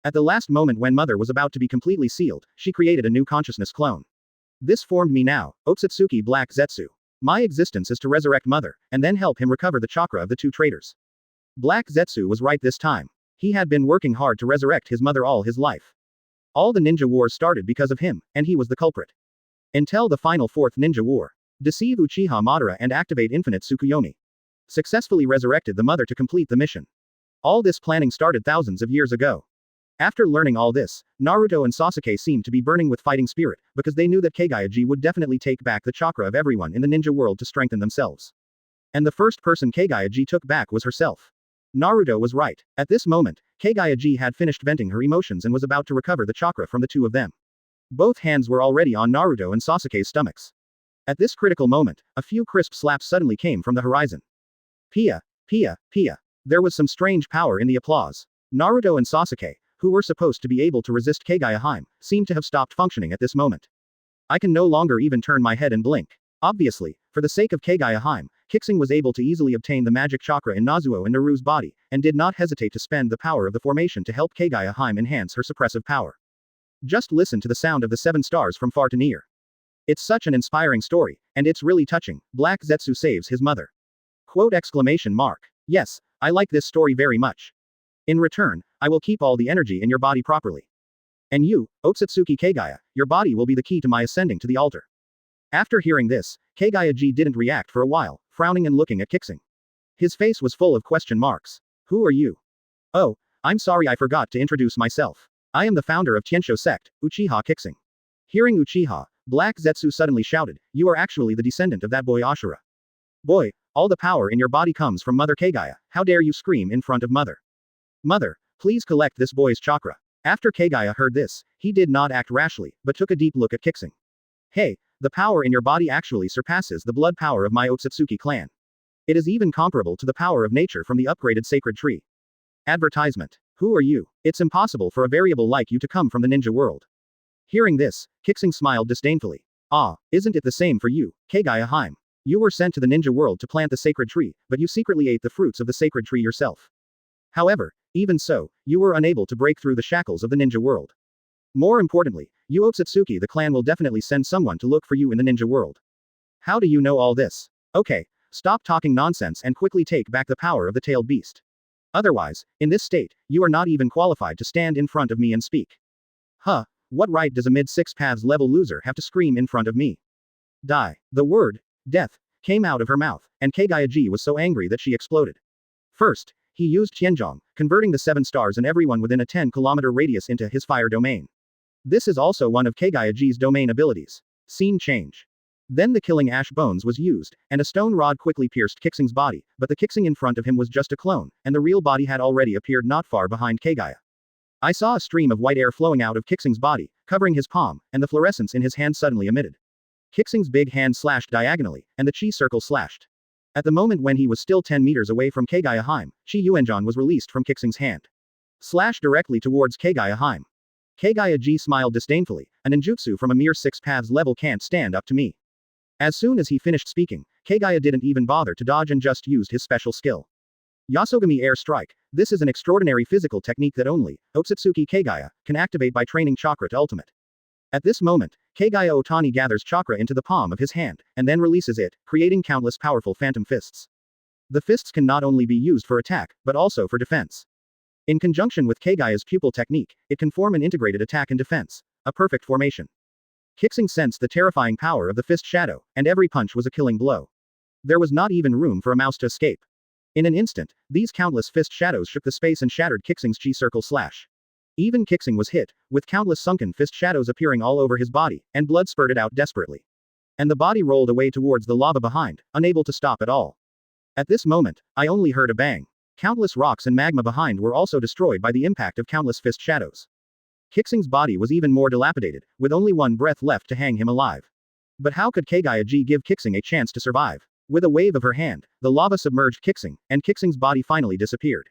S1: At the last moment when mother was about to be completely sealed, she created a new consciousness clone. This formed me now, Otsutsuki Black Zetsu. My existence is to resurrect mother, and then help him recover the chakra of the two traitors. Black Zetsu was right this time. He had been working hard to resurrect his mother all his life. All the ninja wars started because of him, and he was the culprit. Until the final fourth ninja war. Deceive Uchiha Madara and activate infinite Tsukuyomi. Successfully resurrected the mother to complete the mission. All this planning started thousands of years ago. After learning all this, Naruto and Sasuke seemed to be burning with fighting spirit, because they knew that Kagaya would definitely take back the chakra of everyone in the ninja world to strengthen themselves. And the first person Kagaya took back was herself. Naruto was right. At this moment, Kagaya had finished venting her emotions and was about to recover the chakra from the two of them. Both hands were already on Naruto and Sasuke's stomachs. At this critical moment, a few crisp slaps suddenly came from the horizon. Pia, Pia, Pia. There was some strange power in the applause. Naruto and Sasuke, who were supposed to be able to resist Kage, seemed to have stopped functioning at this moment. I can no longer even turn my head and blink. Obviously, for the sake of Kage, Qixing was able to easily obtain the magic chakra in Nazuo and Naru's body, and did not hesitate to spend the power of the formation to help Kage enhance her suppressive power. Just listen to the sound of the 7 stars from far to near. It's such an inspiring story, and it's really touching. Black Zetsu saves his mother. Quote exclamation mark. Yes, I like this story very much. In return, I will keep all the energy in your body properly. And you, Otsutsuki Kagaya, your body will be the key to my ascending to the altar. After hearing this, Kagaya didn't react for a while, frowning and looking at Qixing. His face was full of question marks. Who are you? Oh, I'm sorry I forgot to introduce myself. I am the founder of Tiensho sect, Uchiha Qixing. Hearing Uchiha, Black Zetsu suddenly shouted, you are actually the descendant of that boy Ashura. Boy, all the power in your body comes from Mother Kagaya, how dare you scream in front of Mother. Mother, please collect this boy's chakra. After Kagaya heard this, he did not act rashly, but took a deep look at Qixing. Hey, the power in your body actually surpasses the blood power of my Otsutsuki clan. It is even comparable to the power of nature from the upgraded sacred tree. Advertisement. Who are you? It's impossible for a variable like you to come from the ninja world. Hearing this, Qixing smiled disdainfully. Ah, isn't it the same for you, Kagaya? You were sent to the ninja world to plant the sacred tree, but you secretly ate the fruits of the sacred tree yourself. However, even so, you were unable to break through the shackles of the ninja world. More importantly, you Otsutsuki the clan will definitely send someone to look for you in the ninja world. How do you know all this? Okay, stop talking nonsense and quickly take back the power of the tailed beast. Otherwise, in this state, you are not even qualified to stand in front of me and speak. Huh, what right does a mid-6 paths level loser have to scream in front of me? Die. The word, death, came out of her mouth, and Kagaya was so angry that she exploded. First, he used Tianzhong, converting the 7 stars and everyone within a 10-kilometer radius into his fire domain. This is also one of Kagaya's domain abilities. Scene change. Then the killing ash bones was used, and a stone rod quickly pierced Qixing's body, but the Qixing in front of him was just a clone, and the real body had already appeared not far behind Kagaya. I saw a stream of white air flowing out of Qixing's body, covering his palm, and the fluorescence in his hand suddenly emitted. Qixing's big hand slashed diagonally, and the chi circle slashed. At the moment when he was still 10 meters away from Kagaya, Chi Yuanzhan was released from Qixing's hand. Slash directly towards Kagaya. Kagaya smiled disdainfully, a ninjutsu from a mere 6 paths level can't stand up to me. As soon as he finished speaking, Kagaya didn't even bother to dodge and just used his special skill. Yasogami Air Strike. This is an extraordinary physical technique that only Otsutsuki Kagaya can activate by training chakra to ultimate. At this moment, Kagaya Otani gathers chakra into the palm of his hand, and then releases it, creating countless powerful phantom fists. The fists can not only be used for attack, but also for defense. In conjunction with Kagaya's pupil technique, it can form an integrated attack and defense, a perfect formation. Qixing sensed the terrifying power of the fist shadow, and every punch was a killing blow. There was not even room for a mouse to escape. In an instant, these countless fist shadows shook the space and shattered Qixing's chi circle slash. Even Qixing was hit, with countless sunken fist shadows appearing all over his body, and blood spurted out desperately. And the body rolled away towards the lava behind, unable to stop at all. At this moment, I only heard a bang. Countless rocks and magma behind were also destroyed by the impact of countless fist shadows. Qixing's body was even more dilapidated, with only one breath left to hang him alive. But how could Kagaya give Qixing a chance to survive? With a wave of her hand, the lava submerged Qixing, and Qixing's body finally disappeared.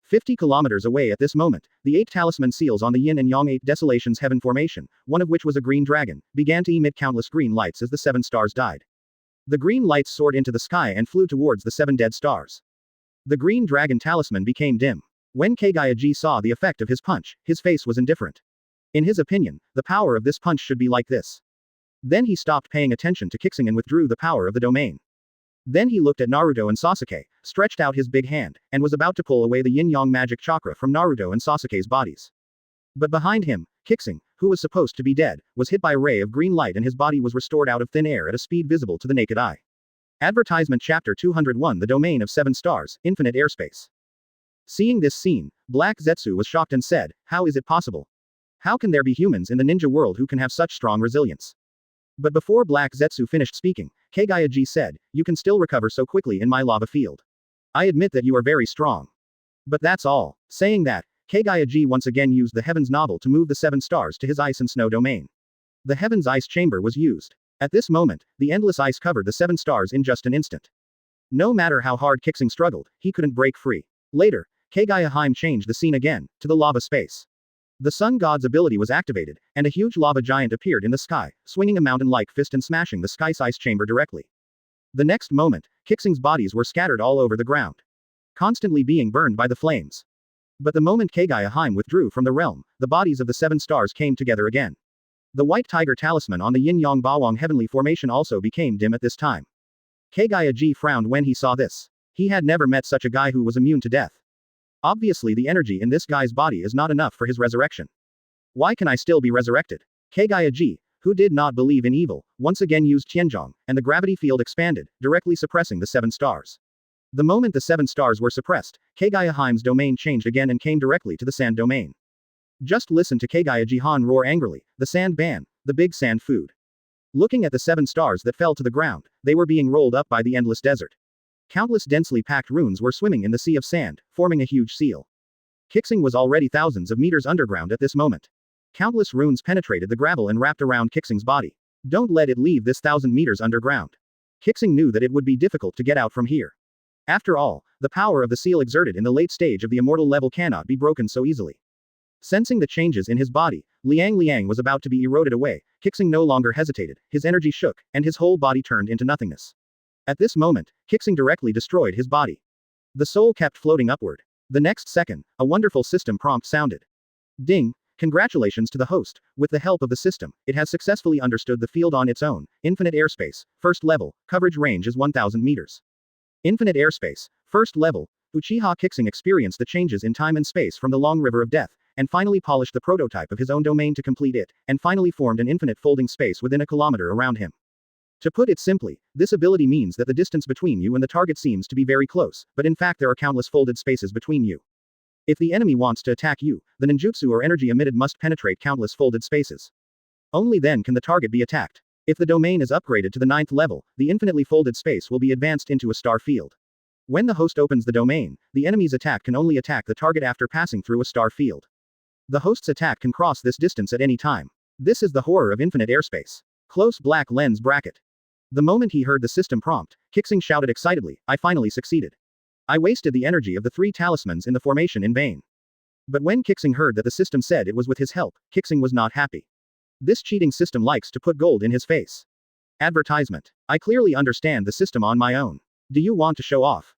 S1: 50 kilometers away at this moment, the 8 talisman seals on the Yin and Yang 8 Desolations Heaven formation, one of which was a green dragon, began to emit countless green lights as the 7 stars died. The green lights soared into the sky and flew towards the 7 dead stars. The green dragon talisman became dim. When Kagaya saw the effect of his punch, his face was indifferent. In his opinion, the power of this punch should be like this. Then he stopped paying attention to Qixing and withdrew the power of the domain. Then he looked at Naruto and Sasuke, stretched out his big hand, and was about to pull away the yin-yang magic chakra from Naruto and Sasuke's bodies. But behind him, Qixing, who was supposed to be dead, was hit by a ray of green light and his body was restored out of thin air at a speed visible to the naked eye. Advertisement Chapter 201 The Domain of 7 Stars, Infinite Airspace. Seeing this scene, Black Zetsu was shocked and said, how is it possible? How can there be humans in the ninja world who can have such strong resilience? But before Black Zetsu finished speaking, Kagaya said, you can still recover so quickly in my lava field. I admit that you are very strong. But that's all. Saying that, Kagaya once again used the Heaven's Novel to move the 7 stars to his ice and snow domain. The Heaven's Ice Chamber was used. At this moment, the endless ice covered the 7 stars in just an instant. No matter how hard Qixing struggled, he couldn't break free. Later, Kagaya changed the scene again, to the lava space. The sun god's ability was activated, and a huge lava giant appeared in the sky, swinging a mountain-like fist and smashing the sky's ice chamber directly. The next moment, Qixing's bodies were scattered all over the ground, constantly being burned by the flames. But the moment Kagaya withdrew from the realm, the bodies of the 7 stars came together again. The white tiger talisman on the Yin-Yang Bawang heavenly formation also became dim at this time. Kagaya frowned when he saw this. He had never met such a guy who was immune to death. Obviously the energy in this guy's body is not enough for his resurrection. Why can I still be resurrected? Kagaya, who did not believe in evil, once again used Tianzhong, and the gravity field expanded, directly suppressing the 7 stars. The moment the 7 stars were suppressed, Kagaya's domain changed again and came directly to the sand domain. Just listen to Kagaya roar angrily, the sand ban, the big sand food. Looking at the 7 stars that fell to the ground, they were being rolled up by the endless desert. Countless densely packed runes were swimming in the sea of sand, forming a huge seal. Qixing was already thousands of meters underground at this moment. Countless runes penetrated the gravel and wrapped around Qixing's body. Don't let it leave this 1,000 meters underground. Qixing knew that it would be difficult to get out from here. After all, the power of the seal exerted in the late stage of the immortal level cannot be broken so easily. Sensing the changes in his body, Liang was about to be eroded away. Qixing no longer hesitated, his energy shook, and his whole body turned into nothingness. At this moment, Qixing directly destroyed his body. The soul kept floating upward. The next second, a wonderful system prompt sounded. Ding! Congratulations to the host. With the help of the system, it has successfully understood the field on its own. Infinite airspace, first level, coverage range is 1,000 meters. Infinite airspace, first level. Uchiha Qixing experienced the changes in time and space from the long river of death, and finally polished the prototype of his own domain to complete it, and finally formed an infinite folding space within a kilometer around him. To put it simply, this ability means that the distance between you and the target seems to be very close, but in fact there are countless folded spaces between you. If the enemy wants to attack you, the ninjutsu or energy emitted must penetrate countless folded spaces. Only then can the target be attacked. If the domain is upgraded to the 9th level, the infinitely folded space will be advanced into a star field. When the host opens the domain, the enemy's attack can only attack the target after passing through a star field. The host's attack can cross this distance at any time. This is the horror of infinite airspace. Close black lens bracket. The moment he heard the system prompt, Qixing shouted excitedly, I finally succeeded. I wasted the energy of the 3 talismans in the formation in vain. But when Qixing heard that the system said it was with his help, Qixing was not happy. This cheating system likes to put gold in his face. Advertisement. I clearly understand the system on my own. Do you want to show off?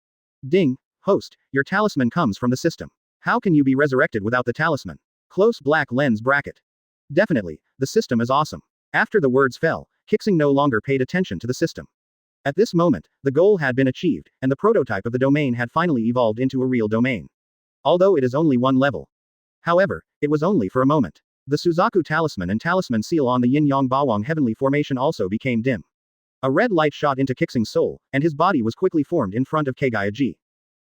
S1: Ding! Host, your talisman comes from the system. How can you be resurrected without the talisman? Close black lens bracket. Definitely, the system is awesome. After the words fell, Qixing no longer paid attention to the system. At this moment, the goal had been achieved, and the prototype of the domain had finally evolved into a real domain. Although it is only 1 level. However, it was only for a moment. The Suzaku talisman and talisman seal on the Yin-Yang Bawang heavenly formation also became dim. A red light shot into Qixing's soul, and his body was quickly formed in front of Kagaya.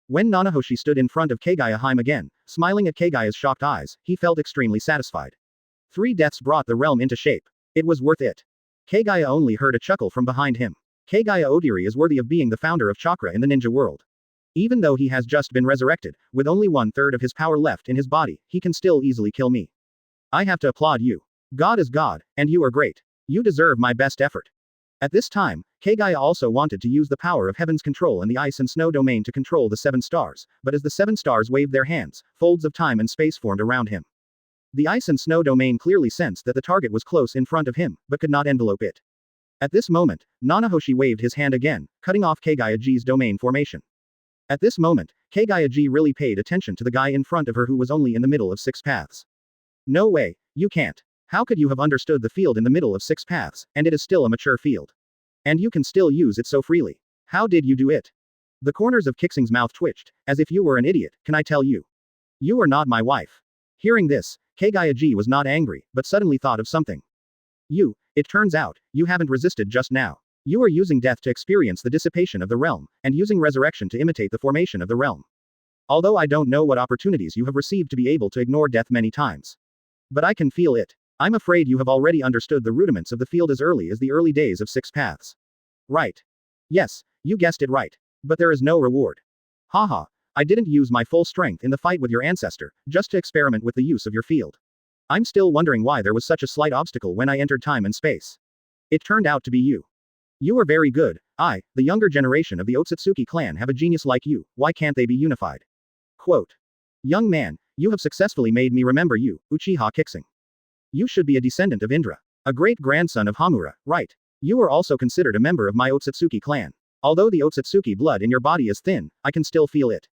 S1: When Nanahoshi stood in front of Kagaya again, smiling at Kagaya's shocked eyes, he felt extremely satisfied. 3 deaths brought the realm into shape. It was worth it. Kagaya only heard a chuckle from behind him. Kagaya Odiri is worthy of being the founder of chakra in the ninja world. Even though he has just been resurrected, with only 1/3 of his power left in his body, he can still easily kill me. I have to applaud you. God is God, and you are great. You deserve my best effort. At this time, Kagaya also wanted to use the power of heaven's control and the ice and snow domain to control the 7 stars, but as the 7 stars waved their hands, folds of time and space formed around him. The ice and snow domain clearly sensed that the target was close in front of him, but could not envelope it. At this moment, Nanahoshi waved his hand again, cutting off Kagaya's domain formation. At this moment, Kagaya really paid attention to the guy in front of her who was only in the middle of 6 paths. No way, you can't. How could you have understood the field in the middle of 6 paths, and it is still a mature field? And you can still use it so freely. How did you do it? The corners of Qixing's mouth twitched, as if you were an idiot, can I tell you? You are not my wife. Hearing this, Kagaya was not angry, but suddenly thought of something. It turns out, you haven't resisted just now. You are using death to experience the dissipation of the realm, and using resurrection to imitate the formation of the realm. Although I don't know what opportunities you have received to be able to ignore death many times. But I can feel it. I'm afraid you have already understood the rudiments of the field as early as the early days of 6 paths. Right. Yes, you guessed it right. But there is no reward. Haha, I didn't use my full strength in the fight with your ancestor, just to experiment with the use of your field. I'm still wondering why there was such a slight obstacle when I entered time and space. It turned out to be you. You are very good. I, the younger generation of the Otsutsuki clan have a genius like you, why can't they be unified? Quote. Young man, you have successfully made me remember you, Uchiha Qixing. You should be a descendant of Indra. A great-grandson of Hamura, right? You are also considered a member of my Otsutsuki clan. Although the Otsutsuki blood in your body is thin, I can still feel it.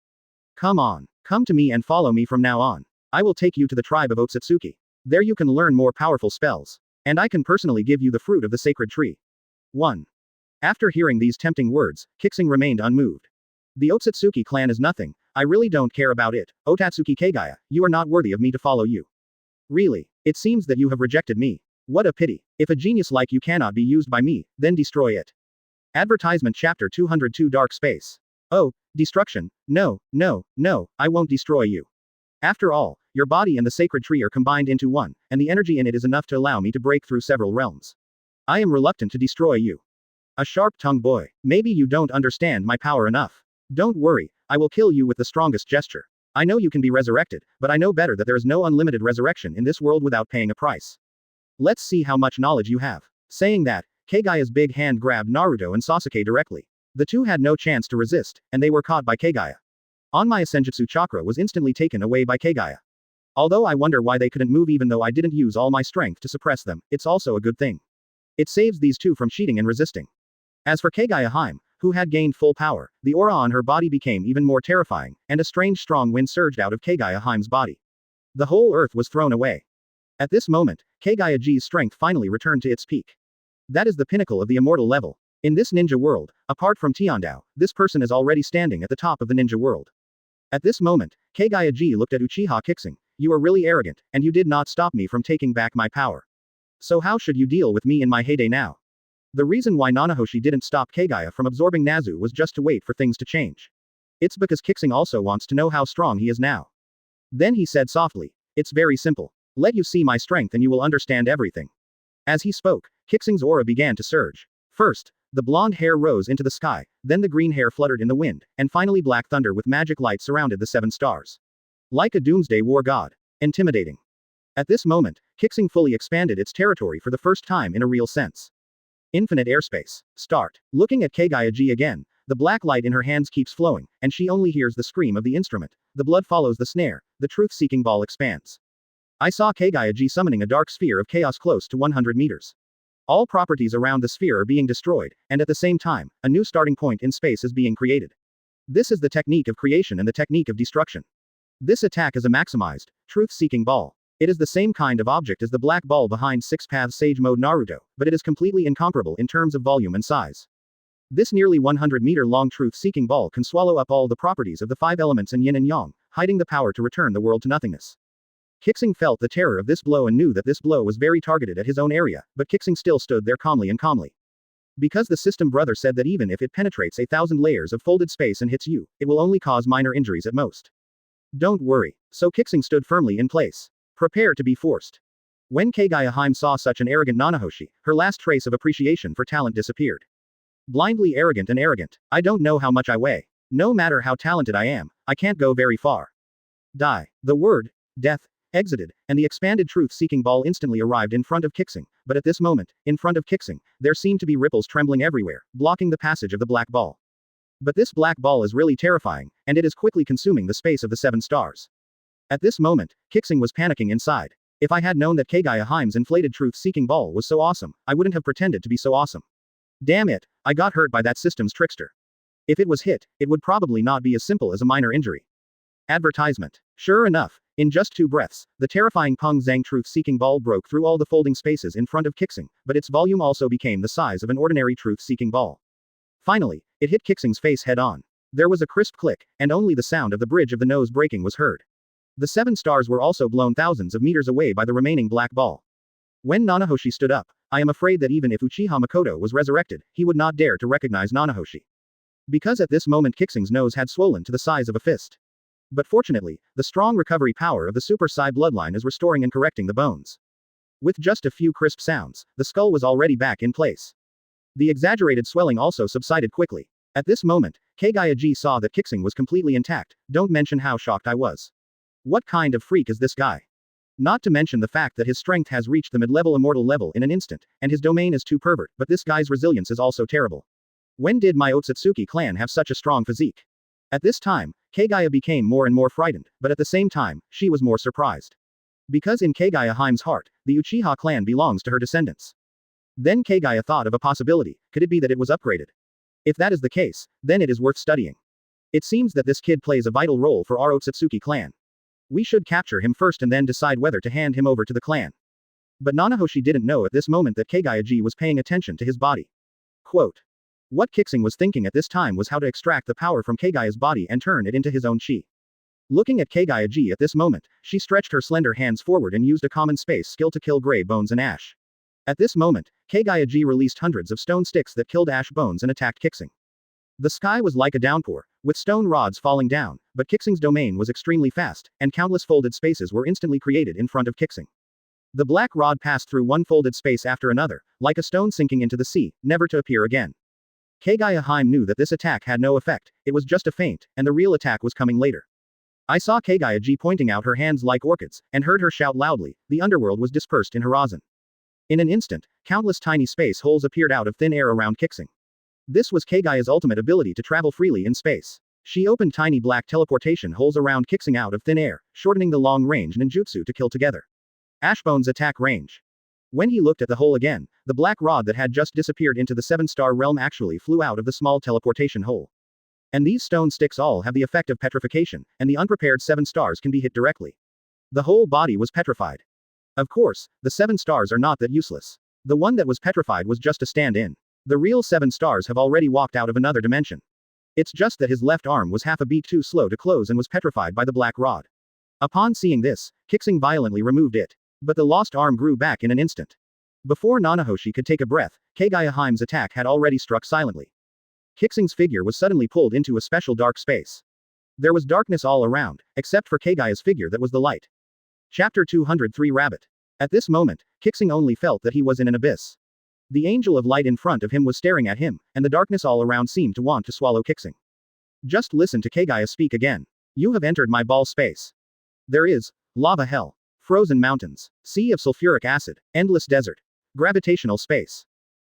S1: Come on. Come to me and follow me from now on. I will take you to the tribe of Otsutsuki. There you can learn more powerful spells. And I can personally give you the fruit of the sacred tree. 1. After hearing these tempting words, Qixing remained unmoved. The Otsutsuki clan is nothing. I really don't care about it. Otatsuki Kagaya, you are not worthy of me to follow you. Really? It seems that you have rejected me. What a pity. If a genius like you cannot be used by me, then destroy it. Advertisement Chapter 202 Dark Space. Oh, destruction. No, no, no, I won't destroy you. After all, your body and the sacred tree are combined into one, and the energy in it is enough to allow me to break through several realms. I am reluctant to destroy you. A sharp-tongued boy. Maybe you don't understand my power enough. Don't worry, I will kill you with the strongest gesture. I know you can be resurrected, but I know better that there is no unlimited resurrection in this world without paying a price. Let's see how much knowledge you have. Saying that, Kagaya's big hand grabbed Naruto and Sasuke directly. The two had no chance to resist, and they were caught by Kagaya. Onmaya Senjutsu chakra was instantly taken away by Kagaya. Although I wonder why they couldn't move even though I didn't use all my strength to suppress them, it's also a good thing. It saves these two from cheating and resisting. As for Kagaya Haim, who had gained full power, the aura on her body became even more terrifying, and a strange strong wind surged out of Kagaya Haim's body. The whole earth was thrown away. At this moment, Kagaya G's strength finally returned to its peak. That is the pinnacle of the immortal level. In this ninja world, apart from Tiandao, this person is already standing at the top of the ninja world. At this moment, Kagaya G looked at Uchiha Qixing. You are really arrogant, and you did not stop me from taking back my power. So how should you deal with me in my heyday now? The reason why Nanahoshi didn't stop Kagaya from absorbing Nazu was just to wait for things to change. It's because Qixing also wants to know how strong he is now. Then he said softly, it's very simple. Let you see my strength and you will understand everything. As he spoke, Qixing's aura began to surge. First, the blonde hair rose into the sky, then the green hair fluttered in the wind, and finally black thunder with magic light surrounded the 7 stars. Like a doomsday war god. Intimidating. At this moment, Qixing fully expanded its territory for the first time in a real sense. Infinite airspace. Start. Looking at Kagaya G again, the black light in her hands keeps flowing, and she only hears the scream of the instrument. The blood follows the snare, the truth-seeking ball expands. I saw Kagaya G summoning a dark sphere of chaos close to 100 meters. All properties around the sphere are being destroyed, and at the same time, a new starting point in space is being created. This is the technique of creation and the technique of destruction. This attack is a maximized, truth-seeking ball. It is the same kind of object as the black ball behind Six Paths Sage Mode Naruto, but it is completely incomparable in terms of volume and size. This nearly 100-meter-long truth-seeking ball can swallow up all the properties of the 5 elements in yin and yang, hiding the power to return the world to nothingness. Qixing felt the terror of this blow and knew that this blow was very targeted at his own area, but Qixing still stood there calmly. Because the system brother said that even if it penetrates 1,000 layers of folded space and hits you, it will only cause minor injuries at most. Don't worry. So Qixing stood firmly in place. Prepare to be forced. When Kagaya Haim saw such an arrogant Nanahoshi, her last trace of appreciation for talent disappeared. Blindly arrogant and arrogant. I don't know how much I weigh. No matter how talented I am, I can't go very far. Die. The word, death, exited, and the expanded truth-seeking ball instantly arrived in front of Qixing, but at this moment, in front of Qixing, there seemed to be ripples trembling everywhere, blocking the passage of the black ball. But this black ball is really terrifying, and it is quickly consuming the space of the 7 stars. At this moment, Qixing was panicking inside. If I had known that Kagaya Haim's inflated truth-seeking ball was so awesome, I wouldn't have pretended to be so awesome. Damn it, I got hurt by that system's trickster. If it was hit, it would probably not be as simple as a minor injury. Advertisement. Sure enough, in just 2 breaths, the terrifying Peng Zhang truth-seeking ball broke through all the folding spaces in front of Qixing, but its volume also became the size of an ordinary truth-seeking ball. Finally, it hit Qixing's face head-on. There was a crisp click, and only the sound of the bridge of the nose breaking was heard. The 7 stars were also blown thousands of meters away by the remaining black ball. When Nanahoshi stood up, I am afraid that even if Uchiha Makoto was resurrected, he would not dare to recognize Nanahoshi. Because at this moment Qixing's nose had swollen to the size of a fist. But fortunately, the strong recovery power of the Super Sai bloodline is restoring and correcting the bones. With just a few crisp sounds, the skull was already back in place. The exaggerated swelling also subsided quickly. At this moment, Kagaya G saw that Qixing was completely intact. Don't mention how shocked I was. What kind of freak is this guy? Not to mention the fact that his strength has reached the mid-level immortal level in an instant, and his domain is too pervert, but this guy's resilience is also terrible. When did my Otsutsuki clan have such a strong physique? At this time, Kagaya became more and more frightened, but at the same time, she was more surprised. Because in Kagaya Haim's heart, the Uchiha clan belongs to her descendants. Then Kagaya thought of a possibility: could it be that it was upgraded? If that is the case, then it is worth studying. It seems that this kid plays a vital role for our Otsutsuki clan. We should capture him first and then decide whether to hand him over to the clan. But Nanahoshi didn't know at this moment that Kagaya-ji was paying attention to his body. Quote. What Qixing was thinking at this time was how to extract the power from Kagaya's body and turn it into his own chi. Looking at Kagaya-ji at this moment, she stretched her slender hands forward and used a common space skill to kill Gray Bones and Ash. At this moment, Kagaya-ji released hundreds of stone sticks that killed Ash Bones and attacked Qixing. The sky was like a downpour, with stone rods falling down, but Qixing's domain was extremely fast, and countless folded spaces were instantly created in front of Qixing. The black rod passed through one folded space after another, like a stone sinking into the sea, never to appear again. Kagaya Haim knew that this attack had no effect, it was just a feint, and the real attack was coming later. I saw Kagaya-ji pointing out her hands like orchids, and heard her shout loudly, the underworld was dispersed in horizon. In an instant, countless tiny space holes appeared out of thin air around Qixing. This was Kagaya's ultimate ability to travel freely in space. She opened tiny black teleportation holes around Qixing out of thin air, shortening the long-range ninjutsu to kill together. Ashbone's attack range. When he looked at the hole again, the black rod that had just disappeared into the 7-star realm actually flew out of the small teleportation hole. And these stone sticks all have the effect of petrification, and the unprepared 7 stars can be hit directly. The whole body was petrified. Of course, the 7 stars are not that useless. The one that was petrified was just a stand-in. The real 7 stars have already walked out of another dimension. It's just that his left arm was half a beat too slow to close and was petrified by the black rod. Upon seeing this, Qixing violently removed it. But the lost arm grew back in an instant. Before Nanahoshi could take a breath, Kagaya Haim's attack had already struck silently. Qixing's figure was suddenly pulled into a special dark space. There was darkness all around, except for Kagaya's figure that was the light. Chapter 203 Rabbit. At this moment, Qixing only felt that he was in an abyss. The angel of light in front of him was staring at him, and the darkness all around seemed to want to swallow Qixing. Just listen to Kagaya speak again. You have entered my ball space. There is lava hell, frozen mountains, sea of sulfuric acid, endless desert, gravitational space.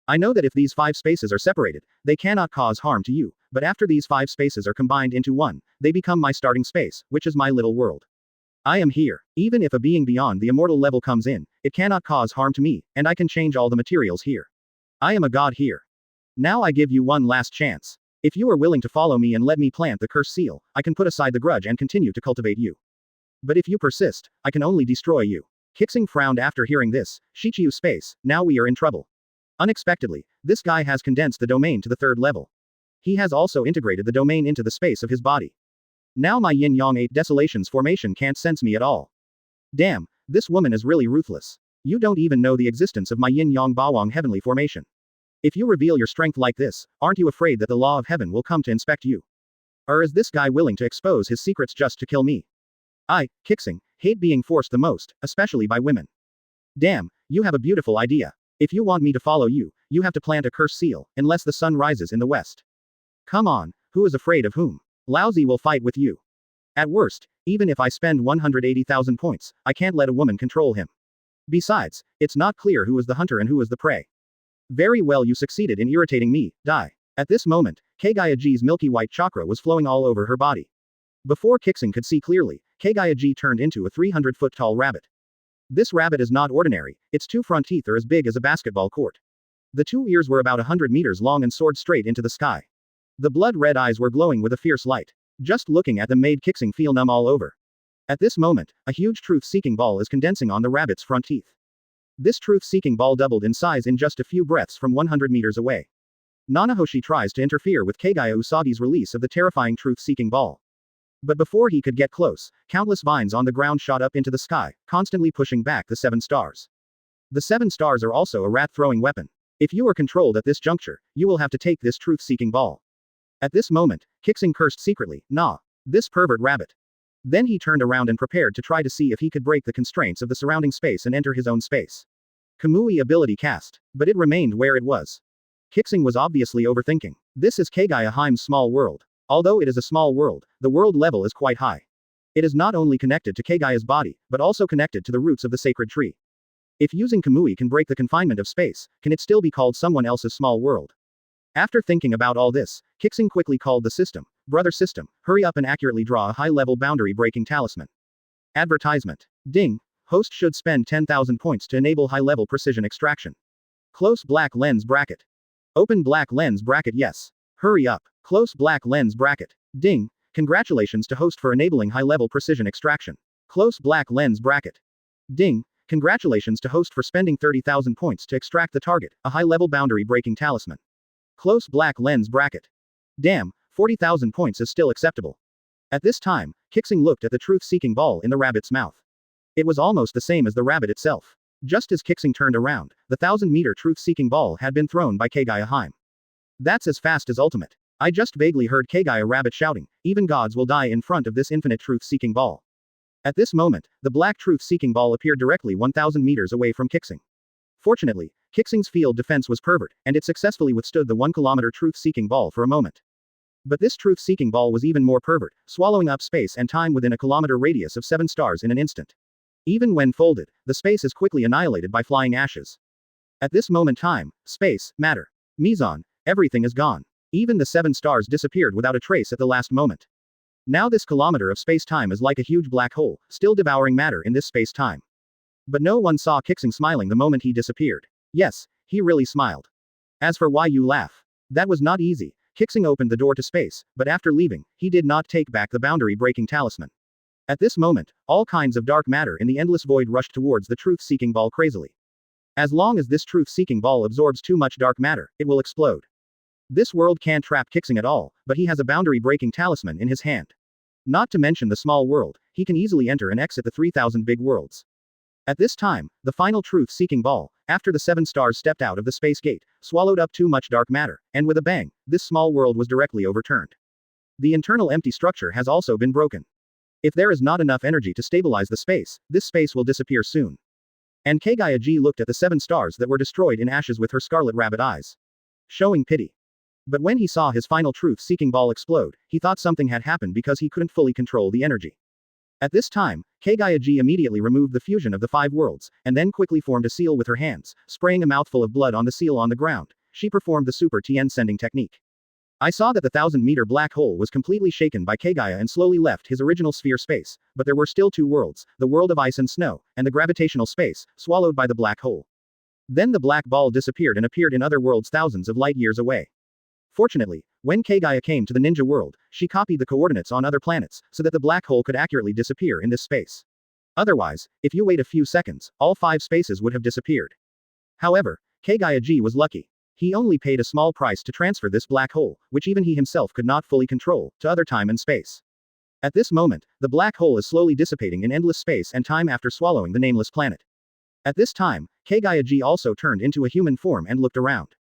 S1: I know that if these 5 spaces are separated, they cannot cause harm to you, but after these 5 spaces are combined into one, they become my starting space, which is my little world. I am here. Even if a being beyond the immortal level comes in, it cannot cause harm to me, and I can change all the materials here. I am a god here. Now I give you one last chance. If you are willing to follow me and let me plant the curse seal, I can put aside the grudge and continue to cultivate you. But if you persist, I can only destroy you. Qixing frowned after hearing this. Shichiyu space, now we are in trouble. Unexpectedly, this guy has condensed the domain to the 3rd level. He has also integrated the domain into the space of his body. Now my yin-yang 8 desolations formation can't sense me at all. Damn, this woman is really ruthless. You don't even know the existence of my yin-yang bawang heavenly formation. If you reveal your strength like this, aren't you afraid that the law of heaven will come to inspect you? Or is this guy willing to expose his secrets just to kill me? I, Qixing, hate being forced the most, especially by women. Damn, you have a beautiful idea. If you want me to follow you, you have to plant a curse seal, unless the sun rises in the west. Come on, who is afraid of whom? Laozi will fight with you. At worst, even if I spend 180,000 points, I can't let a woman control him. Besides, it's not clear who is the hunter and who is the prey. Very well, you succeeded in irritating me, die. At this moment, Kagaya-ji's milky white chakra was flowing all over her body. Before Qixing could see clearly, Kagaya-ji turned into a 300-foot tall rabbit. This rabbit is not ordinary, its 2 front teeth are as big as a basketball court. The 2 ears were about 100 meters long and soared straight into the sky. The blood-red eyes were glowing with a fierce light. Just looking at them made Qixing feel numb all over. At this moment, a huge truth-seeking ball is condensing on the rabbit's front teeth. This truth-seeking ball doubled in size in just a few breaths from 100 meters away. Nanahoshi tries to interfere with Kagaya Usagi's release of the terrifying truth-seeking ball. But before he could get close, countless vines on the ground shot up into the sky, constantly pushing back the 7 stars. The 7 stars are also a rat-throwing weapon. If you are controlled at this juncture, you will have to take this truth-seeking ball. At this moment, Qixing cursed secretly, "Nah, this pervert rabbit." Then he turned around and prepared to try to see if he could break the constraints of the surrounding space and enter his own space. Kamui ability cast. But it remained where it was. Qixing was obviously overthinking. This is Kagaya Haim's small world. Although it is a small world, the world level is quite high. It is not only connected to Kagaya's body, but also connected to the roots of the sacred tree. If using Kamui can break the confinement of space, can it still be called someone else's small world? After thinking about all this, Qixing quickly called the system, brother system, hurry up and accurately draw a high-level boundary-breaking talisman. Advertisement. Ding. Host should spend 10,000 points to enable high-level precision extraction. Close black lens bracket. Open black lens bracket yes. Hurry up. Close black lens bracket. Ding. Congratulations to host for enabling high-level precision extraction. Close black lens bracket. Ding. Congratulations to host for spending 30,000 points to extract the target, a high-level boundary-breaking talisman. Close black lens bracket. Damn, 40,000 points is still acceptable. At this time, Qixing looked at the truth-seeking ball in the rabbit's mouth. It was almost the same as the rabbit itself. Just as Qixing turned around, the 1,000-meter truth-seeking ball had been thrown by Kagaya. That's as fast as ultimate. I just vaguely heard Kagaya Rabbit shouting, even gods will die in front of this infinite truth-seeking ball. At this moment, the black truth-seeking ball appeared directly 1,000 meters away from Qixing. Fortunately, Qixing's field defense was pervert, and it successfully withstood the 1-kilometer truth-seeking ball for a moment. But this truth-seeking ball was even more pervert, swallowing up space and time within a kilometer radius of 7 stars in an instant. Even when folded, the space is quickly annihilated by flying ashes. At this moment time, space, matter, meson, everything is gone. Even the 7 stars disappeared without a trace at the last moment. Now this kilometer of space-time is like a huge black hole, still devouring matter in this space-time. But no one saw Qixing smiling the moment he disappeared. Yes, he really smiled. As for why you laugh. That was not easy. Qixing opened the door to space, but after leaving, he did not take back the boundary-breaking talisman. At this moment, all kinds of dark matter in the endless void rushed towards the truth-seeking ball crazily. As long as this truth-seeking ball absorbs too much dark matter, it will explode. This world can't trap Qixing at all, but he has a boundary-breaking talisman in his hand. Not to mention the small world, he can easily enter and exit the 3,000 big worlds. At this time, the final truth-seeking ball, after the 7 stars stepped out of the space gate, swallowed up too much dark matter, and with a bang, this small world was directly overturned. The internal empty structure has also been broken. If there is not enough energy to stabilize the space, this space will disappear soon. And Kagaya looked at the 7 stars that were destroyed in ashes with her scarlet rabbit eyes. Showing pity. But when he saw his final truth-seeking ball explode, he thought something had happened because he couldn't fully control the energy. At this time, Kagaya immediately removed the fusion of the 5 worlds, and then quickly formed a seal with her hands, spraying a mouthful of blood on the seal on the ground. She performed the Super Tien sending technique. I saw that the 1,000-meter black hole was completely shaken by Kagaya and slowly left his original sphere space, but there were still 2 worlds, the world of ice and snow, and the gravitational space, swallowed by the black hole. Then the black ball disappeared and appeared in other worlds thousands of light years away. Fortunately, when Kagaya came to the ninja world, she copied the coordinates on other planets, so that the black hole could accurately disappear in this space. Otherwise, if you wait a few seconds, all 5 spaces would have disappeared. However, Kagaya was lucky. He only paid a small price to transfer this black hole, which even he himself could not fully control, to other time and space. At this moment, the black hole is slowly dissipating in endless space and time after swallowing the nameless planet. At this time, Kagaya also turned into a human form and looked around.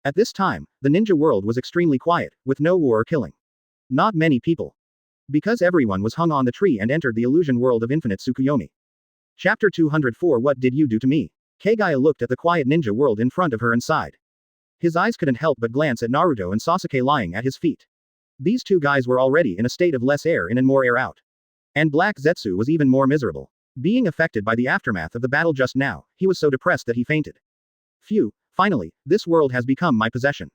S1: At this time, the ninja world was extremely quiet, with no war or killing. Not many people. Because everyone was hung on the tree and entered the illusion world of infinite Tsukuyomi. Chapter 204 What did you do to me? Kagaya looked at the quiet ninja world in front of her and sighed. His eyes couldn't help but glance at Naruto and Sasuke lying at his feet. These 2 guys were already in a state of less air in and more air out. And Black Zetsu was even more miserable. Being affected by the aftermath of the battle just now, he was so depressed that he fainted. Phew. Finally, this world has become my possession.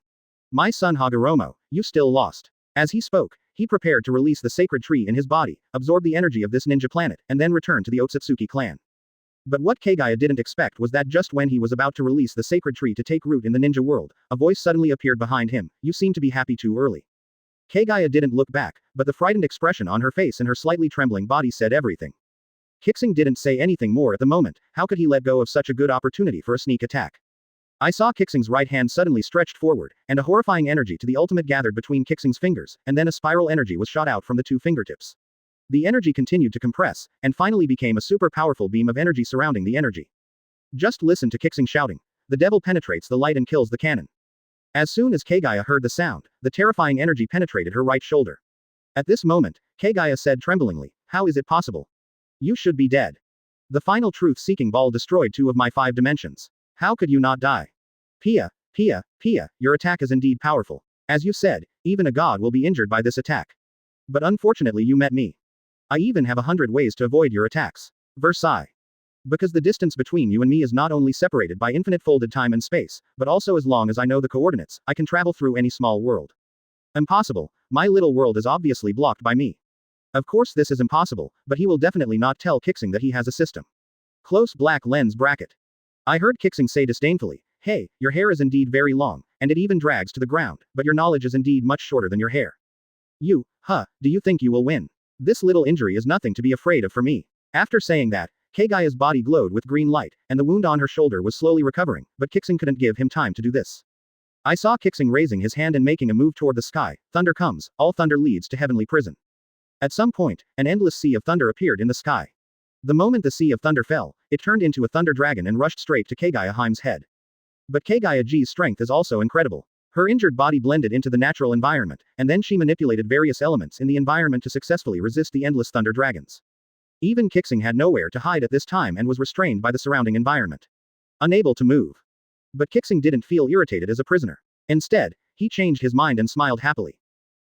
S1: My son Hagoromo, you still lost. As he spoke, he prepared to release the sacred tree in his body, absorb the energy of this ninja planet, and then return to the Otsutsuki clan. But what Kagaya didn't expect was that just when he was about to release the sacred tree to take root in the ninja world, a voice suddenly appeared behind him. You seem to be happy too early. Kagaya didn't look back, but the frightened expression on her face and her slightly trembling body said everything. Qixing didn't say anything more at the moment. How could he let go of such a good opportunity for a sneak attack? I saw Qixing's right hand suddenly stretched forward, and a horrifying energy to the ultimate gathered between Qixing's fingers, and then a spiral energy was shot out from the 2 fingertips. The energy continued to compress, and finally became a super powerful beam of energy surrounding the energy. Just listen to Qixing shouting. The devil penetrates the light and kills the cannon. As soon as Kagaya heard the sound, the terrifying energy penetrated her right shoulder. At this moment, Kagaya said tremblingly, how is it possible? You should be dead. The final truth-seeking ball destroyed 2 of my 5 dimensions. How could you not die? Pia, your attack is indeed powerful. As you said, even a god will be injured by this attack. But unfortunately you met me. I even have 100 ways to avoid your attacks. Versailles. Because the distance between you and me is not only separated by infinite folded time and space, but also as long as I know the coordinates, I can travel through any small world. Impossible, my little world is obviously blocked by me. Of course this is impossible, but he will definitely not tell Qixing that he has a system. Close black lens bracket. I heard Qixing say disdainfully, hey, your hair is indeed very long, and it even drags to the ground, but your knowledge is indeed much shorter than your hair. Do you think you will win? This little injury is nothing to be afraid of for me. After saying that, Keigaya's body glowed with green light, and the wound on her shoulder was slowly recovering, but Qixing couldn't give him time to do this. I saw Qixing raising his hand and making a move toward the sky. Thunder comes, all thunder leads to heavenly prison. At some point, an endless sea of thunder appeared in the sky. The moment the sea of thunder fell, it turned into a thunder dragon and rushed straight to Keigaya's head. But Keigaya's strength is also incredible. Her injured body blended into the natural environment, and then she manipulated various elements in the environment to successfully resist the endless thunder dragons. Even Qixing had nowhere to hide at this time and was restrained by the surrounding environment. Unable to move. But Qixing didn't feel irritated as a prisoner. Instead, he changed his mind and smiled happily.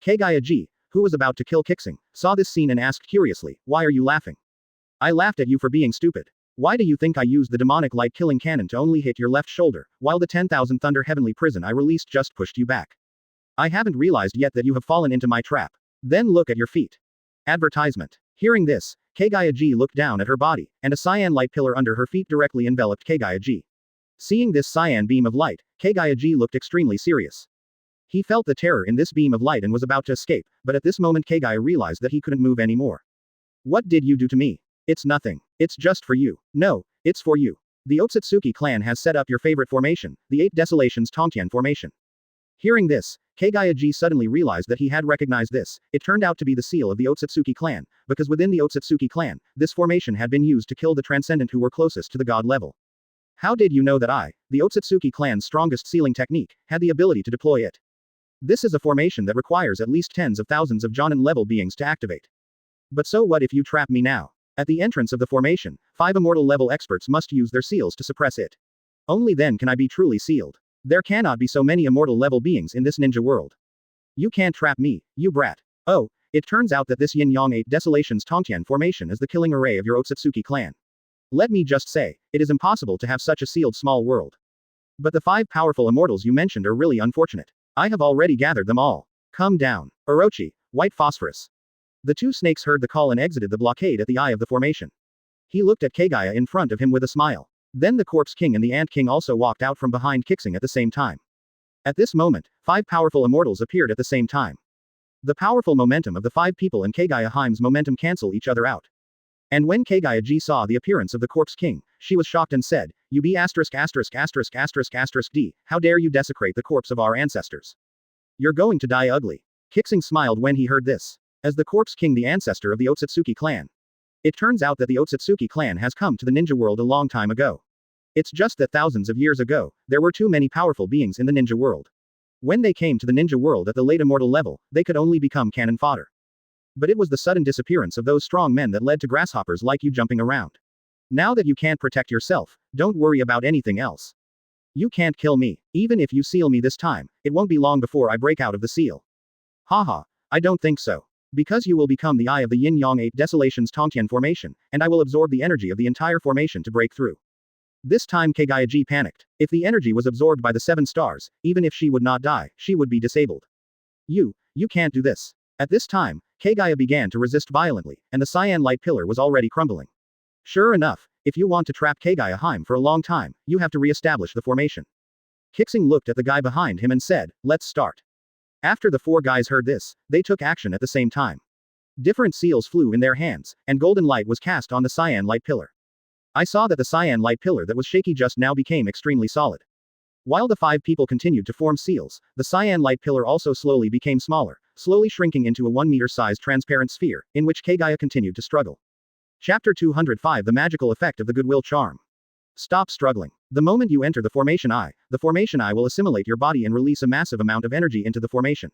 S1: Keigayaji, who was about to kill Qixing, saw this scene and asked curiously, why are you laughing? I laughed at you for being stupid. Why do you think I used the demonic light killing cannon to only hit your left shoulder, while the 10,000 thunder heavenly prison I released just pushed you back? I haven't realized yet that you have fallen into my trap. Then look at your feet. Advertisement. Hearing this, Keigayaji looked down at her body, and a cyan light pillar under her feet directly enveloped Keigayaji. Seeing this cyan beam of light, Keigayaji looked extremely serious. He felt the terror in this beam of light and was about to escape, but at this moment Keigaya realized that he couldn't move anymore. What did you do to me? It's nothing. It's just for you. No, it's for you. The Otsutsuki clan has set up your favorite formation, the 8 Desolations Tongtian formation. Hearing this, Keigayaji suddenly realized that he had recognized this. It turned out to be the seal of the Otsutsuki clan, because within the Otsutsuki clan, this formation had been used to kill the transcendent who were closest to the god level. How did you know that I, the Otsutsuki clan's strongest sealing technique, had the ability to deploy it? This is a formation that requires at least tens of thousands of Jonin level beings to activate. But so what if you trap me now? At the entrance of the formation, 5 immortal level experts must use their seals to suppress it. Only then can I be truly sealed. There cannot be so many immortal level beings in this ninja world. You can't trap me, you brat. Oh, it turns out that this Yin Yang 8 Desolations Tongtian formation is the killing array of your Otsutsuki clan. Let me just say, it is impossible to have such a sealed small world. But the 5 powerful immortals you mentioned are really unfortunate. I have already gathered them all. Come down. Orochi, white phosphorus. The 2 snakes heard the call and exited the blockade at the eye of the formation. He looked at Keigaya in front of him with a smile. Then the Corpse King and the Ant King also walked out from behind Qixing at the same time. At this moment, 5 powerful immortals appeared at the same time. The powerful momentum of the 5 people and Keigaya's momentum cancel each other out. And when Keigayaji saw the appearance of the Corpse King, she was shocked and said, you be asterisk asterisk asterisk asterisk asterisk D, how dare you desecrate the corpse of our ancestors? You're going to die ugly. Qixing smiled when he heard this. As the Corpse King, the ancestor of the Otsutsuki clan. It turns out that the Otsutsuki clan has come to the ninja world a long time ago. It's just that thousands of years ago, there were too many powerful beings in the ninja world. When they came to the ninja world at the late immortal level, they could only become cannon fodder. But it was the sudden disappearance of those strong men that led to grasshoppers like you jumping around. Now that you can't protect yourself, don't worry about anything else. You can't kill me. Even if you seal me this time, it won't be long before I break out of the seal. Haha, I don't think so. Because you will become the eye of the Yin Yang 8 Desolations Tongtian formation, and I will absorb the energy of the entire formation to break through. This time Keigayaji panicked. If the energy was absorbed by the 7 stars, even if she would not die, she would be disabled. You can't do this. At this time, Keigaya began to resist violently, and the cyan light pillar was already crumbling. Sure enough, if you want to trap Keigayaheim for a long time, you have to re-establish the formation. Qixing looked at the guy behind him and said, let's start. After the 4 guys heard this, they took action at the same time. Different seals flew in their hands, and golden light was cast on the cyan light pillar. I saw that the cyan light pillar that was shaky just now became extremely solid. While the 5 people continued to form seals, the cyan light pillar also slowly became smaller, slowly shrinking into a 1-meter-sized transparent sphere, in which Keigaya continued to struggle. Chapter 205 The Magical Effect of the Goodwill Charm. Stop struggling. The moment you enter the formation eye will assimilate your body and release a massive amount of energy into the formation.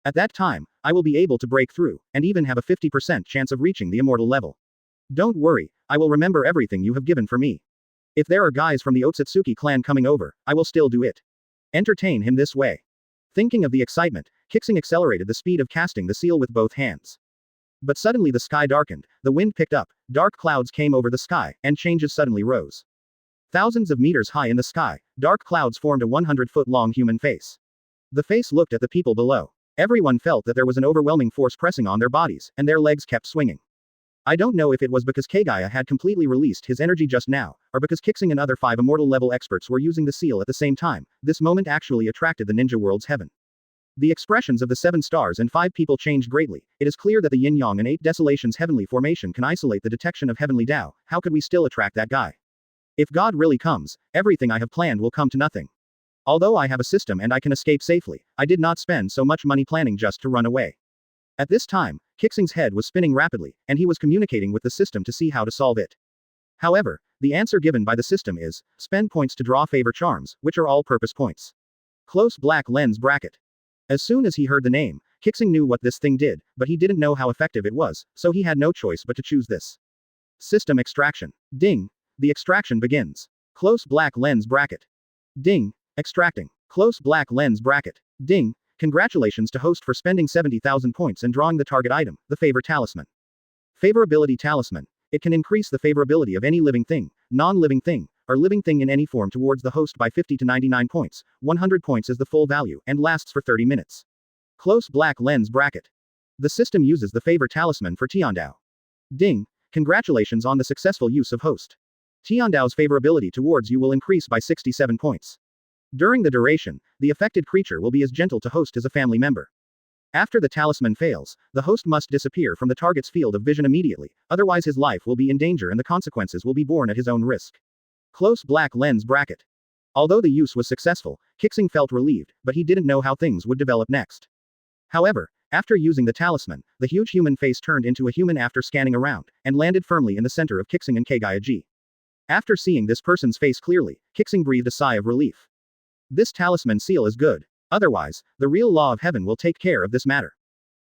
S1: At that time, I will be able to break through, and even have a 50% chance of reaching the immortal level. Don't worry, I will remember everything you have given for me. If there are guys from the Otsutsuki clan coming over, I will still do it. Entertain him this way. Thinking of the excitement, Qixing accelerated the speed of casting the seal with both hands. But suddenly the sky darkened, the wind picked up, dark clouds came over the sky, and changes suddenly rose. Thousands of meters high in the sky, dark clouds formed a 100-foot-long human face. The face looked at the people below. Everyone felt that there was an overwhelming force pressing on their bodies, and their legs kept swinging. I don't know if it was because Kagaya had completely released his energy just now, or because Qixing and other 5 immortal level experts were using the seal at the same time. This moment actually attracted the ninja world's heaven. The expressions of the 7 stars and 5 people changed greatly. It is clear that the yin-yang and 8 desolations heavenly formation can isolate the detection of heavenly Tao. How could we still attract that guy? If God really comes, everything I have planned will come to nothing. Although I have a system and I can escape safely, I did not spend so much money planning just to run away. At this time, Qixing's head was spinning rapidly, and he was communicating with the system to see how to solve it. However, the answer given by the system is, spend points to draw favor charms, which are all-purpose points. Close black lens bracket. As soon as he heard the name, Qixing knew what this thing did, but he didn't know how effective it was, so he had no choice but to choose this. System extraction. Ding. The extraction begins. Close black lens bracket. Ding. Extracting. Close black lens bracket. Ding. Congratulations to host for spending 70,000 points and drawing the target item, the Favor Talisman. Favorability Talisman. It can increase the favorability of any living thing, non-living thing, or living thing in any form towards the host by 50 to 99 points, 100 points is the full value, and lasts for 30 minutes. Close black lens bracket. The system uses the Favor Talisman for Tiandao. Ding. Congratulations on the successful use of host. Tiandao's favorability towards you will increase by 67 points. During the duration, the affected creature will be as gentle to host as a family member. After the talisman fails, the host must disappear from the target's field of vision immediately, otherwise his life will be in danger and the consequences will be borne at his own risk. Close black lens bracket. Although the use was successful, Qixing felt relieved, but he didn't know how things would develop next. However, after using the talisman, the huge human face turned into a human after scanning around, and landed firmly in the center of Qixing and Kagaya. After seeing this person's face clearly, Qixing breathed a sigh of relief. This talisman seal is good. Otherwise, the real law of heaven will take care of this matter.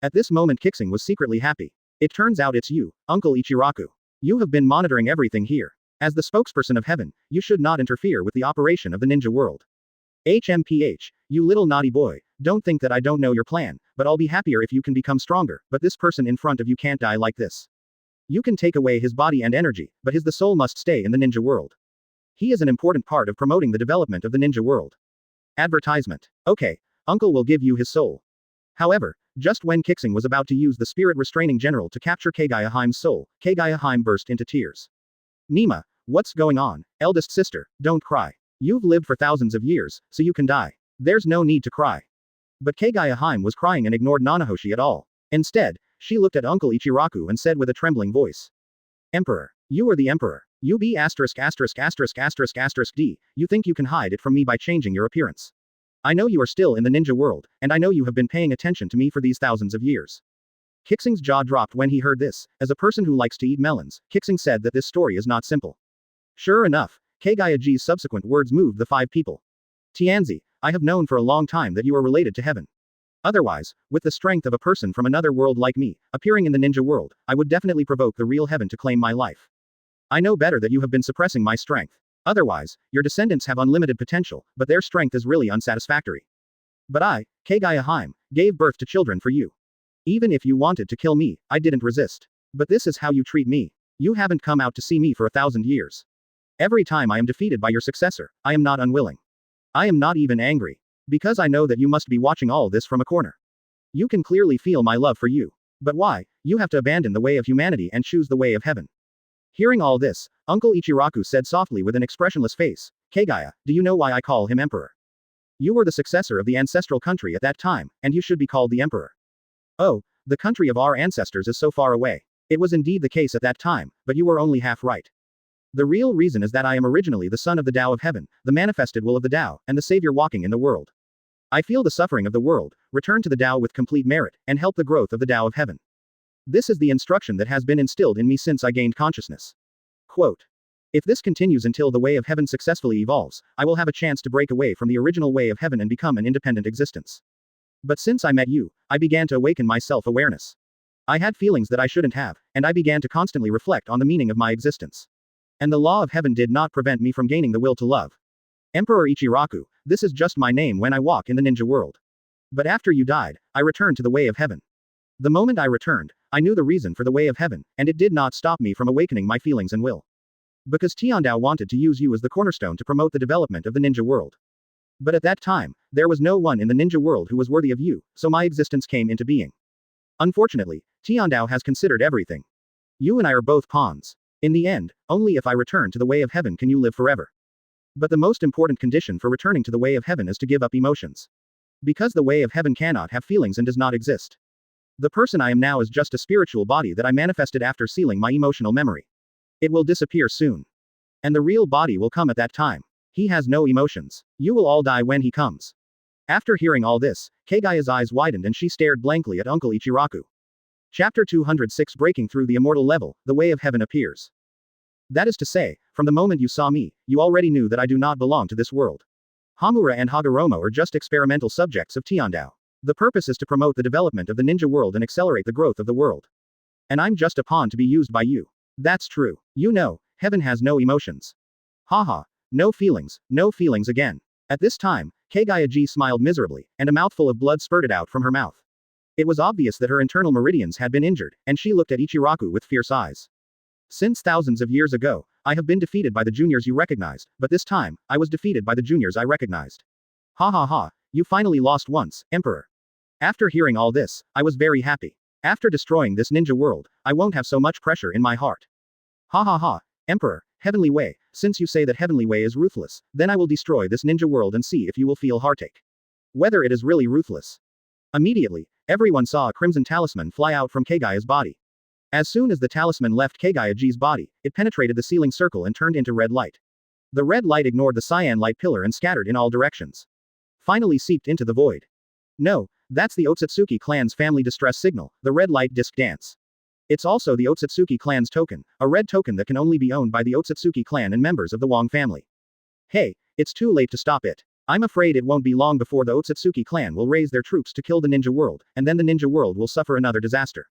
S1: At this moment Qixing was secretly happy. It turns out it's you, Uncle Ichiraku. You have been monitoring everything here. As the spokesperson of heaven, you should not interfere with the operation of the ninja world. HMPH, you little naughty boy, don't think that I don't know your plan, but I'll be happier if you can become stronger, but this person in front of you can't die like this. You can take away his body and energy, but the soul must stay in the ninja world. He is an important part of promoting the development of the ninja world. Advertisement. Okay, Uncle will give you his soul. However, just when Qixing was about to use the spirit restraining general to capture Kagaya Haim's soul, Kagaya Haim burst into tears. Nima, what's going on? Eldest sister, don't cry. You've lived for thousands of years, so you can die. There's no need to cry. But Kagaya Haim was crying and ignored Nanahoshi at all. Instead, she looked at Uncle Ichiraku and said with a trembling voice. Emperor. You are the emperor. You be asterisk asterisk asterisk asterisk asterisk D, you think you can hide it from me by changing your appearance. I know you are still in the ninja world, and I know you have been paying attention to me for these thousands of years. Qixing's jaw dropped when he heard this. As a person who likes to eat melons, Qixing said that this story is not simple. Sure enough, Kagaya's subsequent words moved the 5 people. Tianzi, I have known for a long time that you are related to heaven. Otherwise, with the strength of a person from another world like me, appearing in the ninja world, I would definitely provoke the real heaven to claim my life. I know better that you have been suppressing my strength. Otherwise, your descendants have unlimited potential, but their strength is really unsatisfactory. But I, Kagaya Haim, gave birth to children for you. Even if you wanted to kill me, I didn't resist. But this is how you treat me. You haven't come out to see me for 1,000 years. Every time I am defeated by your successor, I am not unwilling. I am not even angry. Because I know that you must be watching all this from a corner. You can clearly feel my love for you. But why? You have to abandon the way of humanity and choose the way of heaven. Hearing all this, Uncle Ichiraku said softly with an expressionless face, Kagaya, do you know why I call him emperor? You were the successor of the ancestral country at that time, and you should be called the emperor. Oh, the country of our ancestors is so far away. It was indeed the case at that time, but you were only half right. The real reason is that I am originally the son of the Tao of heaven, the manifested will of the Tao, and the savior walking in the world. I feel the suffering of the world, return to the Tao with complete merit, and help the growth of the Tao of heaven. This is the instruction that has been instilled in me since I gained consciousness. Quote. If this continues until the way of heaven successfully evolves, I will have a chance to break away from the original way of heaven and become an independent existence. But since I met you, I began to awaken my self-awareness. I had feelings that I shouldn't have, and I began to constantly reflect on the meaning of my existence. And the law of heaven did not prevent me from gaining the will to love. Emperor Ichiraku, this is just my name when I walk in the ninja world. But after you died, I returned to the way of heaven. The moment I returned, I knew the reason for the way of heaven, and it did not stop me from awakening my feelings and will. Because Tiandao wanted to use you as the cornerstone to promote the development of the ninja world. But at that time, there was no one in the ninja world who was worthy of you, so my existence came into being. Unfortunately, Tiandao has considered everything. You and I are both pawns. In the end, only if I return to the way of heaven can you live forever. But the most important condition for returning to the way of heaven is to give up emotions. Because the way of heaven cannot have feelings and does not exist. The person I am now is just a spiritual body that I manifested after sealing my emotional memory. It will disappear soon. And the real body will come at that time. He has no emotions. You will all die when he comes. After hearing all this, Keigaya's eyes widened and she stared blankly at Uncle Ichiraku. Chapter 206 Breaking through the immortal level, the way of heaven appears. That is to say, from the moment you saw me, you already knew that I do not belong to this world. Hamura and Hagoromo are just experimental subjects of Tiandao. The purpose is to promote the development of the ninja world and accelerate the growth of the world. And I'm just a pawn to be used by you. That's true. You know, heaven has no emotions. Haha. No feelings again. At this time, Keigaya-ji smiled miserably, and a mouthful of blood spurted out from her mouth. It was obvious that her internal meridians had been injured, and she looked at Ichiraku with fierce eyes. Since thousands of years ago, I have been defeated by the juniors you recognized, but this time, I was defeated by the juniors I recognized. Ha ha ha, you finally lost once, Emperor. After hearing all this, I was very happy. After destroying this ninja world, I won't have so much pressure in my heart. Ha ha ha, Emperor, Heavenly Way, since you say that Heavenly Way is ruthless, then I will destroy this ninja world and see if you will feel heartache. Whether it is really ruthless. Immediately, everyone saw a crimson talisman fly out from Keigaya's body. As soon as the talisman left Keigaya-ji's body, it penetrated the ceiling circle and turned into red light. The red light ignored the cyan light pillar and scattered in all directions. Finally seeped into the void. No, that's the Otsutsuki clan's family distress signal, the red light disc dance. It's also the Otsutsuki clan's token, a red token that can only be owned by the Otsutsuki clan and members of the Wong family. Hey, it's too late to stop it. I'm afraid it won't be long before the Otsutsuki clan will raise their troops to kill the ninja world, and then the ninja world will suffer another disaster.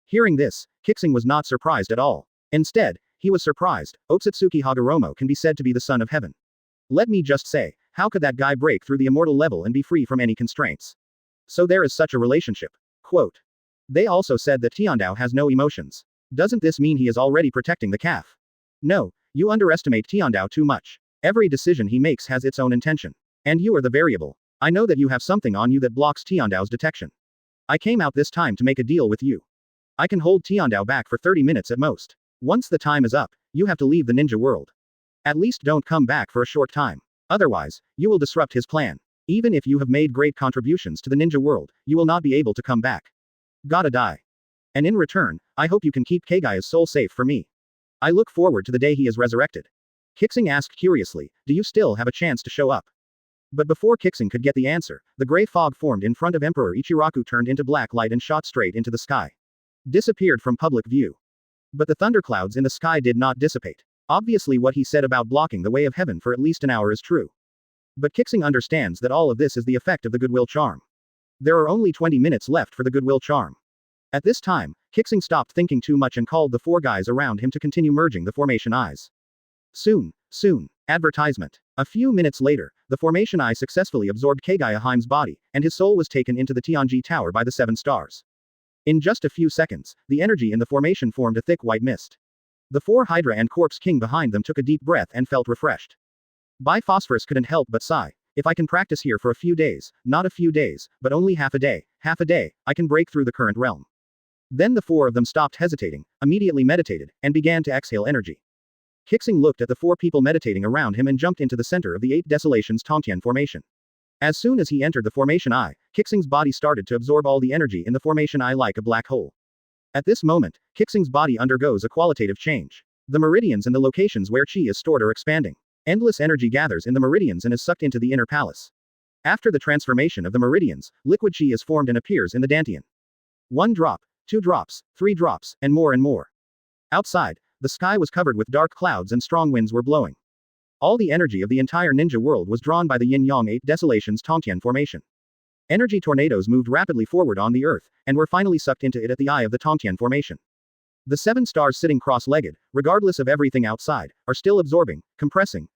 S1: Hearing this, Qixing was not surprised at all. Instead, he was surprised. Otsutsuki Hagoromo can be said to be the son of heaven. Let me just say, how could that guy break through the immortal level and be free from any constraints? So there is such a relationship. Quote. They also said that Tiandao has no emotions. Doesn't this mean he is already protecting the calf? No, you underestimate Tiandao too much. Every decision he makes has its own intention. And you are the variable. I know that you have something on you that blocks Tiandao's detection. I came out this time to make a deal with you. I can hold Tiandao back for 30 minutes at most. Once the time is up, you have to leave the ninja world. At least don't come back for a short time. Otherwise, you will disrupt his plan. Even if you have made great contributions to the ninja world, you will not be able to come back. Gotta die. And in return, I hope you can keep Keigaya's soul safe for me. I look forward to the day he is resurrected. Qixing asked curiously, do you still have a chance to show up? But before Qixing could get the answer, the gray fog formed in front of Emperor Ichiraku turned into black light and shot straight into the sky. Disappeared from public view. But the thunderclouds in the sky did not dissipate. Obviously what he said about blocking the way of heaven for at least an hour is true. But Qixing understands that all of this is the effect of the goodwill charm. There are only 20 minutes left for the goodwill charm. At this time, Qixing stopped thinking too much and called the 4 guys around him to continue merging the formation eyes. Soon. Advertisement. A few minutes later, the formation eye successfully absorbed Keigaya Haim's body, and his soul was taken into the Tianji Tower by the 7 stars. In just a few seconds, the energy in the formation formed a thick white mist. The 4 Hydra and Corpse King behind them took a deep breath and felt refreshed. Biphosphorus couldn't help but sigh. If I can practice here for a few days, not a few days, but only half a day, I can break through the current realm. Then the 4 of them stopped hesitating, immediately meditated, and began to exhale energy. Qixing looked at the 4 people meditating around him and jumped into the center of the 8 Desolations Tongtian formation. As soon as he entered the formation eye, Qixing's body started to absorb all the energy in the formation eye like a black hole. At this moment, Qixing's body undergoes a qualitative change. The meridians and the locations where chi is stored are expanding. Endless energy gathers in the meridians and is sucked into the inner palace. After the transformation of the meridians, liquid chi is formed and appears in the dantian. 1 drop, 2 drops, 3 drops, and more. Outside, the sky was covered with dark clouds and strong winds were blowing. All the energy of the entire ninja world was drawn by the yin-yang 8 Desolations Tongtian formation. Energy tornadoes moved rapidly forward on the earth, and were finally sucked into it at the eye of the Tongtian formation. The 7 stars sitting cross-legged, regardless of everything outside, are still absorbing, compressing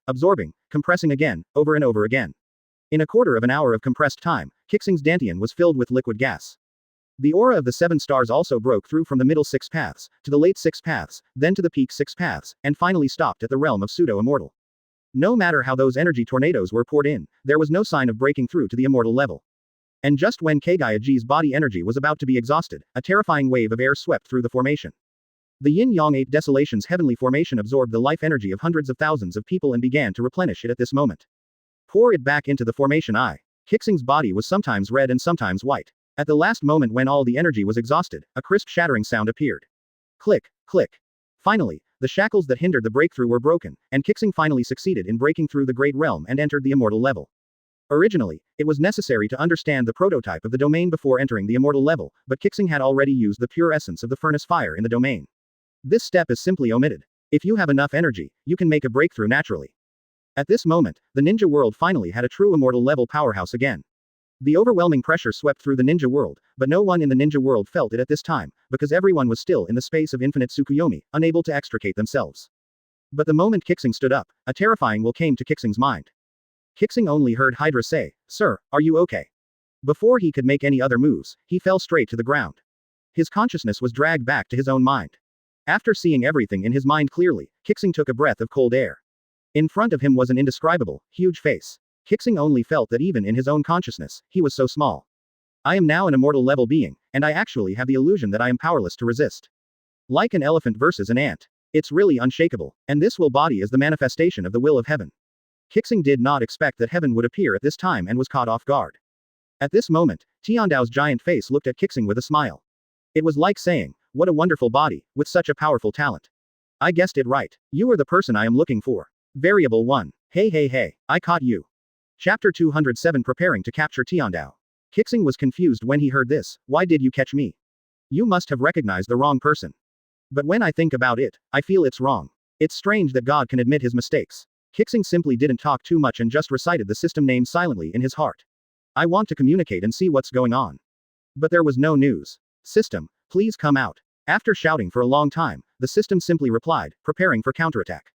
S1: again, over and over again. In a quarter of an hour of compressed time, Qixing's dantian was filled with liquid gas. The aura of the 7 stars also broke through from the middle 6 paths, to the late 6 paths, then to the peak 6 paths, and finally stopped at the realm of pseudo-immortal. No matter how those energy tornadoes were poured in, there was no sign of breaking through to the immortal level. And just when Kagayaji's body energy was about to be exhausted, a terrifying wave of air swept through the formation. The Yin-Yang 8 Desolation's heavenly formation absorbed the life energy of hundreds of thousands of people and began to replenish it at this moment. Pour it back into the formation. Qixing's body was sometimes red and sometimes white. At the last moment when all the energy was exhausted, a crisp shattering sound appeared. Click, click. Finally, the shackles that hindered the breakthrough were broken, and Qixing finally succeeded in breaking through the Great Realm and entered the immortal level. Originally, it was necessary to understand the prototype of the domain before entering the immortal level, but Qixing had already used the pure essence of the furnace fire in the domain. This step is simply omitted. If you have enough energy, you can make a breakthrough naturally. At this moment, the ninja world finally had a true immortal level powerhouse again. The overwhelming pressure swept through the ninja world, but no one in the ninja world felt it at this time, because everyone was still in the space of infinite Tsukuyomi, unable to extricate themselves. But the moment Qixing stood up, a terrifying will came to Qixing's mind. Qixing only heard Hydra say, "Sir, are you okay?" Before he could make any other moves, he fell straight to the ground. His consciousness was dragged back to his own mind. After seeing everything in his mind clearly, Qixing took a breath of cold air. In front of him was an indescribable, huge face. Qixing only felt that even in his own consciousness, he was so small. I am now an immortal level being, and I actually have the illusion that I am powerless to resist. Like an elephant versus an ant. It's really unshakable, and this will body is the manifestation of the will of heaven. Qixing did not expect that heaven would appear at this time and was caught off guard. At this moment, Tiandao's giant face looked at Qixing with a smile. It was like saying, "What a wonderful body, with such a powerful talent. I guessed it right. You are the person I am looking for. Variable 1. Hey, I caught you." Chapter 207 Preparing to capture Tiandao. Qixing was confused when he heard this. Why did you catch me? You must have recognized the wrong person. But when I think about it, I feel it's wrong. It's strange that God can admit his mistakes. Qixing simply didn't talk too much and just recited the system name silently in his heart. I want to communicate and see what's going on. But there was no news. System, please come out. After shouting for a long time, the system simply replied, preparing for counterattack.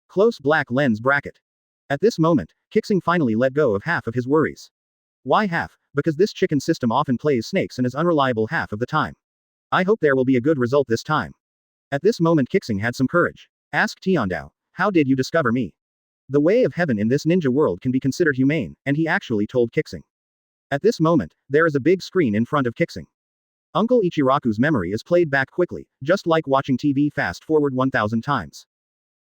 S1: Close black lens bracket. At this moment, Qixing finally let go of half of his worries. Why half? Because this chicken system often plays snakes and is unreliable half of the time. I hope there will be a good result this time. At this moment Qixing had some courage. Asked Tiandao, how did you discover me? The way of heaven in this ninja world can be considered humane, and he actually told Qixing. At this moment, there is a big screen in front of Qixing. Uncle Ichiraku's memory is played back quickly, just like watching TV fast forward 1000 times.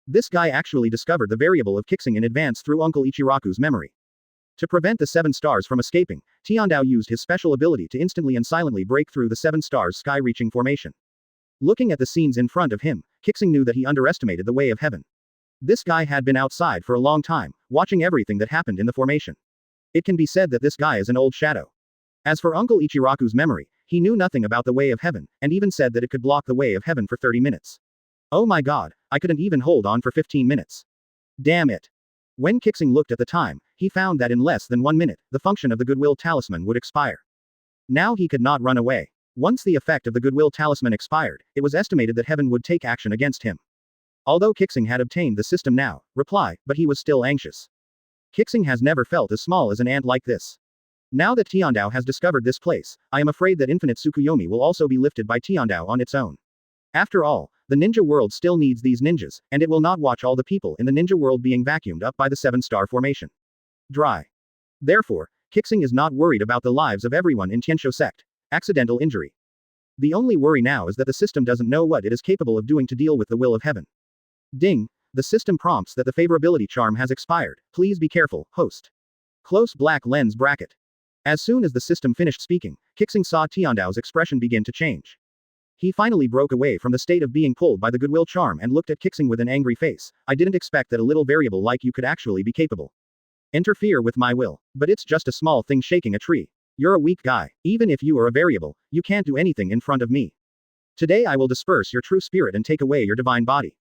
S1: This guy actually discovered the variable of Qixing in advance through Uncle Ichiraku's memory. To prevent the 7 stars from escaping, Tiandao used his special ability to instantly and silently break through the 7 stars sky-reaching formation. Looking at the scenes in front of him, Qixing knew that he underestimated the way of heaven. This guy had been outside for a long time, watching everything that happened in the formation. It can be said that this guy is an old shadow. As for Uncle Ichiraku's memory, he knew nothing about the way of heaven, and even said that it could block the way of heaven for 30 minutes. Oh my god, I couldn't even hold on for 15 minutes. Damn it. When Qixing looked at the time, he found that in less than 1 minute, the function of the goodwill talisman would expire. Now he could not run away. Once the effect of the goodwill talisman expired, it was estimated that heaven would take action against him. Although Qixing had obtained the system now, reply, but he was still anxious. Qixing has never felt as small as an ant like this. Now that Tiandao has discovered this place, I am afraid that infinite Tsukuyomi will also be lifted by Tiandao on its own. After all, the ninja world still needs these ninjas, and it will not watch all the people in the ninja world being vacuumed up by the 7-star formation. Dry. Therefore, Qixing is not worried about the lives of everyone in Tianshou sect. Accidental injury. The only worry now is that the system doesn't know what it is capable of doing to deal with the will of heaven. Ding. The system prompts that the favorability charm has expired. Please be careful, host. Close black lens bracket. As soon as the system finished speaking, Qixing saw Tiandao's expression begin to change. He finally broke away from the state of being pulled by the goodwill charm and looked at Qixing with an angry face. I didn't expect that a little variable like you could actually be capable. Interfere with my will. But it's just a small thing shaking a tree. You're a weak guy. Even if you are a variable, you can't do anything in front of me. Today I will disperse your true spirit and take away your divine body.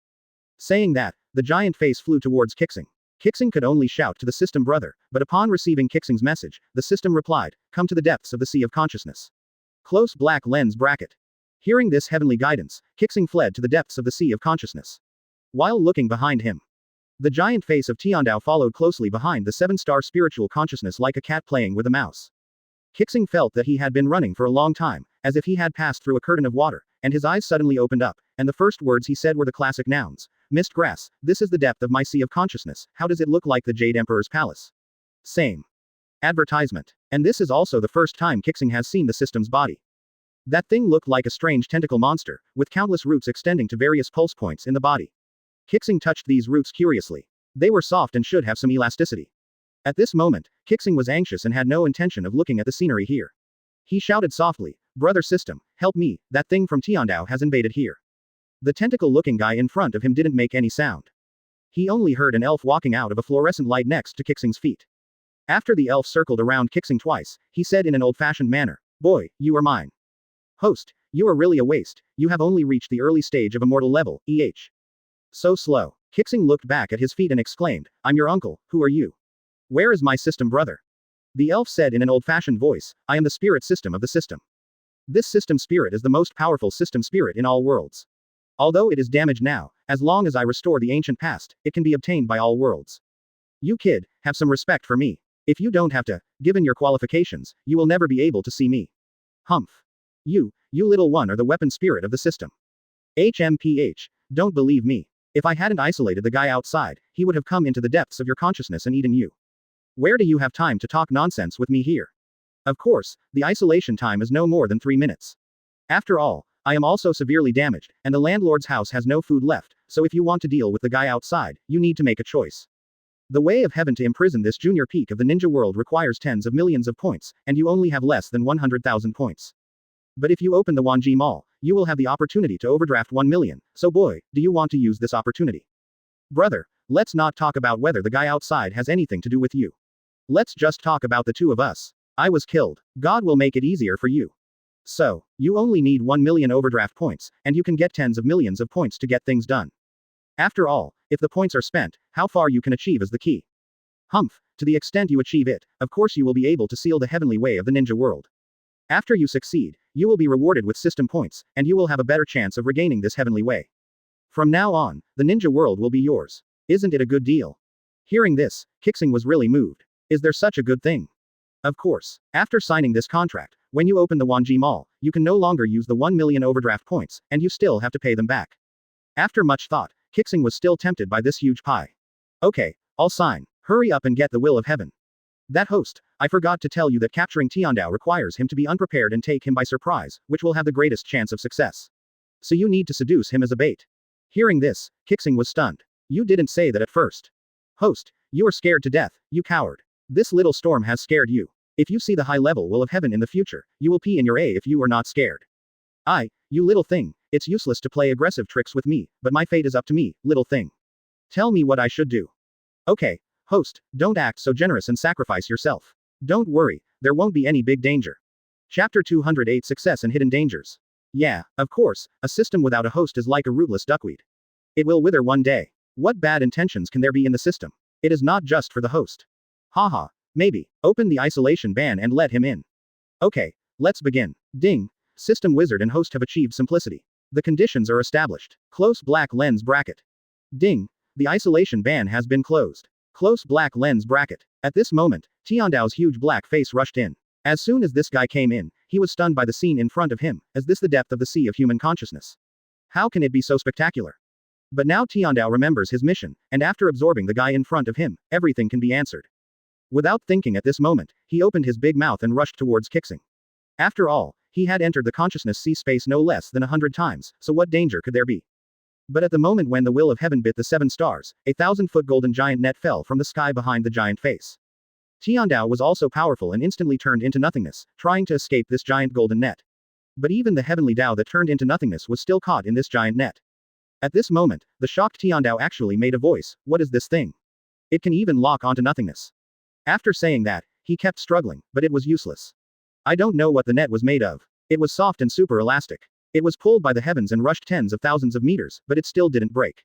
S1: Saying that, the giant face flew towards Qixing. Qixing could only shout to the system brother, but upon receiving Qixing's message, the system replied, come to the depths of the sea of consciousness. Close black lens bracket. Hearing this heavenly guidance, Qixing fled to the depths of the sea of consciousness. While looking behind him, the giant face of Tiandao followed closely behind the 7-star spiritual consciousness like a cat playing with a mouse. Qixing felt that he had been running for a long time, as if he had passed through a curtain of water, and his eyes suddenly opened up, and the first words he said were the classic nouns. Mist grass, this is the depth of my sea of consciousness, how does it look like the Jade Emperor's palace? Same. Advertisement. And this is also the first time Qixing has seen the system's body. That thing looked like a strange tentacle monster, with countless roots extending to various pulse points in the body. Qixing touched these roots curiously. They were soft and should have some elasticity. At this moment, Qixing was anxious and had no intention of looking at the scenery here. He shouted softly, "Brother system, help me, that thing from Tiandao has invaded here." The tentacle-looking guy in front of him didn't make any sound. He only heard an elf walking out of a fluorescent light next to Qixing's feet. After the elf circled around Qixing twice, he said in an old-fashioned manner, "Boy, you are mine. Host, you are really a waste, you have only reached the early stage of immortal level, So slow." Qixing looked back at his feet and exclaimed, "I'm your uncle, who are you? Where is my system brother?" The elf said in an old-fashioned voice, "I am the spirit system of the system. This system spirit is the most powerful system spirit in all worlds. Although it is damaged now, as long as I restore the ancient past, it can be obtained by all worlds. You kid, have some respect for me. If you don't have to, given your qualifications, you will never be able to see me. Humph. You little one are the weapon spirit of the system. HMPH, don't believe me. If I hadn't isolated the guy outside, he would have come into the depths of your consciousness and eaten you. Where do you have time to talk nonsense with me here? Of course, the isolation time is no more than 3 minutes. After all, I am also severely damaged, and the landlord's house has no food left, so if you want to deal with the guy outside, you need to make a choice. The way of heaven to imprison this junior peak of the ninja world requires tens of millions of points, and you only have less than 100,000 points. But if you open the Wanji Mall, you will have the opportunity to overdraft 1 million, so boy, do you want to use this opportunity? Brother, let's not talk about whether the guy outside has anything to do with you. Let's just talk about the two of us. I was killed. God will make it easier for you. So, you only need 1 million overdraft points, and you can get tens of millions of points to get things done. After all, if the points are spent, how far you can achieve is the key. Humph, to the extent you achieve it, of course you will be able to seal the heavenly way of the ninja world. After you succeed, you will be rewarded with system points, and you will have a better chance of regaining this heavenly way. From now on, the ninja world will be yours. Isn't it a good deal? Hearing this, Qixing was really moved. Is there such a good thing? Of course, after signing this contract, when you open the Wanji Mall, you can no longer use the 1 million overdraft points, and you still have to pay them back. After much thought, Qixing was still tempted by this huge pie. Okay, I'll sign. Hurry up and get the will of heaven. That host, I forgot to tell you that capturing Tiandao requires him to be unprepared and take him by surprise, which will have the greatest chance of success. So you need to seduce him as a bait. Hearing this, Qixing was stunned. You didn't say that at first. Host, you are scared to death, you coward. This little storm has scared you. If you see the high level will of heaven in the future, you will pee in your A if you are not scared. You little thing, it's useless to play aggressive tricks with me, but my fate is up to me, little thing. Tell me what I should do. Okay, host, don't act so generous and sacrifice yourself. Don't worry, there won't be any big danger. Chapter 208 Success and Hidden Dangers. Yeah, of course, a system without a host is like a rootless duckweed. It will wither one day. What bad intentions can there be in the system? It is not just for the host. Haha, maybe, open the isolation ban and let him in. Okay, let's begin. Ding. System wizard and host have achieved simplicity. The conditions are established. Close black lens bracket. Ding. The isolation ban has been closed. Close black lens bracket. At this moment, Tiandao's huge black face rushed in. As soon as this guy came in, he was stunned by the scene in front of him, as this the depth of the sea of human consciousness. How can it be so spectacular? But now Tiandao remembers his mission, and after absorbing the guy in front of him, everything can be answered. Without thinking at this moment, he opened his big mouth and rushed towards Qixing. After all, he had entered the consciousness sea space no less than 100 times, so what danger could there be? But at the moment when the will of heaven bit the 7 stars, a 1,000-foot golden giant net fell from the sky behind the giant face. Tiandao was also powerful and instantly turned into nothingness, trying to escape this giant golden net. But even the heavenly Tao that turned into nothingness was still caught in this giant net. At this moment, the shocked Tiandao actually made a voice, "What is this thing? It can even lock onto nothingness." After saying that, he kept struggling, but it was useless. I don't know what the net was made of. It was soft and super elastic. It was pulled by the heavens and rushed tens of thousands of meters, but it still didn't break.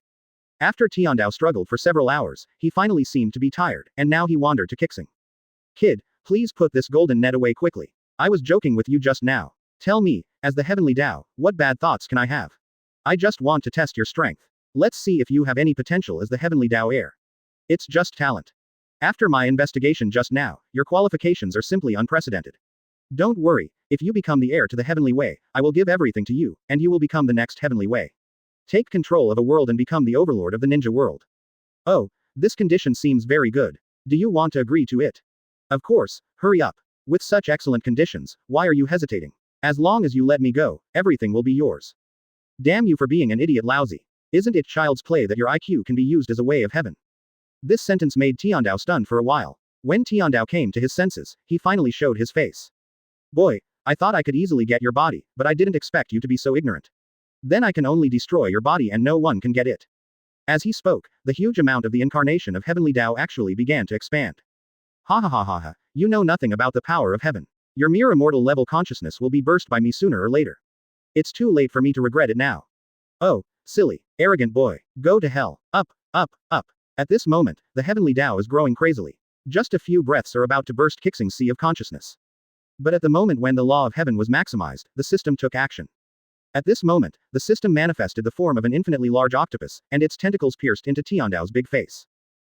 S1: After Tiandao struggled for several hours, he finally seemed to be tired, and now he wandered to Qixing. Kid, please put this golden net away quickly. I was joking with you just now. Tell me, as the heavenly Tao, what bad thoughts can I have? I just want to test your strength. Let's see if you have any potential as the heavenly Tao heir. It's just talent. After my investigation just now, your qualifications are simply unprecedented. Don't worry, if you become the heir to the heavenly way, I will give everything to you, and you will become the next heavenly way. Take control of a world and become the overlord of the ninja world. Oh, this condition seems very good. Do you want to agree to it? Of course, hurry up. With such excellent conditions, why are you hesitating? As long as you let me go, everything will be yours. Damn you for being an idiot lousy. Isn't it child's play that your IQ can be used as a way of heaven? This sentence made Tiandao stunned for a while. When Tiandao came to his senses, he finally showed his face. Boy, I thought I could easily get your body, but I didn't expect you to be so ignorant. Then I can only destroy your body and no one can get it. As he spoke, the huge amount of the incarnation of heavenly Tao actually began to expand. Ha ha ha ha ha, you know nothing about the power of heaven. Your mere immortal level consciousness will be burst by me sooner or later. It's too late for me to regret it now. Oh, silly, arrogant boy, go to hell, up, up, up. At this moment, the heavenly Tao is growing crazily. Just a few breaths are about to burst Qixing's sea of consciousness. But at the moment when the law of heaven was maximized, the system took action. At this moment, the system manifested the form of an infinitely large octopus, and its tentacles pierced into Tiandao's big face.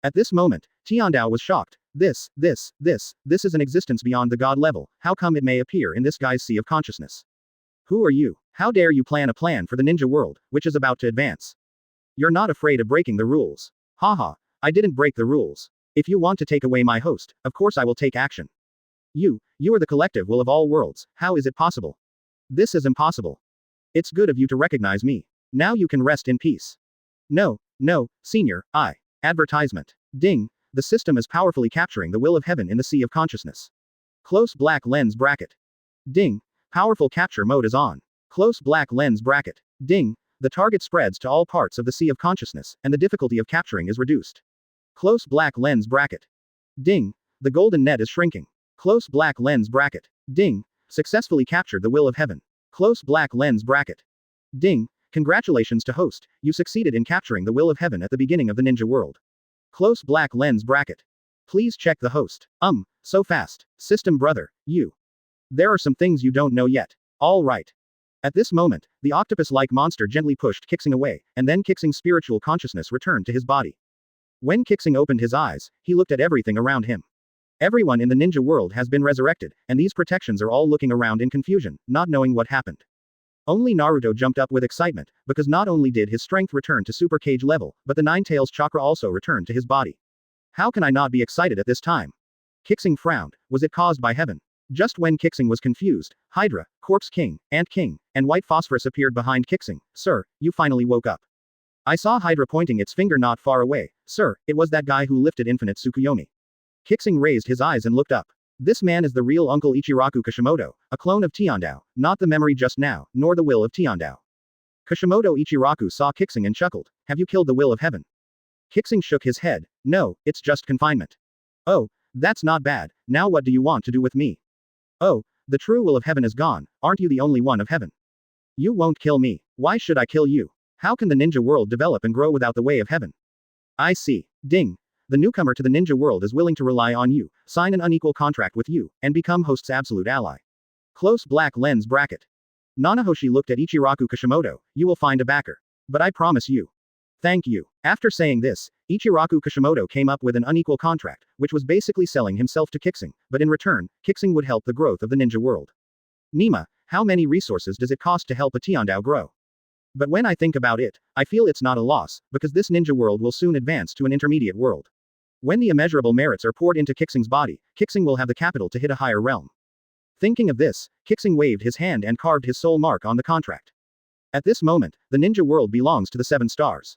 S1: At this moment, Tiandao was shocked. This is an existence beyond the god level, how come it may appear in this guy's sea of consciousness? Who are you? How dare you plan a plan for the ninja world, which is about to advance? You're not afraid of breaking the rules. Haha, I didn't break the rules. If you want to take away my host, of course I will take action. You are the collective will of all worlds, how is it possible? This is impossible. It's good of you to recognize me. Now you can rest in peace. No, senior, Advertisement. Ding, the system is powerfully capturing the will of heaven in the sea of consciousness. Close black lens bracket. Ding, powerful capture mode is on. Close black lens bracket. Ding, the target spreads to all parts of the sea of consciousness, and the difficulty of capturing is reduced. Close black lens bracket. Ding, the golden net is shrinking. Close black lens bracket. Ding, successfully captured the will of heaven. Close black lens bracket. Ding, congratulations to host, you succeeded in capturing the will of heaven at the beginning of the ninja world. Close black lens bracket. Please check the host. So fast. System brother, you. There are some things you don't know yet. All right. At this moment, the octopus-like monster gently pushed Qixing away, and then Qixing's spiritual consciousness returned to his body. When Qixing opened his eyes, he looked at everything around him. Everyone in the ninja world has been resurrected, and these protections are all looking around in confusion, not knowing what happened. Only Naruto jumped up with excitement, because not only did his strength return to Super Cage level, but the Nine Tails chakra also returned to his body. How can I not be excited at this time? Qixing frowned. Was it caused by heaven? Just when Qixing was confused, Hydra, Corpse King, Ant King, and White Phosphorus appeared behind Qixing. Sir, you finally woke up. I saw Hydra pointing its finger not far away. Sir, it was that guy who lifted Infinite Tsukuyomi. Qixing raised his eyes and looked up. This man is the real Uncle Ichiraku Kishimoto, a clone of Tiandao, not the memory just now, nor the will of Tiandao. Kishimoto Ichiraku saw Qixing and chuckled. Have you killed the will of heaven? Qixing shook his head. No, it's just confinement. Oh, that's not bad. Now what do you want to do with me? Oh, the true will of heaven is gone. Aren't you the only one of heaven? You won't kill me. Why should I kill you? How can the ninja world develop and grow without the way of heaven? I see. Ding. The newcomer to the ninja world is willing to rely on you, sign an unequal contract with you, and become host's absolute ally. Close black lens bracket. Nanahoshi looked at Ichiraku Kishimoto. You will find a backer. But I promise you. Thank you. After saying this, Ichiraku Kishimoto came up with an unequal contract, which was basically selling himself to Qixing, but in return, Qixing would help the growth of the ninja world. Nima, how many resources does it cost to help a Tiandao grow? But when I think about it, I feel it's not a loss, because this ninja world will soon advance to an intermediate world. When the immeasurable merits are poured into Qixing's body, Qixing will have the capital to hit a higher realm. Thinking of this, Qixing waved his hand and carved his soul mark on the contract. At this moment, the ninja world belongs to the 7 stars.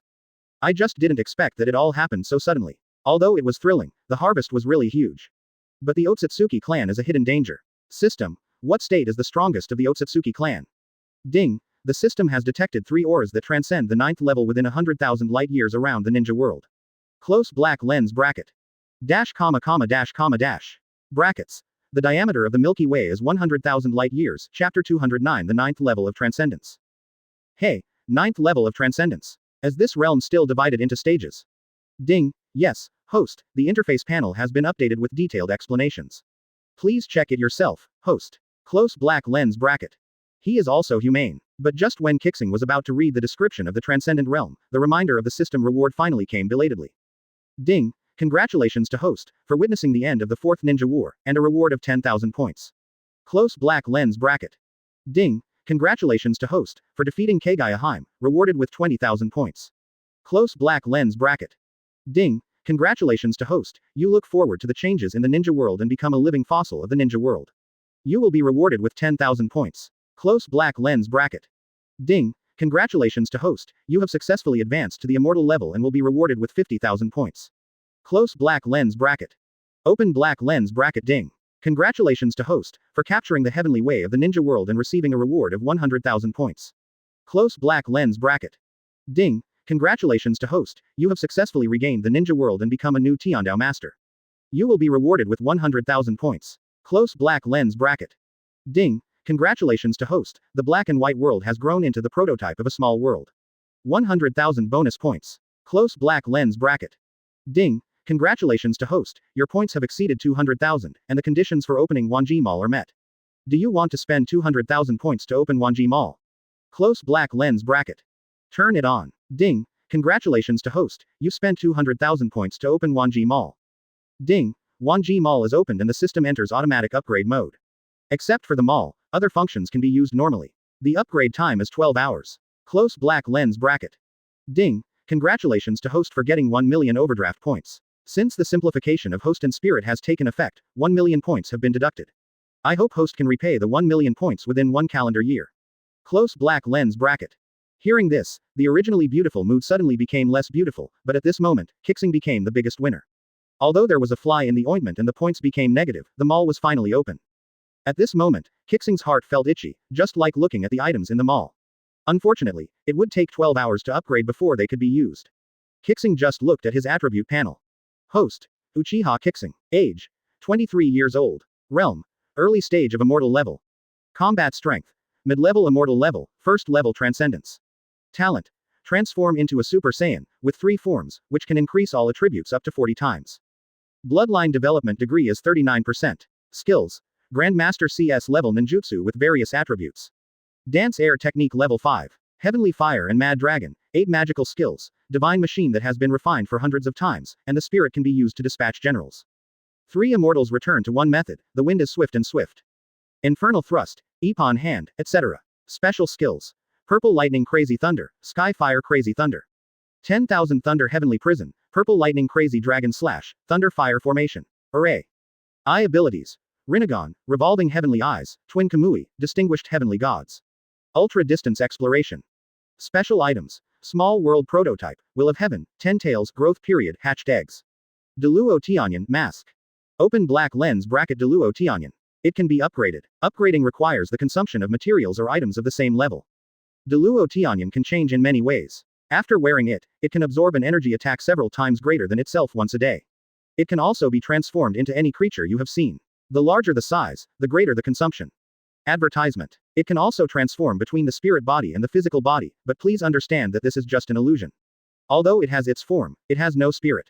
S1: I just didn't expect that it all happened so suddenly. Although it was thrilling, the harvest was really huge. But the Otsutsuki clan is a hidden danger. System, what state is the strongest of the Otsutsuki clan? Ding, the system has detected 3 auras that transcend the 9th level within 100,000 light years around the ninja world. Close black lens bracket. Dash comma comma dash comma dash. Brackets. The diameter of the Milky Way is 100,000 light years, chapter 209, the 9th level of transcendence. Hey, 9th level of transcendence. Is this realm still divided into stages? Ding, yes, host, the interface panel has been updated with detailed explanations. Please check it yourself, host. Close black lens bracket. He is also humane. But just when Qixing was about to read the description of the transcendent realm, the reminder of the system reward finally came belatedly. Ding, congratulations to host, for witnessing the end of the 4th Ninja War, and a reward of 10,000 points. Close black lens bracket. Ding, Congratulations to host, for defeating Kagaya, rewarded with 20,000 points. Close black lens bracket. Ding, congratulations to host, you look forward to the changes in the ninja world and become a living fossil of the ninja world. You will be rewarded with 10,000 points. Close black lens bracket. Ding, congratulations to host, you have successfully advanced to the immortal level and will be rewarded with 50,000 points. Close black lens bracket. Open black lens bracket. Ding. Congratulations to host, for capturing the heavenly way of the ninja world and receiving a reward of 100,000 points. Close black lens bracket. Ding, congratulations to host, you have successfully regained the ninja world and become a new Tiandao master. You will be rewarded with 100,000 points. Close black lens bracket. Ding, congratulations to host, the black and white world has grown into the prototype of a small world. 100,000 bonus points. Close black lens bracket. Ding, congratulations to host, your points have exceeded 200,000, and the conditions for opening Wanji Mall are met. Do you want to spend 200,000 points to open Wanji Mall? Close black lens bracket. Turn it on. Ding, congratulations to host, you spent 200,000 points to open Wanji Mall. Ding, Wanji Mall is opened and the system enters automatic upgrade mode. Except for the mall, other functions can be used normally. The upgrade time is 12 hours. Close black lens bracket. Ding, congratulations to host for getting 1 million overdraft points. Since the simplification of host and spirit has taken effect, 1 million points have been deducted. I hope host can repay the 1 million points within 1 calendar year. Close black lens bracket. Hearing this, the originally beautiful mood suddenly became less beautiful, but at this moment, Qixing became the biggest winner. Although there was a fly in the ointment and the points became negative, the mall was finally open. At this moment, Qixing's heart felt itchy, just like looking at the items in the mall. Unfortunately, it would take 12 hours to upgrade before they could be used. Qixing just looked at his attribute panel. Host, Uchiha Qixing. Age, 23 years old. Realm, early stage of immortal level. Combat strength, mid-level immortal level, first level transcendence. Talent, transform into a Super Saiyan, with 3 forms, which can increase all attributes up to 40 times. Bloodline development degree is 39%. Skills, Grandmaster CS level ninjutsu with various attributes. Dance air technique level 5. Heavenly Fire and Mad Dragon, 8 magical skills, divine machine that has been refined for hundreds of times, and the spirit can be used to dispatch generals. 3 immortals return to 1 method, the wind is swift and swift. Infernal Thrust, Ippon Hand, etc. Special skills. Purple Lightning Crazy Thunder, Sky Fire Crazy Thunder. 10,000 Thunder Heavenly Prison, Purple Lightning Crazy Dragon Slash, Thunder Fire Formation. Array. Eye abilities. Rinnegan, Revolving Heavenly Eyes, Twin Kamui, Distinguished Heavenly Gods. Ultra Distance Exploration. Special items. Small World Prototype, Will of Heaven, 10 Tails, Growth Period, Hatched Eggs. Deluo Tianyan, Mask. Open black lens bracket. Deluo Tianyan. It can be upgraded. Upgrading requires the consumption of materials or items of the same level. Deluo Tianyan can change in many ways. After wearing it, it can absorb an energy attack several times greater than itself once a day. It can also be transformed into any creature you have seen. The larger the size, the greater the consumption. Advertisement. It can also transform between the spirit body and the physical body, but please understand that this is just an illusion. Although it has its form, it has no spirit.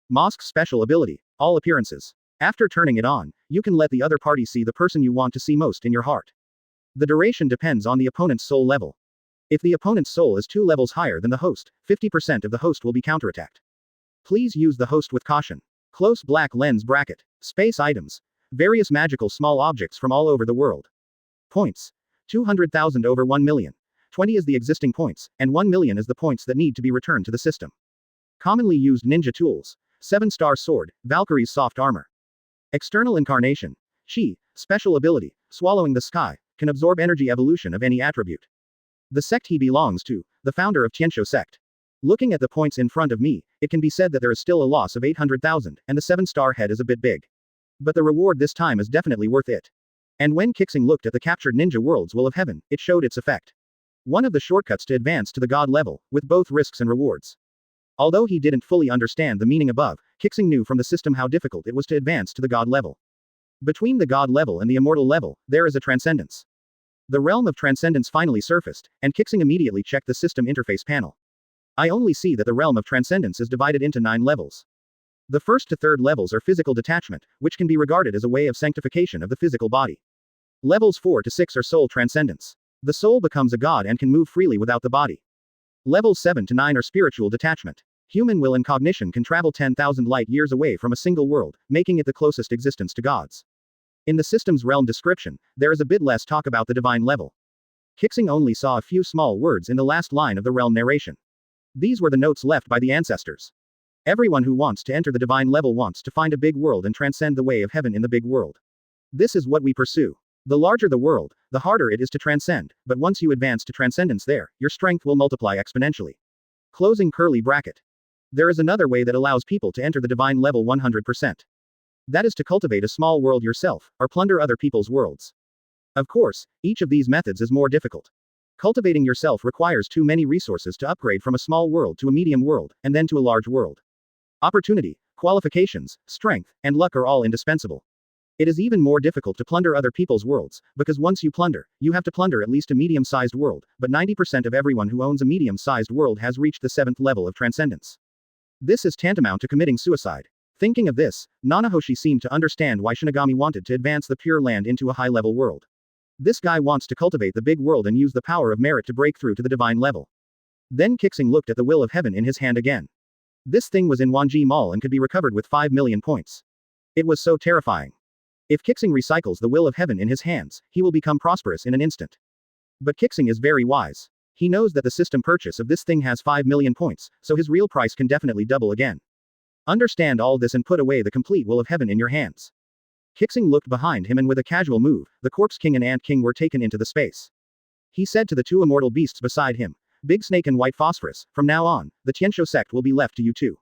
S1: Mosk's special ability. All appearances. After turning it on, you can let the other party see the person you want to see most in your heart. The duration depends on the opponent's soul level. If the opponent's soul is 2 levels higher than the host, 50% of the host will be counterattacked. Please use the host with caution. Close black lens bracket. Space items. Various magical small objects from all over the world. Points. 200,000 over 1 million. 20 is the existing points, and 1 million is the points that need to be returned to the system. Commonly used ninja tools. 7-star sword, Valkyrie's soft armor. External incarnation. She, special ability, swallowing the sky, can absorb energy evolution of any attribute. The sect he belongs to, the founder of Tianshou sect. Looking at the points in front of me, it can be said that there is still a loss of 800,000, and the 7-star head is a bit big. But the reward this time is definitely worth it. And when Qixing looked at the captured ninja world's Will of Heaven, it showed its effect. One of the shortcuts to advance to the god level, with both risks and rewards. Although he didn't fully understand the meaning above, Qixing knew from the system how difficult it was to advance to the god level. Between the god level and the immortal level, there is a transcendence. The realm of transcendence finally surfaced, and Qixing immediately checked the system interface panel. I only see that the realm of transcendence is divided into 9 levels. The first to third levels are physical detachment, which can be regarded as a way of sanctification of the physical body. Levels 4 to 6 are soul transcendence. The soul becomes a god and can move freely without the body. Levels 7 to 9 are spiritual detachment. Human will and cognition can travel 10,000 light years away from a single world, making it the closest existence to gods. In the system's realm description, there is a bit less talk about the divine level. Qixing only saw a few small words in the last line of the realm narration. These were the notes left by the ancestors. Everyone who wants to enter the divine level wants to find a big world and transcend the way of heaven in the big world. This is what we pursue. The larger the world, the harder it is to transcend, but once you advance to transcendence there, your strength will multiply exponentially. Closing curly bracket. There is another way that allows people to enter the divine level 100%. That is to cultivate a small world yourself, or plunder other people's worlds. Of course, each of these methods is more difficult. Cultivating yourself requires too many resources to upgrade from a small world to a medium world, and then to a large world. Opportunity, qualifications, strength, and luck are all indispensable. It is even more difficult to plunder other people's worlds, because once you plunder, you have to plunder at least a medium-sized world, but 90% of everyone who owns a medium-sized world has reached the 7th level of transcendence. This is tantamount to committing suicide. Thinking of this, Nanahoshi seemed to understand why Shinigami wanted to advance the Pure Land into a high-level world. This guy wants to cultivate the big world and use the power of merit to break through to the divine level. Then Qixing looked at the will of heaven in his hand again. This thing was in Wanji Mall and could be recovered with 5 million points. It was so terrifying. If Qixing recycles the will of heaven in his hands, he will become prosperous in an instant. But Qixing is very wise. He knows that the system purchase of this thing has 5 million points, so his real price can definitely double again. Understand all this and put away the complete will of heaven in your hands. Qixing looked behind him and with a casual move, the Corpse King and Ant King were taken into the space. He said to the two immortal beasts beside him, Big Snake and White Phosphorus, from now on, the Tianshou sect will be left to you two.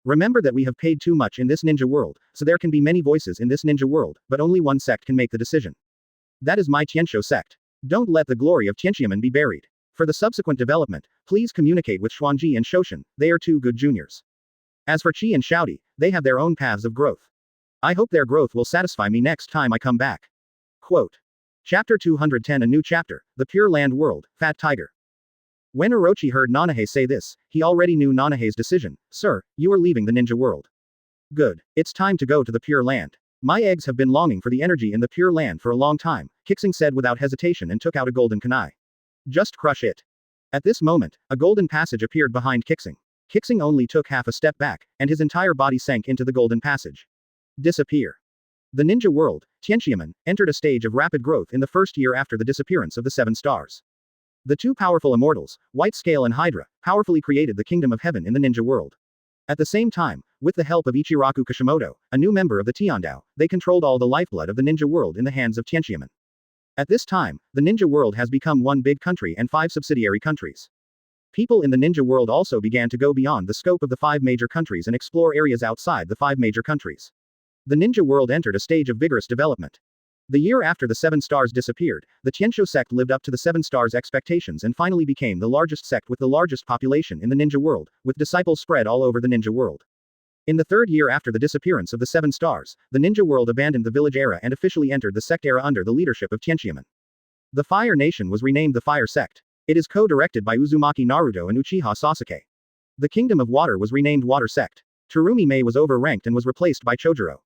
S1: Remember that we have paid too much in this ninja world, so there can be many voices in this ninja world, but only one sect can make the decision. That is my Tianshou sect. Don't let the glory of Tianxiamen be buried. For the subsequent development, please communicate with Xuanji and Shoshin, they are two good juniors. As for Qi and Shouty, they have their own paths of growth. I hope their growth will satisfy me next time I come back. Quote. Chapter 210 A New Chapter, The Pure Land World, Fat Tiger. When Orochi heard Nanahe say this, he already knew Nanahe's decision. Sir, you are leaving the ninja world. Good. It's time to go to the Pure Land. My eggs have been longing for the energy in the Pure Land for a long time, Qixing said without hesitation and took out a golden kunai. Just crush it. At this moment, a golden passage appeared behind Qixing. Qixing only took half a step back, and his entire body sank into the golden passage. Disappear. The ninja world, Tianxiamen, entered a stage of rapid growth in the first year after the disappearance of the 7 stars. The two powerful immortals, White Scale and Hydra, powerfully created the kingdom of heaven in the ninja world. At the same time, with the help of Ichiraku Kishimoto, a new member of the Tiandao, they controlled all the lifeblood of the ninja world in the hands of Tianxiamen. At this time, the ninja world has become one big country and 5 subsidiary countries. People in the ninja world also began to go beyond the scope of the 5 major countries and explore areas outside the 5 major countries. The ninja world entered a stage of vigorous development. The year after the 7 stars disappeared, the Tianshou sect lived up to the 7 stars' expectations and finally became the largest sect with the largest population in the ninja world, with disciples spread all over the ninja world. In the 3rd year after the disappearance of the 7 stars, the ninja world abandoned the village era and officially entered the sect era under the leadership of Tianxiamen. The Fire Nation was renamed the Fire Sect. It is co-directed by Uzumaki Naruto and Uchiha Sasuke. The Kingdom of Water was renamed Water Sect. Terumi Mei was overranked and was replaced by Chojuro.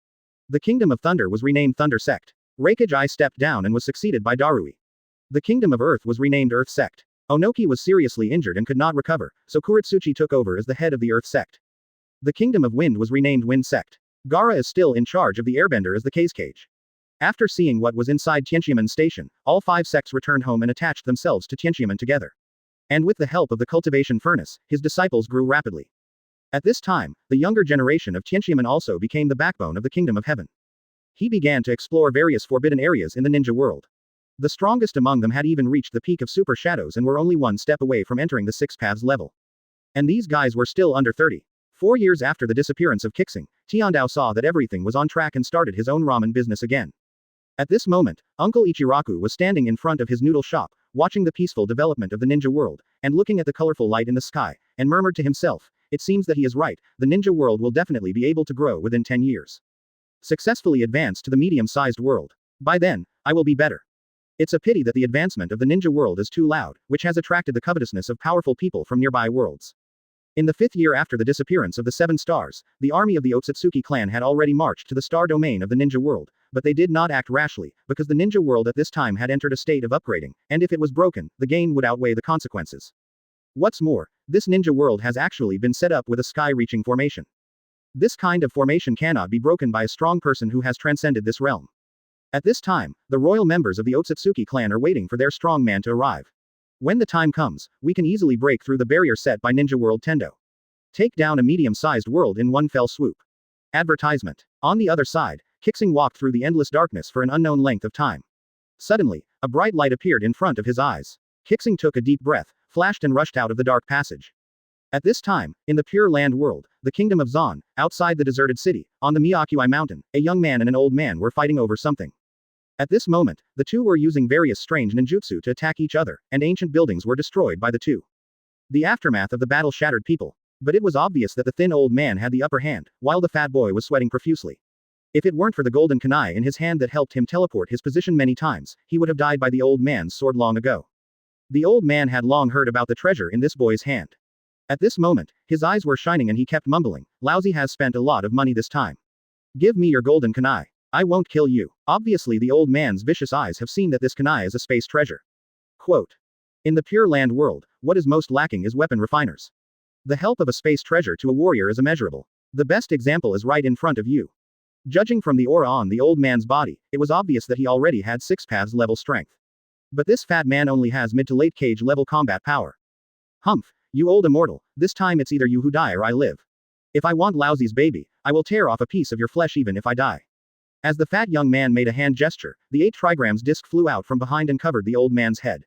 S1: The Kingdom of Thunder was renamed Thunder Sect. Reikage stepped down and was succeeded by Darui. The Kingdom of Earth was renamed Earth Sect. Onoki was seriously injured and could not recover, so Kuritsuchi took over as the head of the Earth Sect. The Kingdom of Wind was renamed Wind Sect. Gaara is still in charge of the Airbender as the Cage. After seeing what was inside Tianxiamen Station, all 5 sects returned home and attached themselves to Tianxiamen together. And with the help of the cultivation furnace, his disciples grew rapidly. At this time, the younger generation of Tianxiamen also became the backbone of the Kingdom of Heaven. He began to explore various forbidden areas in the ninja world. The strongest among them had even reached the peak of super shadows and were only one step away from entering the 6 paths level. And these guys were still under 30. 4 years after the disappearance of Qixing, Tiandao saw that everything was on track and started his own ramen business again. At this moment, Uncle Ichiraku was standing in front of his noodle shop, watching the peaceful development of the ninja world, and looking at the colorful light in the sky, and murmured to himself, it seems that he is right, the ninja world will definitely be able to grow within 10 years. Successfully advance to the medium-sized world. By then, I will be better. It's a pity that the advancement of the ninja world is too loud, which has attracted the covetousness of powerful people from nearby worlds. In the 5th year after the disappearance of the 7 stars, the army of the Otsutsuki clan had already marched to the star domain of the ninja world, but they did not act rashly, because the ninja world at this time had entered a state of upgrading, and if it was broken, the gain would outweigh the consequences. What's more, this ninja world has actually been set up with a sky-reaching formation. This kind of formation cannot be broken by a strong person who has transcended this realm. At this time, the royal members of the Otsutsuki clan are waiting for their strong man to arrive. When the time comes, we can easily break through the barrier set by Ninja World Tendo. Take down a medium-sized world in one fell swoop. Advertisement. On the other side, Qixing walked through the endless darkness for an unknown length of time. Suddenly, a bright light appeared in front of his eyes. Qixing took a deep breath, flashed and rushed out of the dark passage. At this time, in the Pure Land world, the kingdom of Zon, outside the deserted city, on the Miyakui mountain, a young man and an old man were fighting over something. At this moment, the two were using various strange ninjutsu to attack each other, and ancient buildings were destroyed by the two. The aftermath of the battle shattered people. But it was obvious that the thin old man had the upper hand, while the fat boy was sweating profusely. If it weren't for the golden kunai in his hand that helped him teleport his position many times, he would have died by the old man's sword long ago. The old man had long heard about the treasure in this boy's hand. At this moment, his eyes were shining and he kept mumbling, "Lousy has spent a lot of money this time. Give me your golden kunai. I won't kill you." Obviously the old man's vicious eyes have seen that this kunai is a space treasure. Quote. In the Pure Land world, what is most lacking is weapon refiners. The help of a space treasure to a warrior is immeasurable. The best example is right in front of you. Judging from the aura on the old man's body, it was obvious that he already had 6 paths level strength. But this fat man only has mid to late cage level combat power. Humph, you old immortal, this time it's either you who die or I live. If I want Lousy's baby, I will tear off a piece of your flesh even if I die. As the fat young man made a hand gesture, the 8 trigrams disc flew out from behind and covered the old man's head.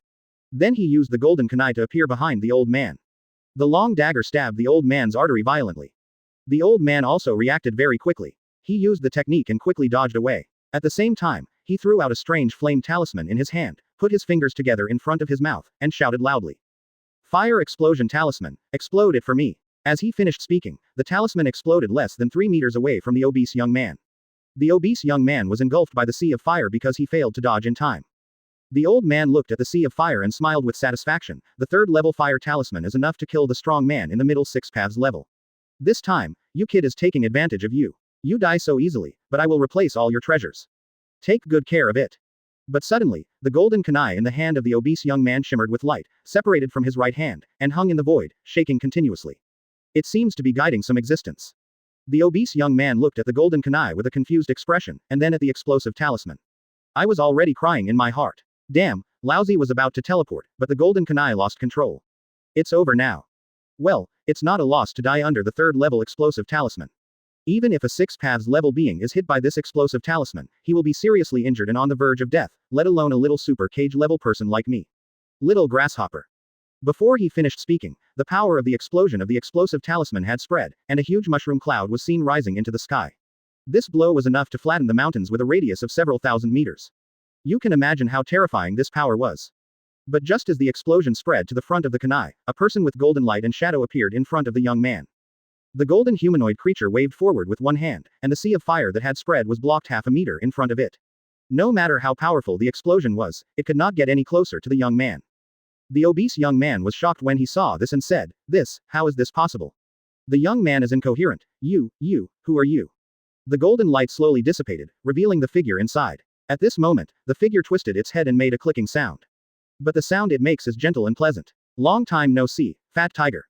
S1: Then he used the golden kunai to appear behind the old man. The long dagger stabbed the old man's artery violently. The old man also reacted very quickly. He used the technique and quickly dodged away. At the same time, he threw out a strange flame talisman in his hand, put his fingers together in front of his mouth, and shouted loudly. Fire explosion talisman, explode it for me. As he finished speaking, the talisman exploded less than 3 meters away from the obese young man. The obese young man was engulfed by the sea of fire because he failed to dodge in time. The old man looked at the sea of fire and smiled with satisfaction. The 3rd level fire talisman is enough to kill the strong man in the middle 6 paths level. This time, you kid is taking advantage of you. You die so easily, but I will replace all your treasures. Take good care of it. But suddenly, the golden kunai in the hand of the obese young man shimmered with light, separated from his right hand, and hung in the void, shaking continuously. It seems to be guiding some existence. The obese young man looked at the golden kunai with a confused expression, and then at the explosive talisman. I was already crying in my heart. Damn, Lousy was about to teleport, but the golden kunai lost control. It's over now. Well, it's not a loss to die under the 3rd level explosive talisman. Even if a 6 paths level being is hit by this explosive talisman, he will be seriously injured and on the verge of death, let alone a little super cage level person like me. Little grasshopper. Before he finished speaking, the power of the explosion of the explosive talisman had spread, and a huge mushroom cloud was seen rising into the sky. This blow was enough to flatten the mountains with a radius of several thousand meters. You can imagine how terrifying this power was. But just as the explosion spread to the front of the kunai, a person with golden light and shadow appeared in front of the young man. The golden humanoid creature waved forward with one hand, and the sea of fire that had spread was blocked half a meter in front of it. No matter how powerful the explosion was, it could not get any closer to the young man. The obese young man was shocked when he saw this and said, how is this possible? The young man is incoherent. You, who are you? The golden light slowly dissipated, revealing the figure inside. At this moment, the figure twisted its head and made a clicking sound. But the sound it makes is gentle and pleasant. Long time no see, fat tiger.